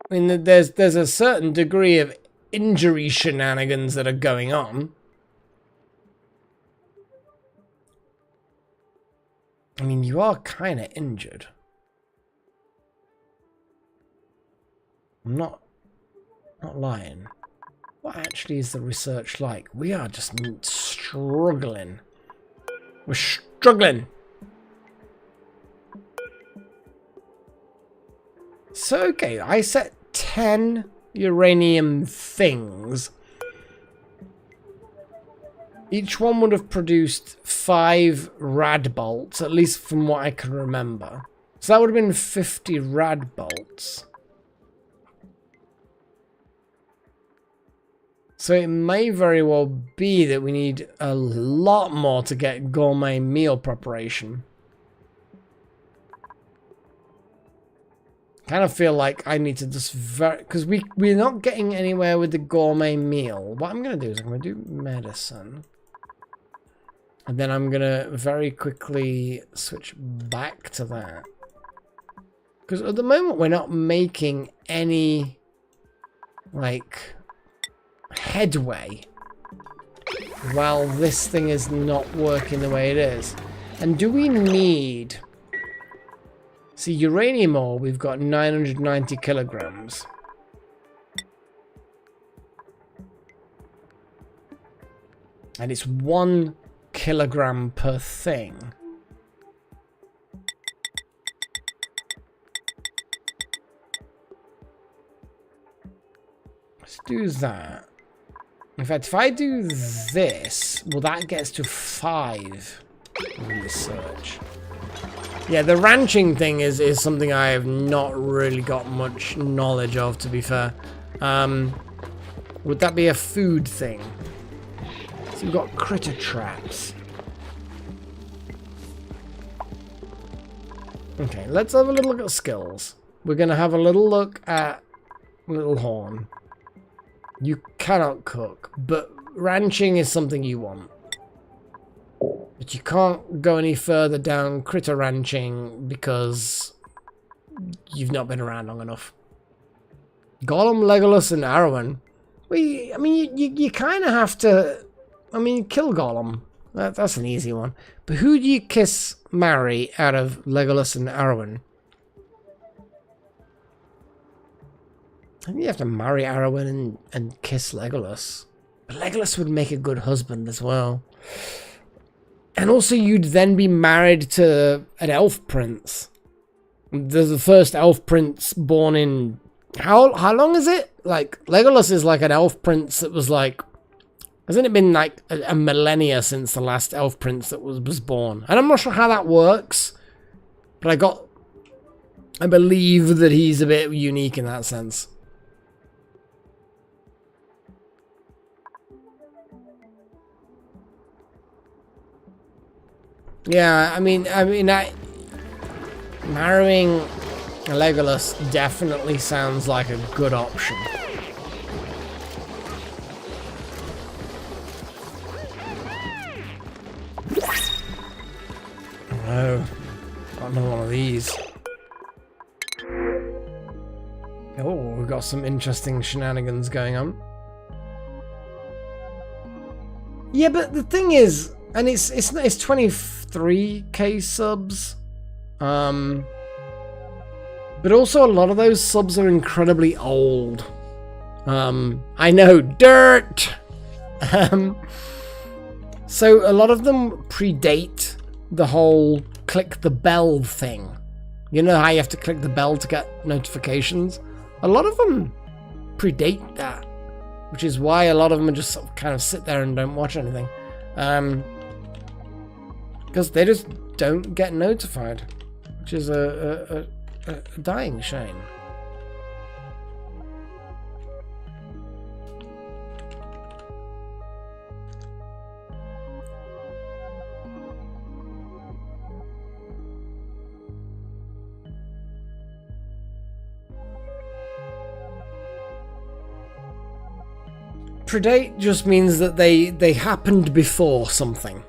there's a certain degree of injury shenanigans that are going on. I mean, you are kind of injured. I'm not lying. What actually is the research like? We are just struggling. We're struggling. So, okay, I set 10 uranium things. Each one would have produced 5 rad bolts, at least from what I can remember. So that would have been 50 rad bolts. So it may very well be that we need a lot more to get gourmet meal preparation. Kind of feel like I need to just because we're not getting anywhere with the gourmet meal. What I'm going to do is I'm going to do medicine. And then I'm going to very quickly switch back to that. Because at the moment we're not making any, like, headway while this thing is not working the way it is. And do we need... See, uranium ore, we've got 990 kilograms. And it's 1 kilogram per thing. Let's do that. In fact, if I do this, well, that gets to 5 research. Yeah, the ranching thing is something I have not really got much knowledge of, to be fair. Would that be a food thing? So we've got critter traps. Okay, let's have a little look at skills. We're going to have a little look at Little Horn. You cannot cook, but ranching is something you want. But you can't go any further down critter ranching because you've not been around long enough. Gollum, Legolas, and Arwen. I mean, you kind of have to... I mean, kill Gollum. That's an easy one. But who do you marry out of Legolas and Arwen? I think you have to marry Arwen and kiss Legolas. But Legolas would make a good husband as well. And also you'd then be married to an elf prince. There's the first elf prince born in... How long is it? Like, Legolas is like an elf prince that was like... Hasn't it been like a millennia since the last elf prince that was born? And I'm not sure how that works. But I believe that he's a bit unique in that sense. Yeah, I mean, marrying Legolas definitely sounds like a good option. Oh, got another one of these. Oh, we've got some interesting shenanigans going on. Yeah, but the thing is, and it's 23k subs, but also a lot of those subs are incredibly old. I know, dirt. So a lot of them predate the whole click the bell thing. You know how you have to click the bell to get notifications? A lot of them predate that, which is why a lot of them just kind of sit there and don't watch anything. Because they just don't get notified, which is a dying shame. Predate just means that they happened before something.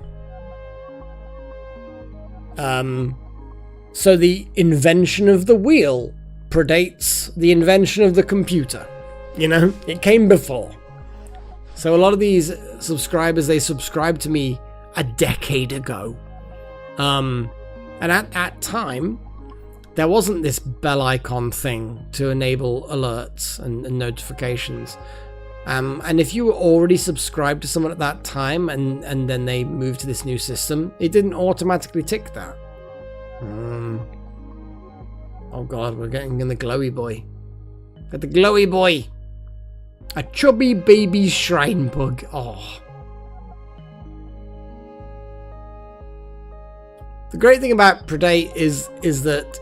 So the invention of the wheel predates the invention of the computer. You know, it came before. So a lot of these subscribers, they subscribed to me a decade ago. And at that time, there wasn't this bell icon thing to enable alerts and notifications. And if you were already subscribed to someone at that time and then they moved to this new system, it didn't automatically tick that. Oh god, we're getting in the glowy boy. Got the glowy boy. A chubby baby shrine bug. Oh. The great thing about predate is that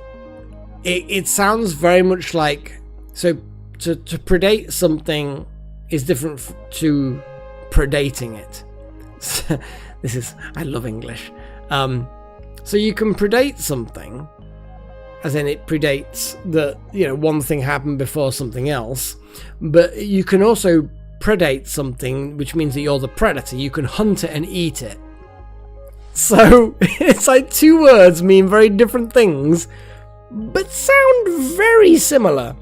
it sounds very much like, so to predate something is different to predating it. I love English. So you can predate something as in it predates that, you know, one thing happened before something else. But you can also predate something, which means that you're the predator. You can hunt it and eat it. So it's like two words mean very different things, but sound very similar.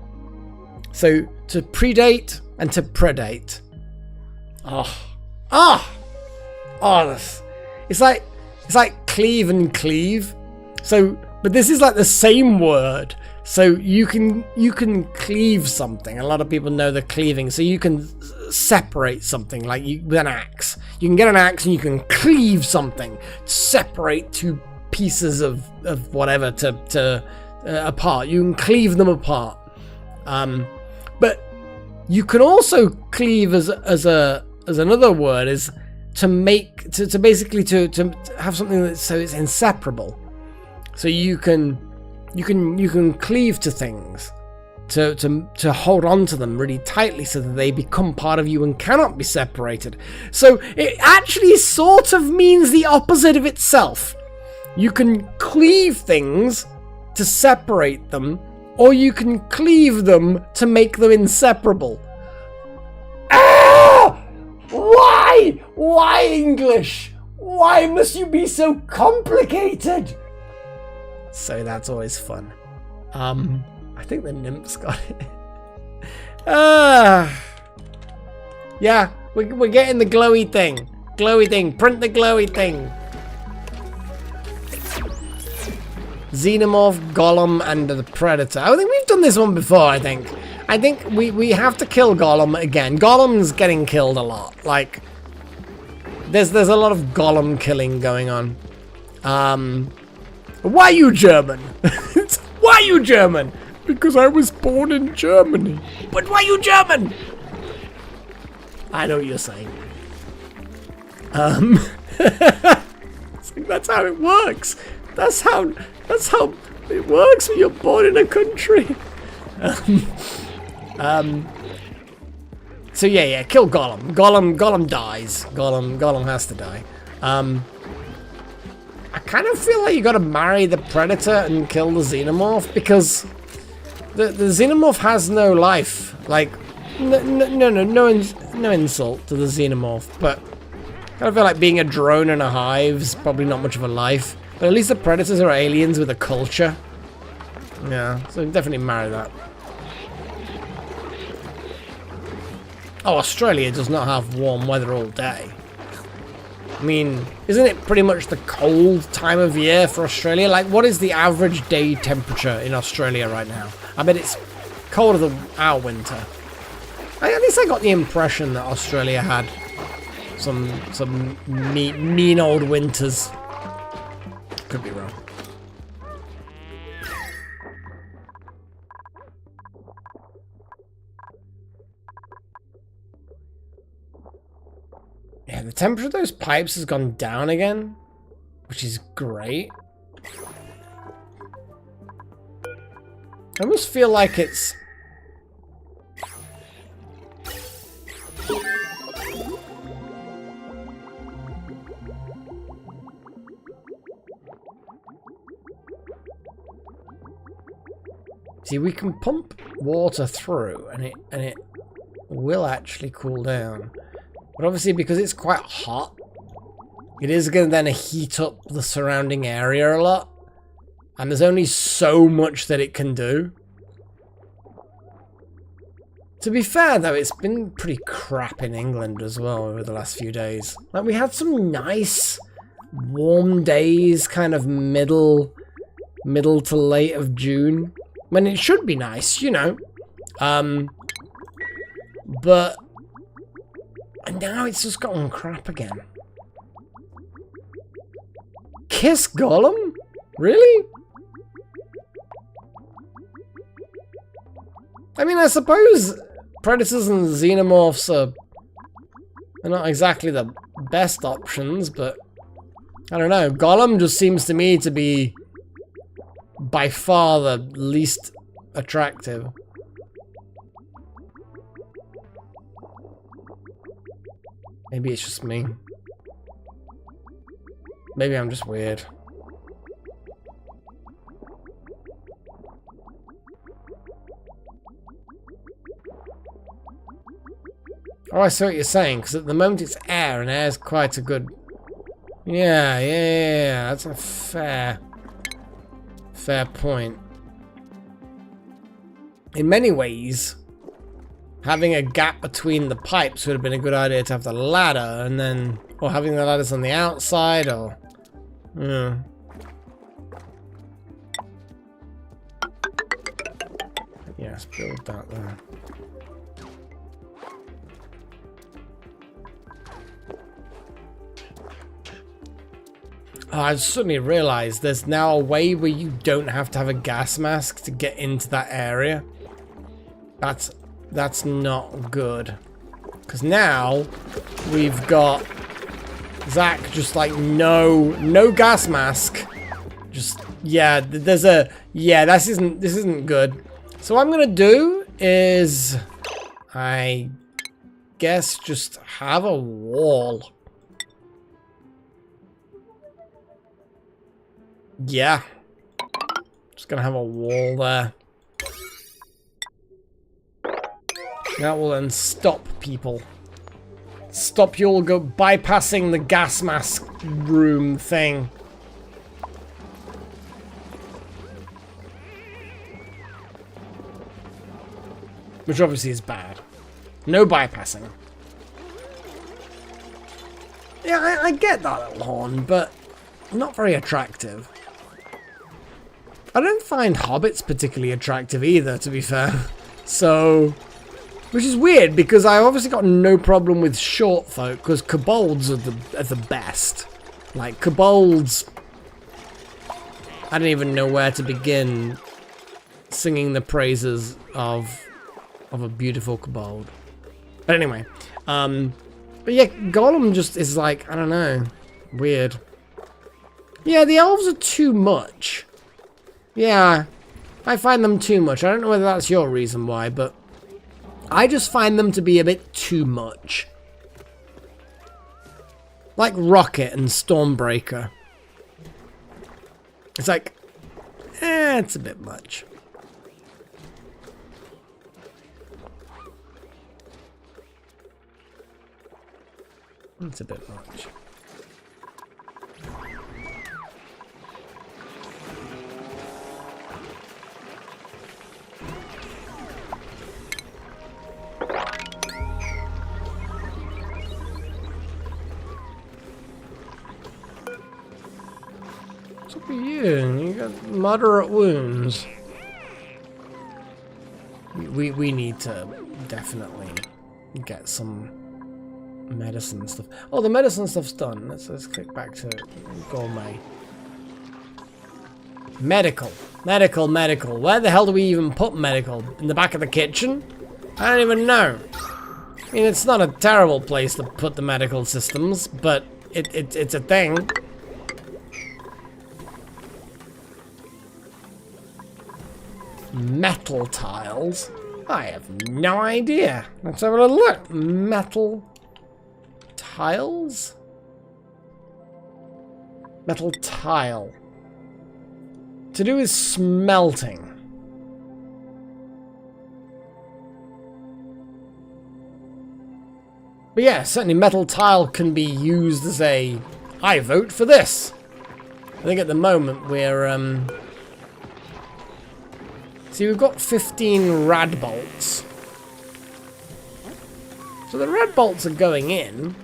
So to predate and to predate. It's like cleave and cleave. So, but this is like the same word. So you can cleave something. A lot of people know the cleaving. So you can separate something like with an axe. You can get an axe and you can cleave something, separate two pieces of whatever to apart. You can cleave them apart. But you can also cleave as another word is to make to basically to have something that's so it's inseparable. So you can cleave to things to hold on to them really tightly so that they become part of you and cannot be separated. So it actually sort of means the opposite of itself. You can cleave things to separate them, or you can cleave them to make them inseparable. Ah! Why? Why English? Why must you be so complicated? So that's always fun. I think the nymph's got it. Yeah, we're getting the glowy thing. Glowy thing. Print the glowy thing. Xenomorph, Golem, and the Predator. I think we've done this one before, I think. I think we have to kill Golem again. Golem's getting killed a lot. Like, there's a lot of Golem killing going on. Why are you German? Why are you German? Because I was born in Germany. But why are you German? I know what you're saying. That's how it works. That's how it works when you're born in a country. So yeah, kill Golem. Golem dies. Golem has to die. I kind of feel like you gotta marry the Predator and kill the Xenomorph, because the Xenomorph has no life. Like, no insult to the Xenomorph, but I kind of feel like being a drone in a hive is probably not much of a life. But at least the Predators are aliens with a culture. Yeah, so definitely marry that. Oh, Australia does not have warm weather all day. I mean, isn't it pretty much the cold time of year for Australia? Like, what is the average day temperature in Australia right now? I bet it's colder than our winter. At least I got the impression that Australia had some mean old winters. Could be wrong. Yeah, the temperature of those pipes has gone down again, which is great. I almost feel like it's... See, we can pump water through, and it will actually cool down. But obviously, because it's quite hot, it is going to then heat up the surrounding area a lot. And there's only so much that it can do. To be fair, though, it's been pretty crap in England as well over the last few days. Like, we had some nice warm days, kind of middle to late of June. When it should be nice, you know. But... And now it's just gotten crap again. Kiss Golem? Really? I mean, I suppose Predators and Xenomorphs are not exactly the best options, but I don't know. Golem just seems to me to be by far the least attractive. Maybe it's just me. Maybe I'm just weird. Oh, I see what you're saying, because at the moment it's air, and air's quite a good... Yeah, that's a fair point. In many ways, having a gap between the pipes would have been a good idea to have the ladder, and then... Or having the ladders on the outside, or... Yeah. Yes, build that there. Oh, I suddenly realised there's now a way where you don't have to have a gas mask to get into that area. That's not good. Because now we've got Zach just like no gas mask. Just yeah, there's a this isn't good. So what I'm gonna do is I guess just have a wall. Yeah. Just gonna have a wall there. That will then stop people. Stop you all bypassing the gas mask room thing. Which obviously is bad. No bypassing. Yeah, I get that little horn, but not very attractive. I don't find hobbits particularly attractive either, to be fair. So, which is weird because I obviously got no problem with short folk because kobolds are the best. Like kobolds, I don't even know where to begin singing the praises of a beautiful kobold. But anyway, but yeah, Gollum just is like, I don't know, weird. Yeah, the elves are too much. Yeah, I find them too much. I don't know whether that's your reason why, but I just find them to be a bit too much. Like Rocket and Stormbreaker. It's like, it's a bit much. It's a bit much. What's up with you? You got moderate wounds. We need to definitely get some medicine stuff. Oh, the medicine stuff's done. Let's click back to gourmet. Medical. Where the hell do we even put medical? In the back of the kitchen? I don't even know. I mean, it's not a terrible place to put the medical systems, but it's a thing. Metal tiles? I have no idea. Let's have a little look. Metal tiles? Metal tile. To do with smelting. But yeah, certainly metal tile can be used as a... I vote for this. I think at the moment we're... See, we've got 15 rad bolts. So the rad bolts are going in.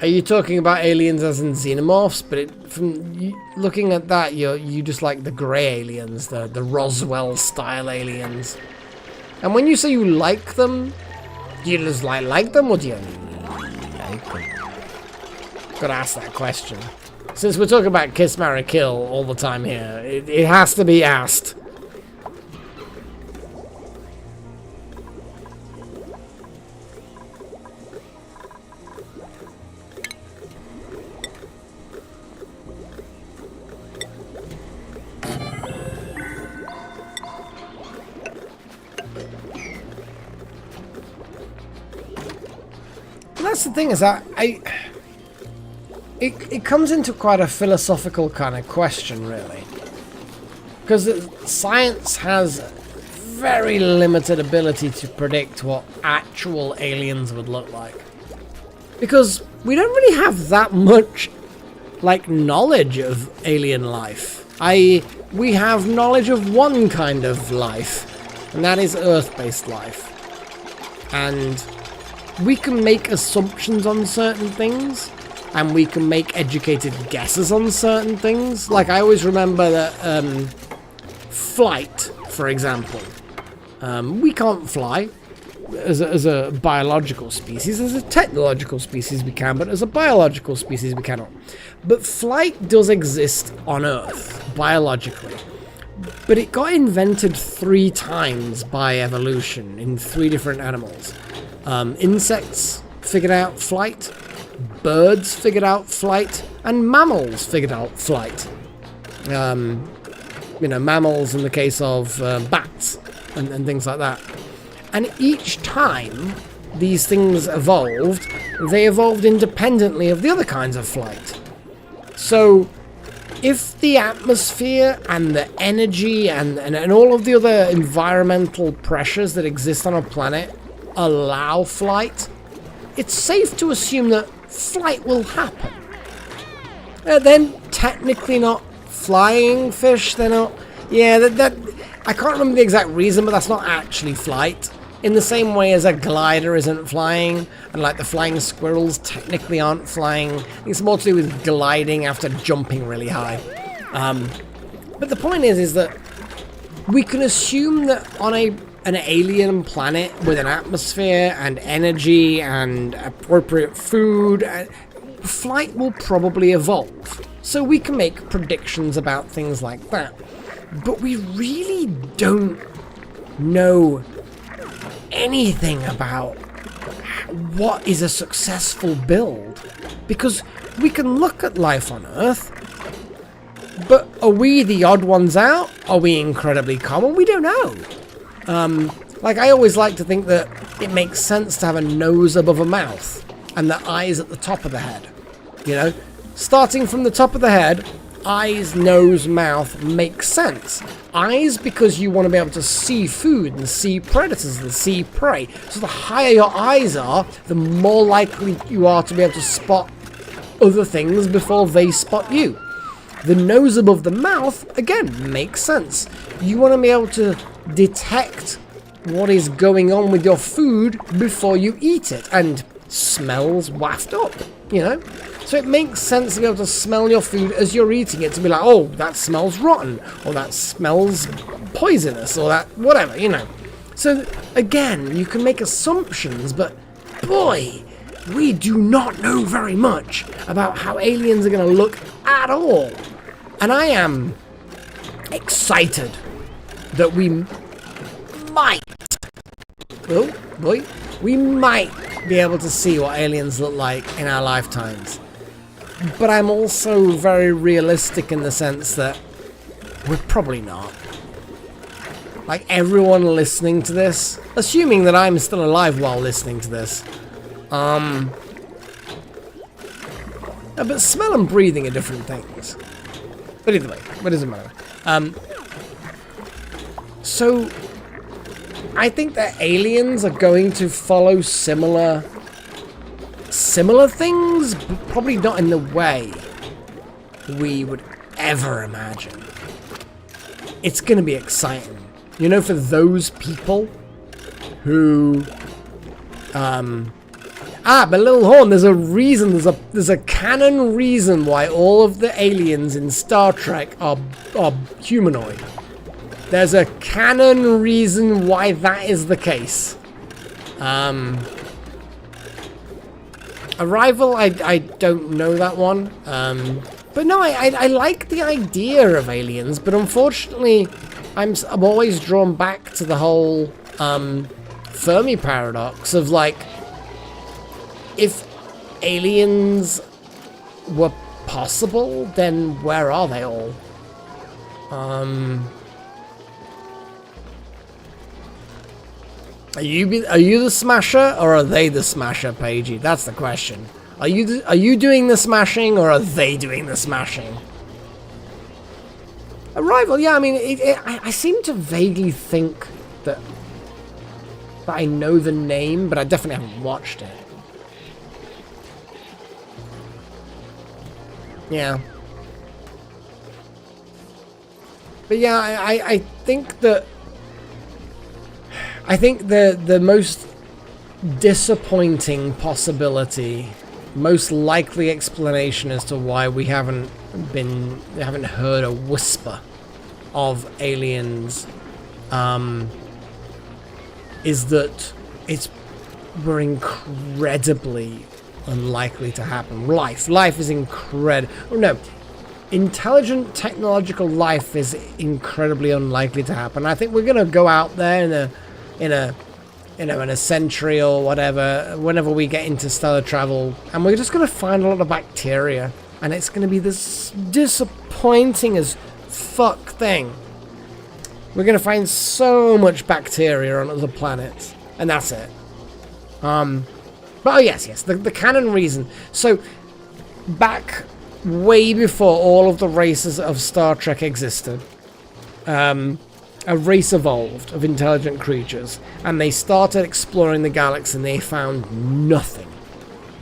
Are you talking about aliens as in xenomorphs? But from looking at that, you just like the grey aliens, the Roswell style aliens. And when you say you like them, do you just like them, or do you like them? Gotta ask that question. Since we're talking about Kiss, Marry, Kill all the time here, it has to be asked. That's the thing is that it comes into quite a philosophical kind of question, really. Because science has very limited ability to predict what actual aliens would look like. Because we don't really have that much, like, knowledge of alien life. We have knowledge of one kind of life, and that is Earth-based life. And we can make assumptions on certain things, and we can make educated guesses on certain things. Like, I always remember that flight, for example. We can't fly as a biological species. As a technological species we can, but as a biological species we cannot. But flight does exist on Earth, biologically. But it got invented 3 times by evolution in 3 different animals. Insects figured out flight, birds figured out flight, and mammals figured out flight. You know, mammals in the case of bats and things like that. And each time these things evolved, they evolved independently of the other kinds of flight. So if the atmosphere and the energy and all of the other environmental pressures that exist on a planet allow flight, it's safe to assume that flight will happen. Then technically not flying fish, they're not... Yeah, that I can't remember the exact reason, but that's not actually flight. In the same way as a glider isn't flying, and like the flying squirrels technically aren't flying. It's more to do with gliding after jumping really high. But the point is that we can assume that on an alien planet with an atmosphere and energy and appropriate food, flight will probably evolve. So we can make predictions about things like that. But we really don't know anything about what is a successful build. Because we can look at life on Earth, but are we the odd ones out? Are we incredibly common? We don't know. Like, I always like to think that it makes sense to have a nose above a mouth and the eyes at the top of the head. You know? Starting from the top of the head, eyes, nose, mouth makes sense. Eyes because you want to be able to see food and see predators and see prey. So the higher your eyes are, the more likely you are to be able to spot other things before they spot you. The nose above the mouth, again, makes sense. You want to be able to detect what is going on with your food before you eat it. And smells waft up, you know? So it makes sense to be able to smell your food as you're eating it, to be like, oh, that smells rotten, or that smells poisonous, or that whatever, you know. So again, you can make assumptions, but boy, we do not know very much about how aliens are going to look at all. And I am excited that we might, oh boy, we might be able to see what aliens look like in our lifetimes. But I'm also very realistic in the sense that we're probably not. Like, everyone listening to this, assuming that I'm still alive while listening to this, but smell and breathing are different things. But either way, it doesn't matter. So, I think that aliens are going to follow similar things, but probably not in the way we would ever imagine. It's going to be exciting. You know, for those people who... but Little Horn, there's a reason, there's a canon reason why all of the aliens in Star Trek are humanoid. There's a canon reason why that is the case. Arrival, I don't know that one. But no, I like the idea of aliens, but unfortunately, I'm always drawn back to the whole Fermi paradox of, like, if aliens were possible, then where are they all? Are you the smasher, or are they the smasher, Paigey? That's the question. Are you doing the smashing, or are they doing the smashing? Arrival, yeah, I mean, I seem to vaguely think that I know the name, but I definitely haven't watched it. Yeah. But yeah, I think that... I think the most disappointing possibility, most likely explanation as to why we haven't heard a whisper of aliens, is that we're incredibly unlikely to happen. Life is incredible. Oh no, intelligent technological life is incredibly unlikely to happen. I think we're gonna go out there in a century or whatever, whenever we get interstellar travel, and we're just gonna find a lot of bacteria, and it's gonna be this disappointing as fuck thing. We're gonna find so much bacteria on other planets, and that's it. But oh yes, the canon reason. So back way before all of the races of Star Trek existed, a race evolved of intelligent creatures, and they started exploring the galaxy, and they found nothing.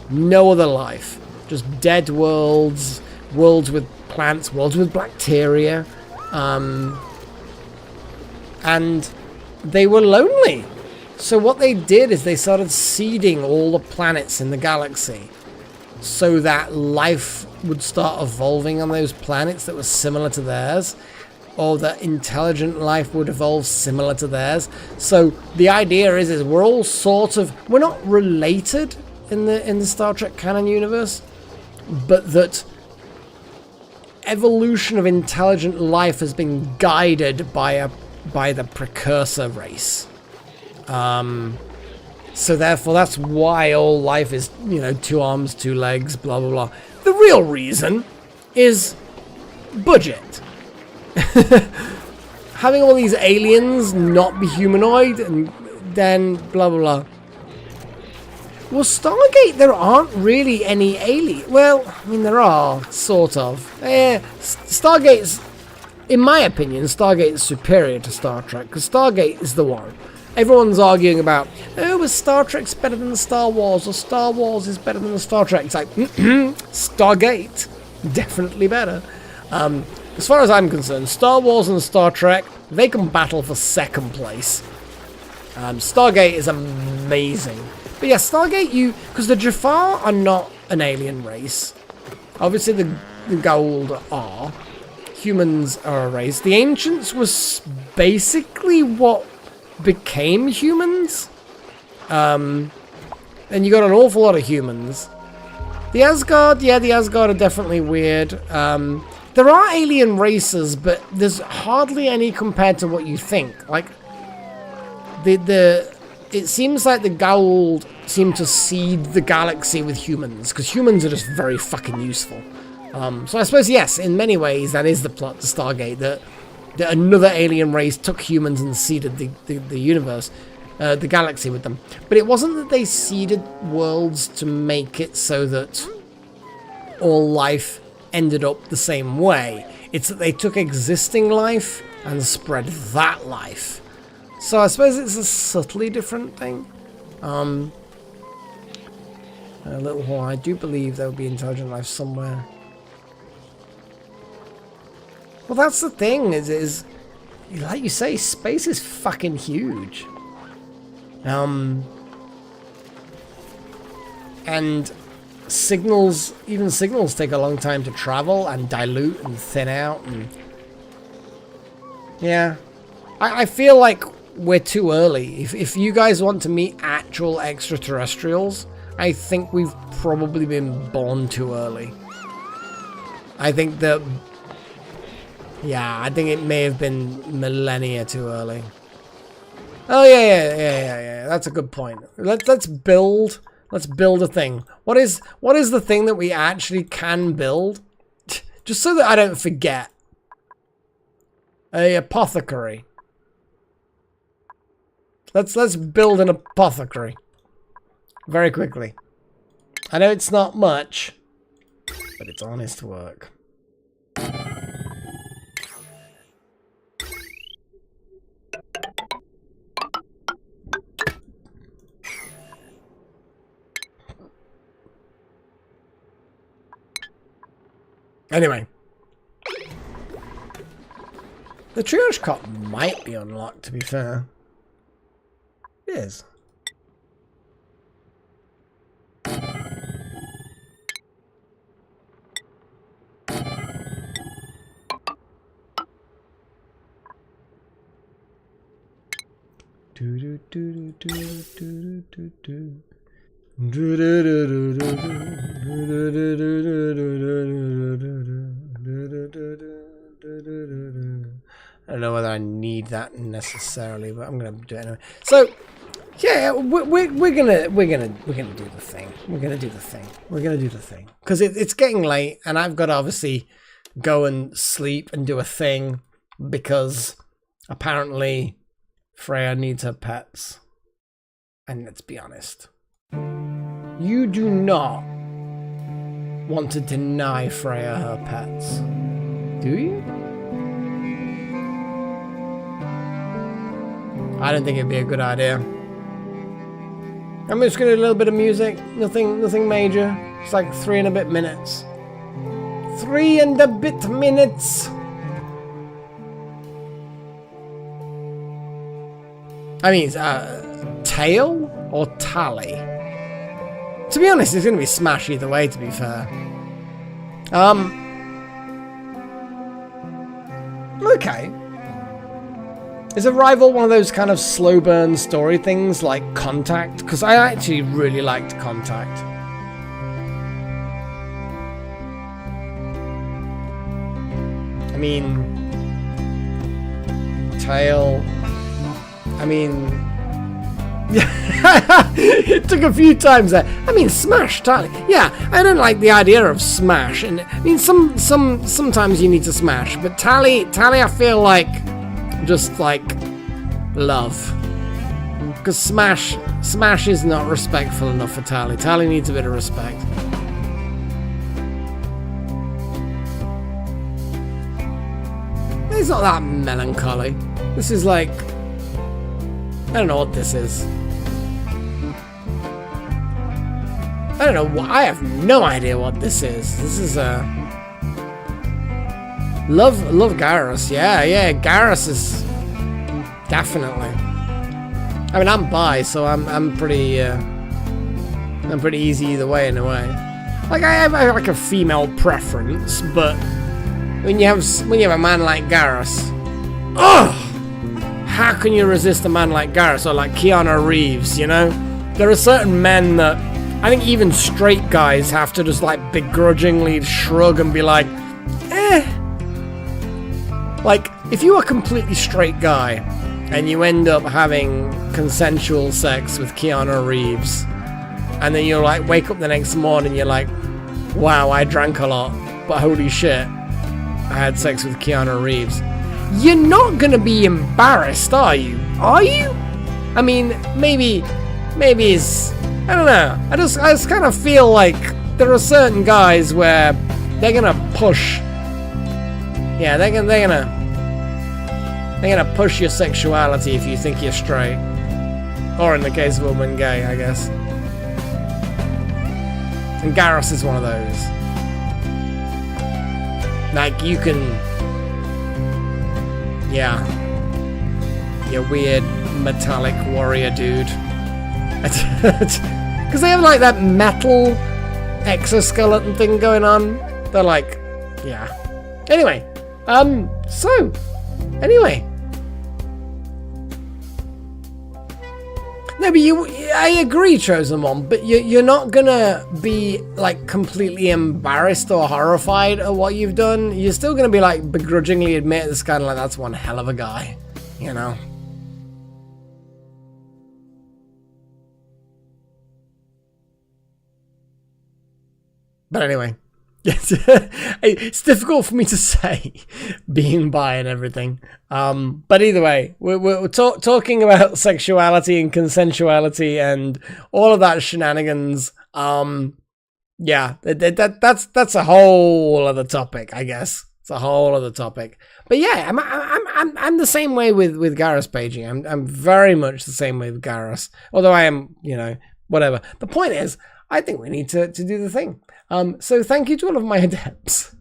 No other life. Just dead worlds, worlds with plants, worlds with bacteria. And they were lonely. So what they did is they started seeding all the planets in the galaxy so that life would start evolving on those planets that were similar to theirs, or that intelligent life would evolve similar to theirs. So the idea is we're all sort of, we're not related in the Star Trek canon universe, but that evolution of intelligent life has been guided by the precursor race. So therefore that's why all life is, 2 arms, 2 legs, blah blah blah. The real reason is budget. Having all these aliens not be humanoid, and then blah blah blah. Well, Stargate, there aren't really any alien. Well, I mean, there are, sort of. Stargate's, in my opinion, Stargate is superior to Star Trek, because Stargate is the one. Everyone's arguing about, but Star Trek's better than Star Wars, or Star Wars is better than the Star Trek. It's like, Stargate, definitely better. As far as I'm concerned, Star Wars and Star Trek, they can battle for second place. Stargate is amazing. But yeah, Stargate, because the Jafar are not an alien race. Obviously the Goa'uld are. Humans are a race. The Ancients was basically what became humans. And you got an awful lot of humans. The Asgard, yeah, the Asgard are definitely weird. There are alien races, but there's hardly any compared to what you think. Like, it seems like the Goa'uld seem to seed the galaxy with humans, because humans are just very fucking useful. So I suppose, yes, in many ways, that is the plot to Stargate, that another alien race took humans and seeded the universe, the galaxy with them. But it wasn't that they seeded worlds to make it so that all life ended up the same way. It's that they took existing life and spread that life. So I suppose it's a subtly different thing. A little while, I do believe there will be intelligent life somewhere. Well, that's the thing, is like you say, space is fucking huge. And signals, even signals take a long time to travel and dilute and thin out, and yeah. I feel like we're too early. If you guys want to meet actual extraterrestrials, I think we've probably been born too early. I think that, yeah, I think it may have been millennia too early. Oh yeah. That's a good point. Let's build a thing. What is the thing that we actually can build? Just so that I don't forget. A apothecary. Let's build an apothecary very quickly. I know it's not much, but it's honest work. Anyway. The triage cot might be unlocked, to be fair. It is. I don't know whether I need that necessarily, but I'm gonna do it anyway. So, yeah, we're gonna do the thing. We're gonna do the thing because it's getting late, and I've got to obviously go and sleep and do a thing because apparently Freya needs her pets. And let's be honest, you do not want to deny Freya her pets, do you? I don't think it'd be a good idea. I'm just gonna do a little bit of music, nothing major. It's like 3 and a bit minutes. 3 and a bit minutes. I mean, tail or tally? To be honest, it's gonna be smash either way, to be fair. Okay. Is Arrival one of those kind of slow burn story things like Contact? Because I actually really liked Contact. I mean, Tail. I mean, it took a few times there. I mean, Smash, Tally. Yeah, I don't like the idea of Smash, and I mean, sometimes you need to smash, but Tally, I feel like just like love, because Smash is not respectful enough for Tally. Tally needs a bit of respect. It's not that melancholy. This is like, I don't know what this is. I don't know. I have no idea what this is. This is a love Garrus. Yeah. Garrus is definitely. I mean, I'm bi, so I'm pretty easy either way in a way. Like I have like a female preference, but when you have a man like Garrus, how can you resist a man like Garrus or like Keanu Reeves? You know, there are certain men that I think even straight guys have to just like begrudgingly shrug and be like, Like, if you are a completely straight guy and you end up having consensual sex with Keanu Reeves, and then you're like, wake up the next morning, you're like, wow, I drank a lot, but holy shit, I had sex with Keanu Reeves. You're not gonna be embarrassed, are you? Are you? I mean, maybe it's, I don't know. I just kind of feel like there are certain guys where they're gonna push. Yeah, they're gonna push your sexuality if you think you're straight, or in the case of a woman, gay, I guess. And Garrus is one of those. Like, you can, yeah, you weird metallic warrior dude. Because they have like that metal exoskeleton thing going on. They're like, yeah. Anyway, anyway. No, but I agree, Chosen One, but you're not gonna be like completely embarrassed or horrified at what you've done. You're still gonna be like begrudgingly admit it's kind of like, that's one hell of a guy, you know? But anyway, it's difficult for me to say, being bi and everything. But either way, we're talking about sexuality and consensuality and all of that shenanigans. Yeah, that's a whole other topic, I guess. It's a whole other topic. But yeah, I'm the same way with Garrus paging. I'm very much the same way with Garrus. Although I am, you know, whatever. The point is, I think we need to do the thing. So thank you to all of my adepts.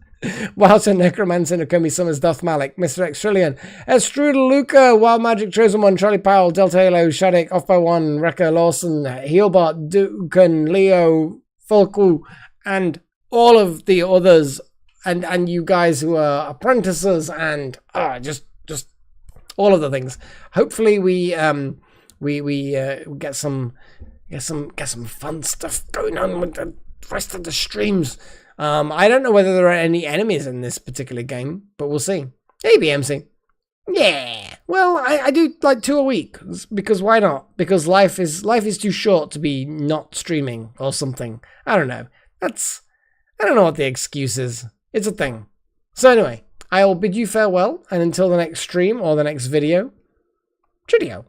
Wowzer, Necromancer, Nakomi Summers, Doth Malik, Mr. X Trillion, Estrudel Luca, Wild Magic, Chosen One, Charlie Powell, Delta Halo, Shadek, Off by One, Rekka Lawson, Healbot, Dukan, Leo, Fulku, and all of the others, and you guys who are apprentices, and just all of the things. Hopefully we get some fun stuff going on with the rest of the streams. I don't know whether there are any enemies in this particular game, but we'll see. Hey, BMC. Yeah. Well, I do like 2 a week because why not? Because life is too short to be not streaming or something. I don't know. I don't know what the excuse is. It's a thing. So anyway, I will bid you farewell, and until the next stream or the next video, cheerio.